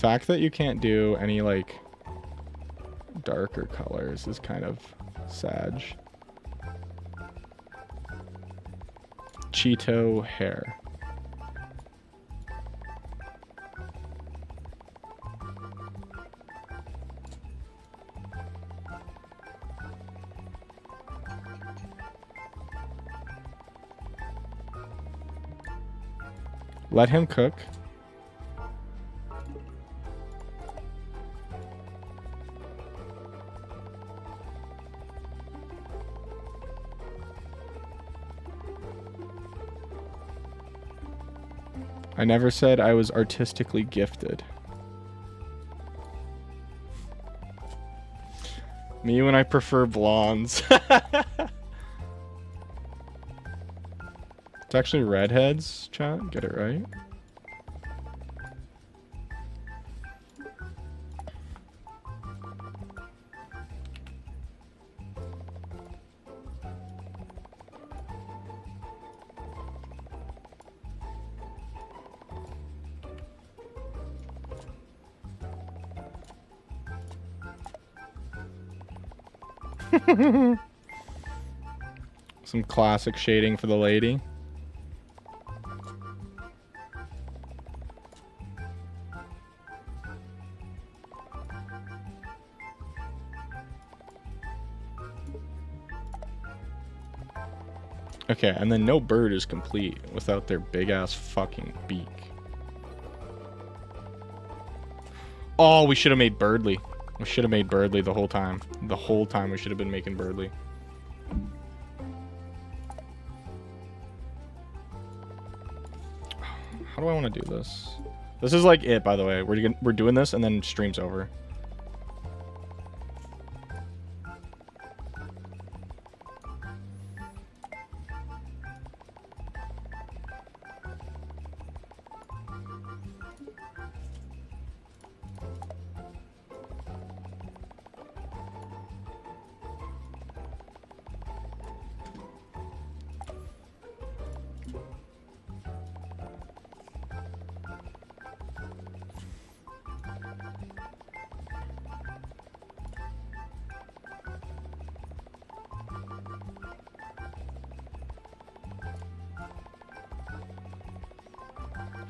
S1: fact that you can't do any, like, darker colors is kind of sad. Cheeto hair. Let him cook. I never said I was artistically gifted. Me when I prefer blondes. It's actually redheads, chat. Get it right. Some classic shading for the lady. Okay, and then no bird is complete without their big ass fucking beak. Oh, we should have made Birdly. We should have made Birdly the whole time. The whole time we should have been making Birdly. How do I want to do this? This is like it, by the way. We're doing this and then stream's over.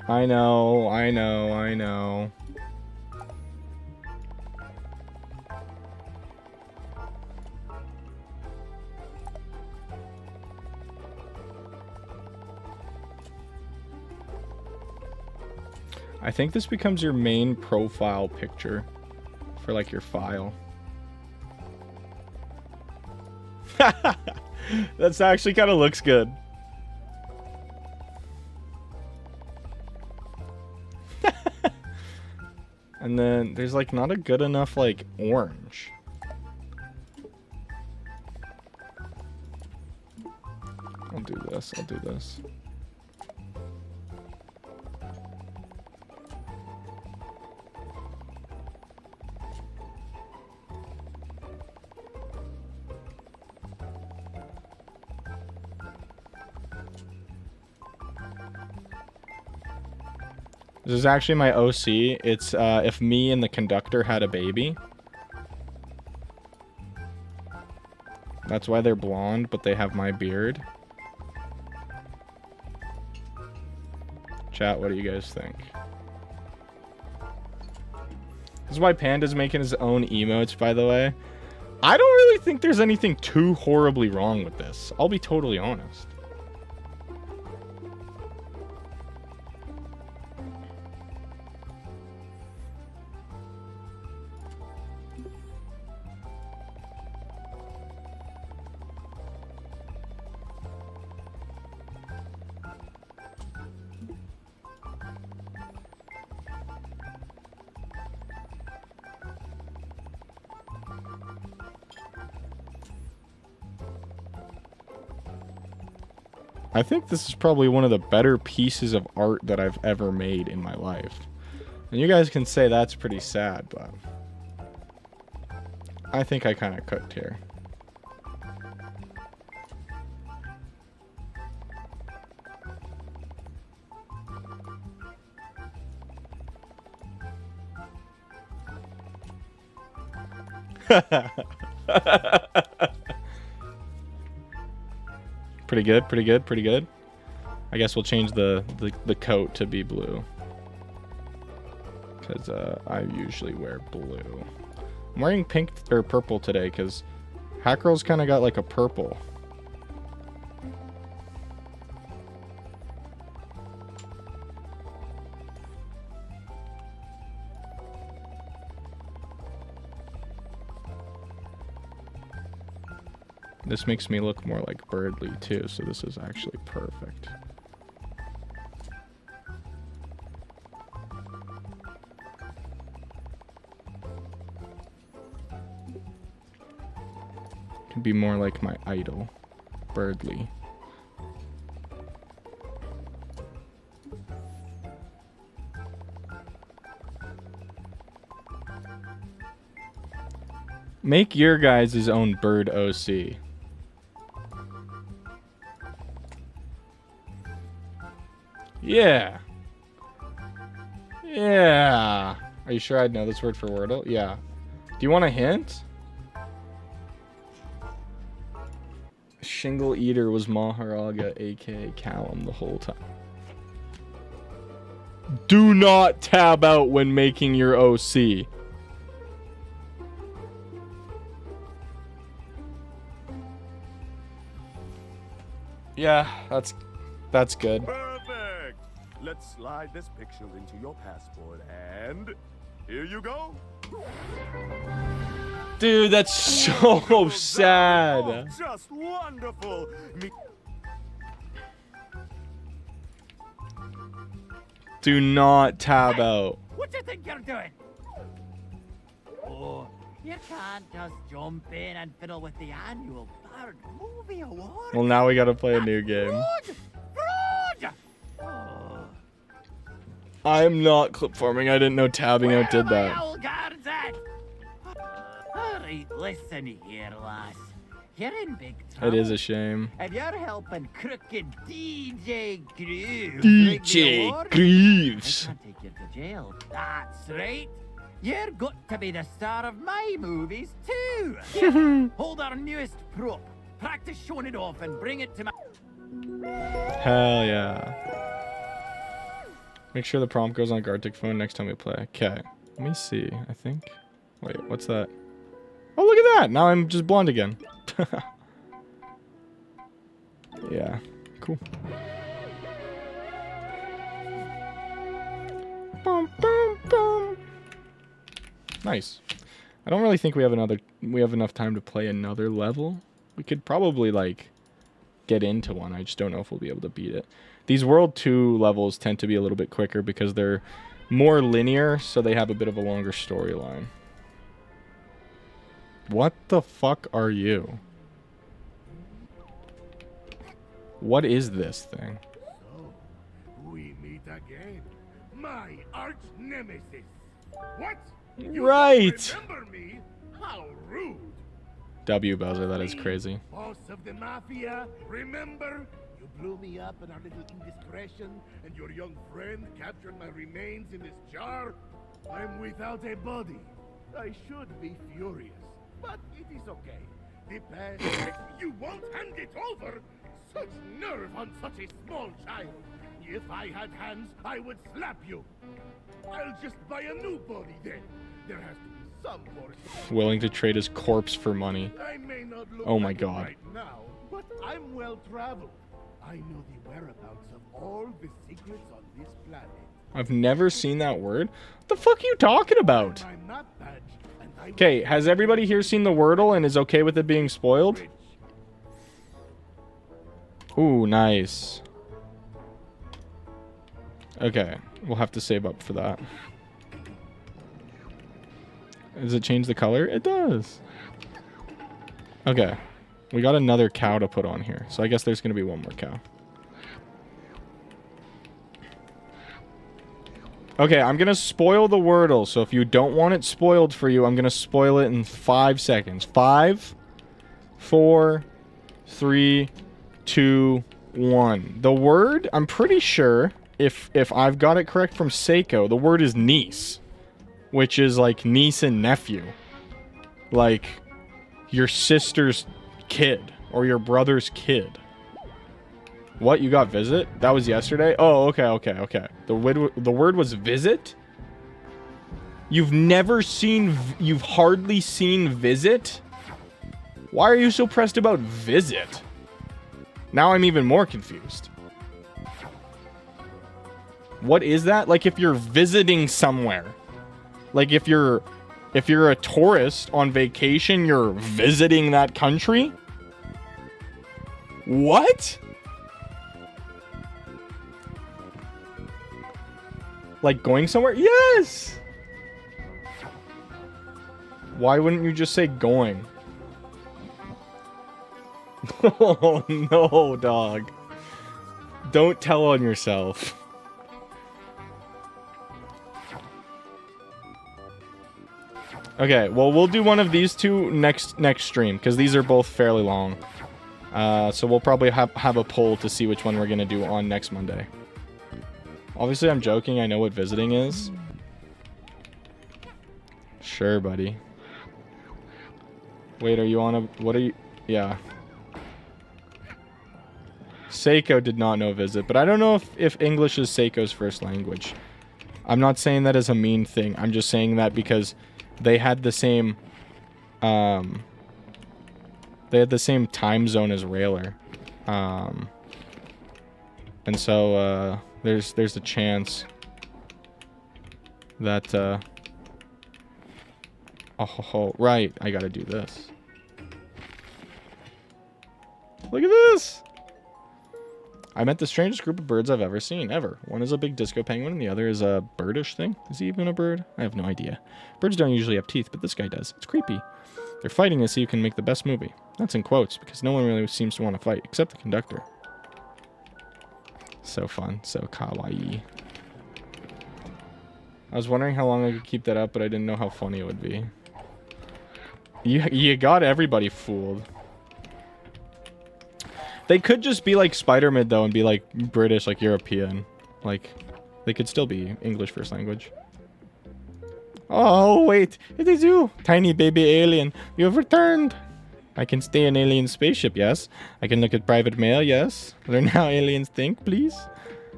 S1: I know, I know, I know. I think this becomes your main profile picture for like your file. That's actually kind of looks good. And then there's like not a good enough like orange. I'll do this, I'll do this. This is actually my OC. It's if me and the conductor had a baby. That's why they're blonde, but they have my beard. Chat, what do you guys think? This is why Panda's making his own emotes, by the way. I don't really think there's anything too horribly wrong with this. I'll be totally honest. I think this is probably one of the better pieces of art that I've ever made in my life. And you guys can say that's pretty sad, but I think I kind of cooked here. Pretty good, pretty good, pretty good. I guess we'll change the coat to be blue. Because I usually wear blue. I'm wearing pink or purple today because Hat Girl's kind of got like a purple. This makes me look more like Birdly too, so this is actually perfect. Could be more like my idol, Birdly. Make your guys' own bird OC. Yeah. Yeah. Are you sure I'd know this word for Wordle? Yeah. Do you want a hint? Shingle Eater was Maharaga, aka Callum, the whole time. Do not tab out when making your OC. Yeah, that's good.
S3: Perfect. Let's slide this picture into your passport, and here you go.
S1: Dude, that's so sad.
S3: Oh, just wonderful.
S1: Do not tab out.
S9: What do you think you're doing? Oh, you can't just jump in and fiddle with the annual Bird Movie Award.
S1: Well, now we gotta play a new game.
S9: Fraud! Oh.
S1: I'm not clip farming. I didn't know tabbing out did
S9: Where are
S1: that.
S9: my old guards at? Alright, listen here, lass. You're in big trouble.
S1: It is a shame.
S9: If you're helping crooked DJ Grooves,
S1: DJ Greaves.
S9: I can't take you to jail. That's right. You're got to be the star of my movies too. Here, hold our newest prop. Practice showing it off and bring it to my.
S1: Hell yeah. Make sure the prompt goes on Gartic phone next time we play. Okay. Let me see. I think. Wait, what's that? Oh, look at that. Now I'm just blonde again. Yeah. Cool. Bum, bum, bum. Nice. I don't really think we have enough time to play another level. We could probably like get into one. I just don't know if we'll be able to beat it. These World 2 levels tend to be a little bit quicker because they're more linear, so they have a bit of a longer storyline. What the fuck are you? What is this thing?
S6: So, we meet again. My arch nemesis. What? You
S1: Right.
S6: don't remember me? How rude.
S1: W Bowser, that is
S6: Me,
S1: crazy.
S6: Boss of the Mafia, remember? You blew me up in our little indiscretion, and your young friend captured my remains in this jar. I'm without a body. I should be furious, but it is okay. The past, you won't hand it over? Such nerve on such a small child. If I had hands, I would slap you. I'll just buy a new body then. There has to be some force.
S1: Willing to trade his corpse for money.
S6: I may not look
S1: Oh my
S6: like it
S1: God.
S6: right now, but I'm well traveled. I know the whereabouts of all the secrets on this planet.
S1: I've never seen that word. What the fuck are you talking about?
S6: My map badge, and I will
S1: Okay, has everybody here seen the Wordle and is okay with it being spoiled?
S6: rich.
S1: Ooh, nice. Okay, we'll have to save up for that. Does it change the color? It does. Okay. We got another cow to put on here. So I guess there's going to be one more cow. Okay, I'm going to spoil the Wordle. So if you don't want it spoiled for you, I'm going to spoil it in 5 seconds. 5, 4, 3, 2, 1. The word, I'm pretty sure, if I've got it correct from Seiko, the word is niece. Which is like niece and nephew. like your sister's kid or your brother's kid. What, you got visit? That was yesterday? Oh, okay. The word was visit? You've hardly seen visit? Why are you so pressed about visit? Now I'm even more confused. What is that? Like if you're visiting somewhere. Like if you're a tourist on vacation, you're visiting that country? What? Like going somewhere? Yes! Why wouldn't you just say going? Oh no, dog. Don't tell on yourself. Okay, well, we'll do one of these two next stream, because these are both fairly long. So we'll probably have a poll to see which one we're going to do on next Monday. Obviously, I'm joking. I know what visiting is. Sure, buddy. Wait, are you on a... What are you... Yeah. Seiko did not know visit, but I don't know if English is Seiko's first language. I'm not saying that as a mean thing. I'm just saying that because they had the same... they had the same time zone as Railer. And so, there's a chance that, oh, right, I gotta do this. Look at this! I met the strangest group of birds I've ever seen, ever. One is a big disco penguin, and the other is a birdish thing. Is he even a bird? I have no idea. Birds don't usually have teeth, but this guy does. It's creepy. They're fighting to see who can make the best movie. That's in quotes, because no one really seems to want to fight, except the conductor. So fun. So kawaii. I was wondering how long I could keep that up, but I didn't know how funny it would be. You got everybody fooled. They could just be like Spider-Man, though, and be like British, like European. Like, they could still be English first language. Oh, wait. It is you, tiny baby alien. You have returned. I can stay in alien spaceship, yes. I can look at private mail, yes. Learn how aliens think, please.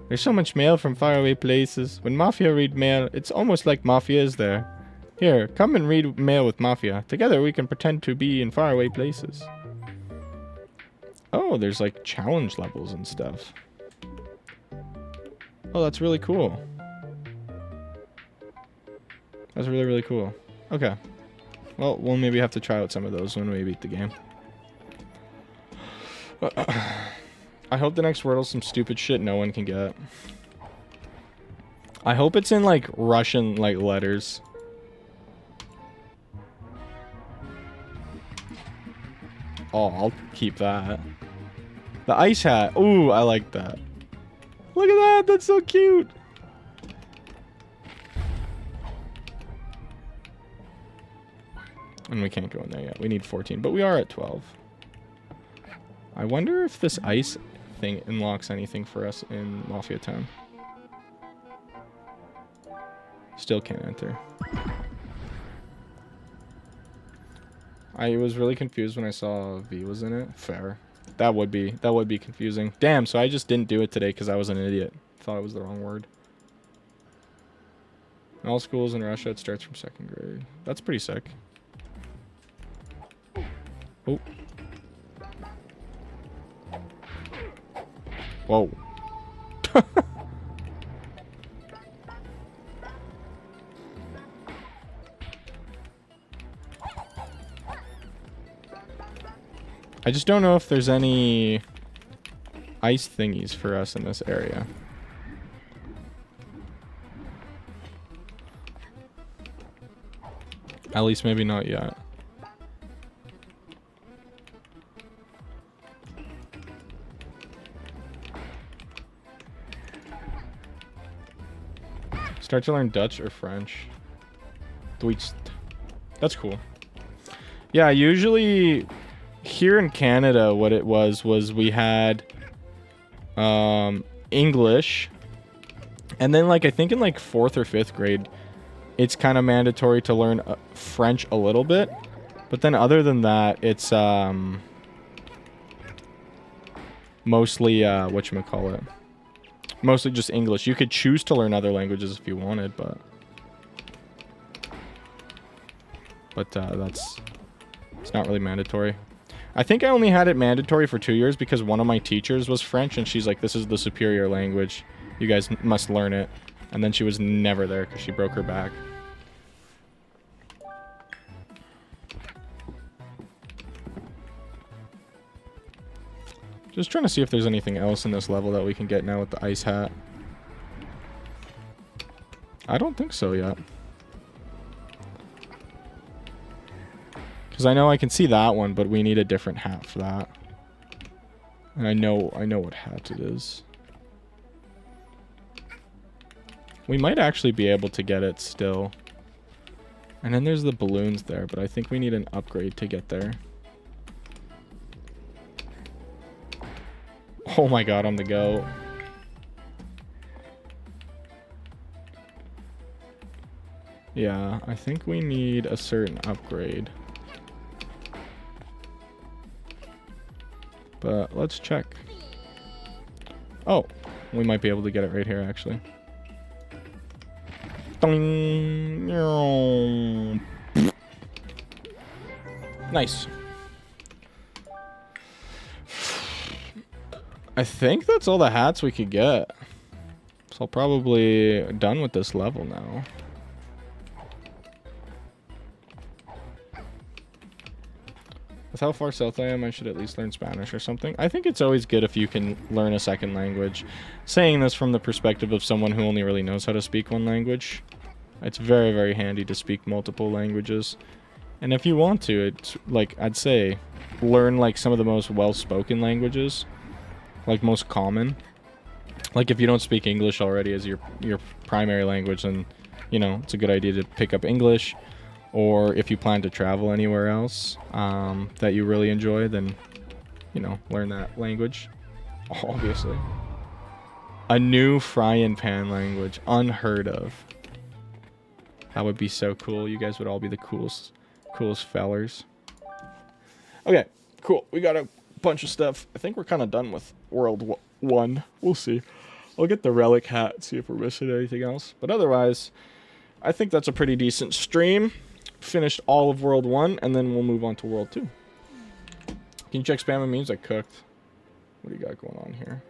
S1: There's so much mail from faraway places. When Mafia read mail, it's almost like Mafia is there. Here, come and read mail with Mafia. Together we can pretend to be in faraway places. Oh, there's like challenge levels and stuff. Oh, that's really cool. That's really, really cool. Okay. Well, we'll maybe have to try out some of those when we beat the game. I hope the next Wordle's some stupid shit no one can get. I hope it's in, like, Russian, like, letters. Oh, I'll keep that. The ice hat. Ooh, I like that. Look at that. That's so cute. And we can't go in there yet. We need 14, but we are at 12. I wonder if this ice thing unlocks anything for us in Mafia Town. Still can't enter. I was really confused when I saw V was in it. Fair. That would be confusing. Damn, so I just didn't do it today because I was an idiot. Thought it was the wrong word. In all schools in Russia, it starts from 2nd grade. That's pretty sick. Oh. Whoa. I just don't know if there's any ice thingies for us in this area. At least maybe not yet. Start to learn Dutch or French. Deutsch. That's cool. Yeah, usually here in Canada, what it was we had English, and then like I think in like 4th or 5th grade, it's kind of mandatory to learn French a little bit, But then other than that, it's mostly whatchamacallit. Mostly just English. You could choose to learn other languages if you wanted, but it's not really mandatory. I think I only had it mandatory for 2 years because one of my teachers was French, and she's like, this is the superior language. You guys must learn it. And then she was never there because she broke her back. Just trying to see if there's anything else in this level that we can get now with the ice hat. I don't think so yet. Because I know I can see that one, but we need a different hat for that. And I know what hat it is. We might actually be able to get it still. And then there's the balloons there, but I think we need an upgrade to get there. Oh my god, I'm the GOAT. Yeah, I think we need a certain upgrade. But let's check. Oh, we might be able to get it right here, actually. Nice. I think that's all the hats we could get. So I'm probably done with this level now. With how far south I am, I should at least learn Spanish or something. I think it's always good if you can learn a second language. Saying this from the perspective of someone who only really knows how to speak one language. It's very, very handy to speak multiple languages. And if you want to, it's like, I'd say, learn like some of the most well-spoken languages. Like most common. Like if you don't speak English already as your primary language, then, you know, it's a good idea to pick up English. Or if you plan to travel anywhere else that you really enjoy, then, you know, learn that language. Obviously. A new frying pan language. Unheard of. That would be so cool. You guys would all be the coolest fellers. Okay, cool. We got a bunch of stuff. I think we're kind of done with World 1. We'll see. I'll get the relic hat, see if we're missing anything else. But otherwise, I think that's a pretty decent stream. Finished all of World 1, and then we'll move on to World 2. Can you check spam and memes? I cooked. What do you got going on here?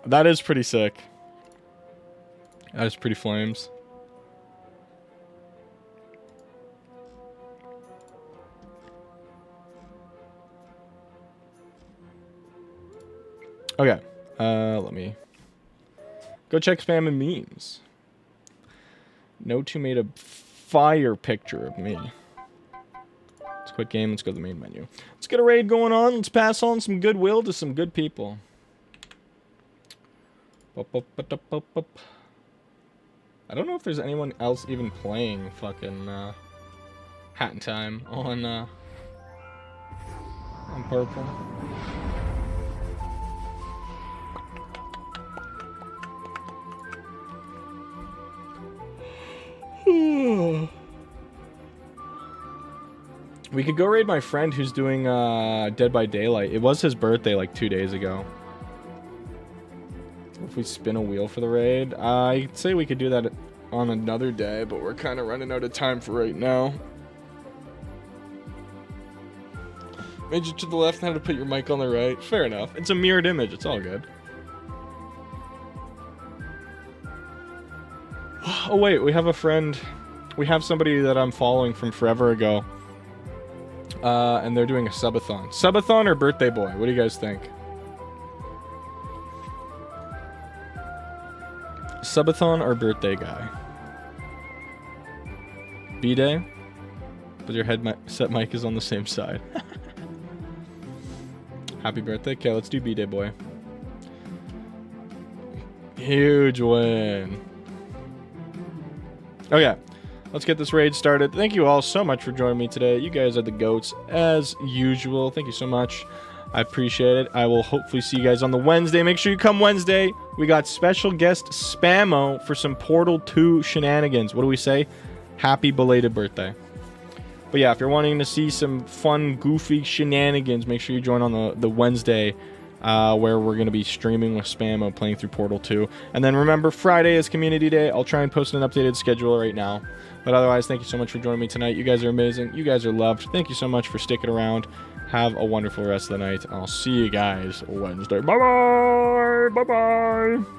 S1: That is pretty sick. That is pretty flames. Okay. Let me go check spam and memes. No two made a fire picture of me. Let's quit game. Let's go to the main menu. Let's get a raid going on. Let's pass on some goodwill to some good people. I don't know if there's anyone else even playing fucking Hat in Time on purple. We could go raid my friend who's doing Dead by Daylight. It was his birthday like 2 days ago. If we spin a wheel for the raid, I'd say we could do that on another day, but we're kind of running out of time for right now. Made you to the left and had to put your mic on the right. Fair enough. It's a mirrored image. It's all good. Oh wait, we have a friend. We have somebody that I'm following from forever ago. And they're doing a subathon. Subathon or birthday boy? What do you guys think? Subathon or birthday guy? B-day? But your headset mic is on the same side. Happy birthday. Okay, let's do B-day boy. Huge win. Okay. Let's get this raid started. Thank you all so much for joining me today. You guys are the goats as usual. Thank you so much. I appreciate it. I will hopefully see you guys on the Wednesday. Make sure you come Wednesday. We got special guest Spammo for some Portal 2 shenanigans. What do we say? Happy belated birthday. But yeah, if you're wanting to see some fun, goofy shenanigans, make sure you join on the Wednesday where we're going to be streaming with Spammo playing through Portal 2. And then remember, Friday is Community Day. I'll try and post an updated schedule right now. But otherwise, thank you so much for joining me tonight. You guys are amazing. You guys are loved. Thank you so much for sticking around. Have a wonderful rest of the night. I'll see you guys Wednesday. Bye-bye. Bye-bye.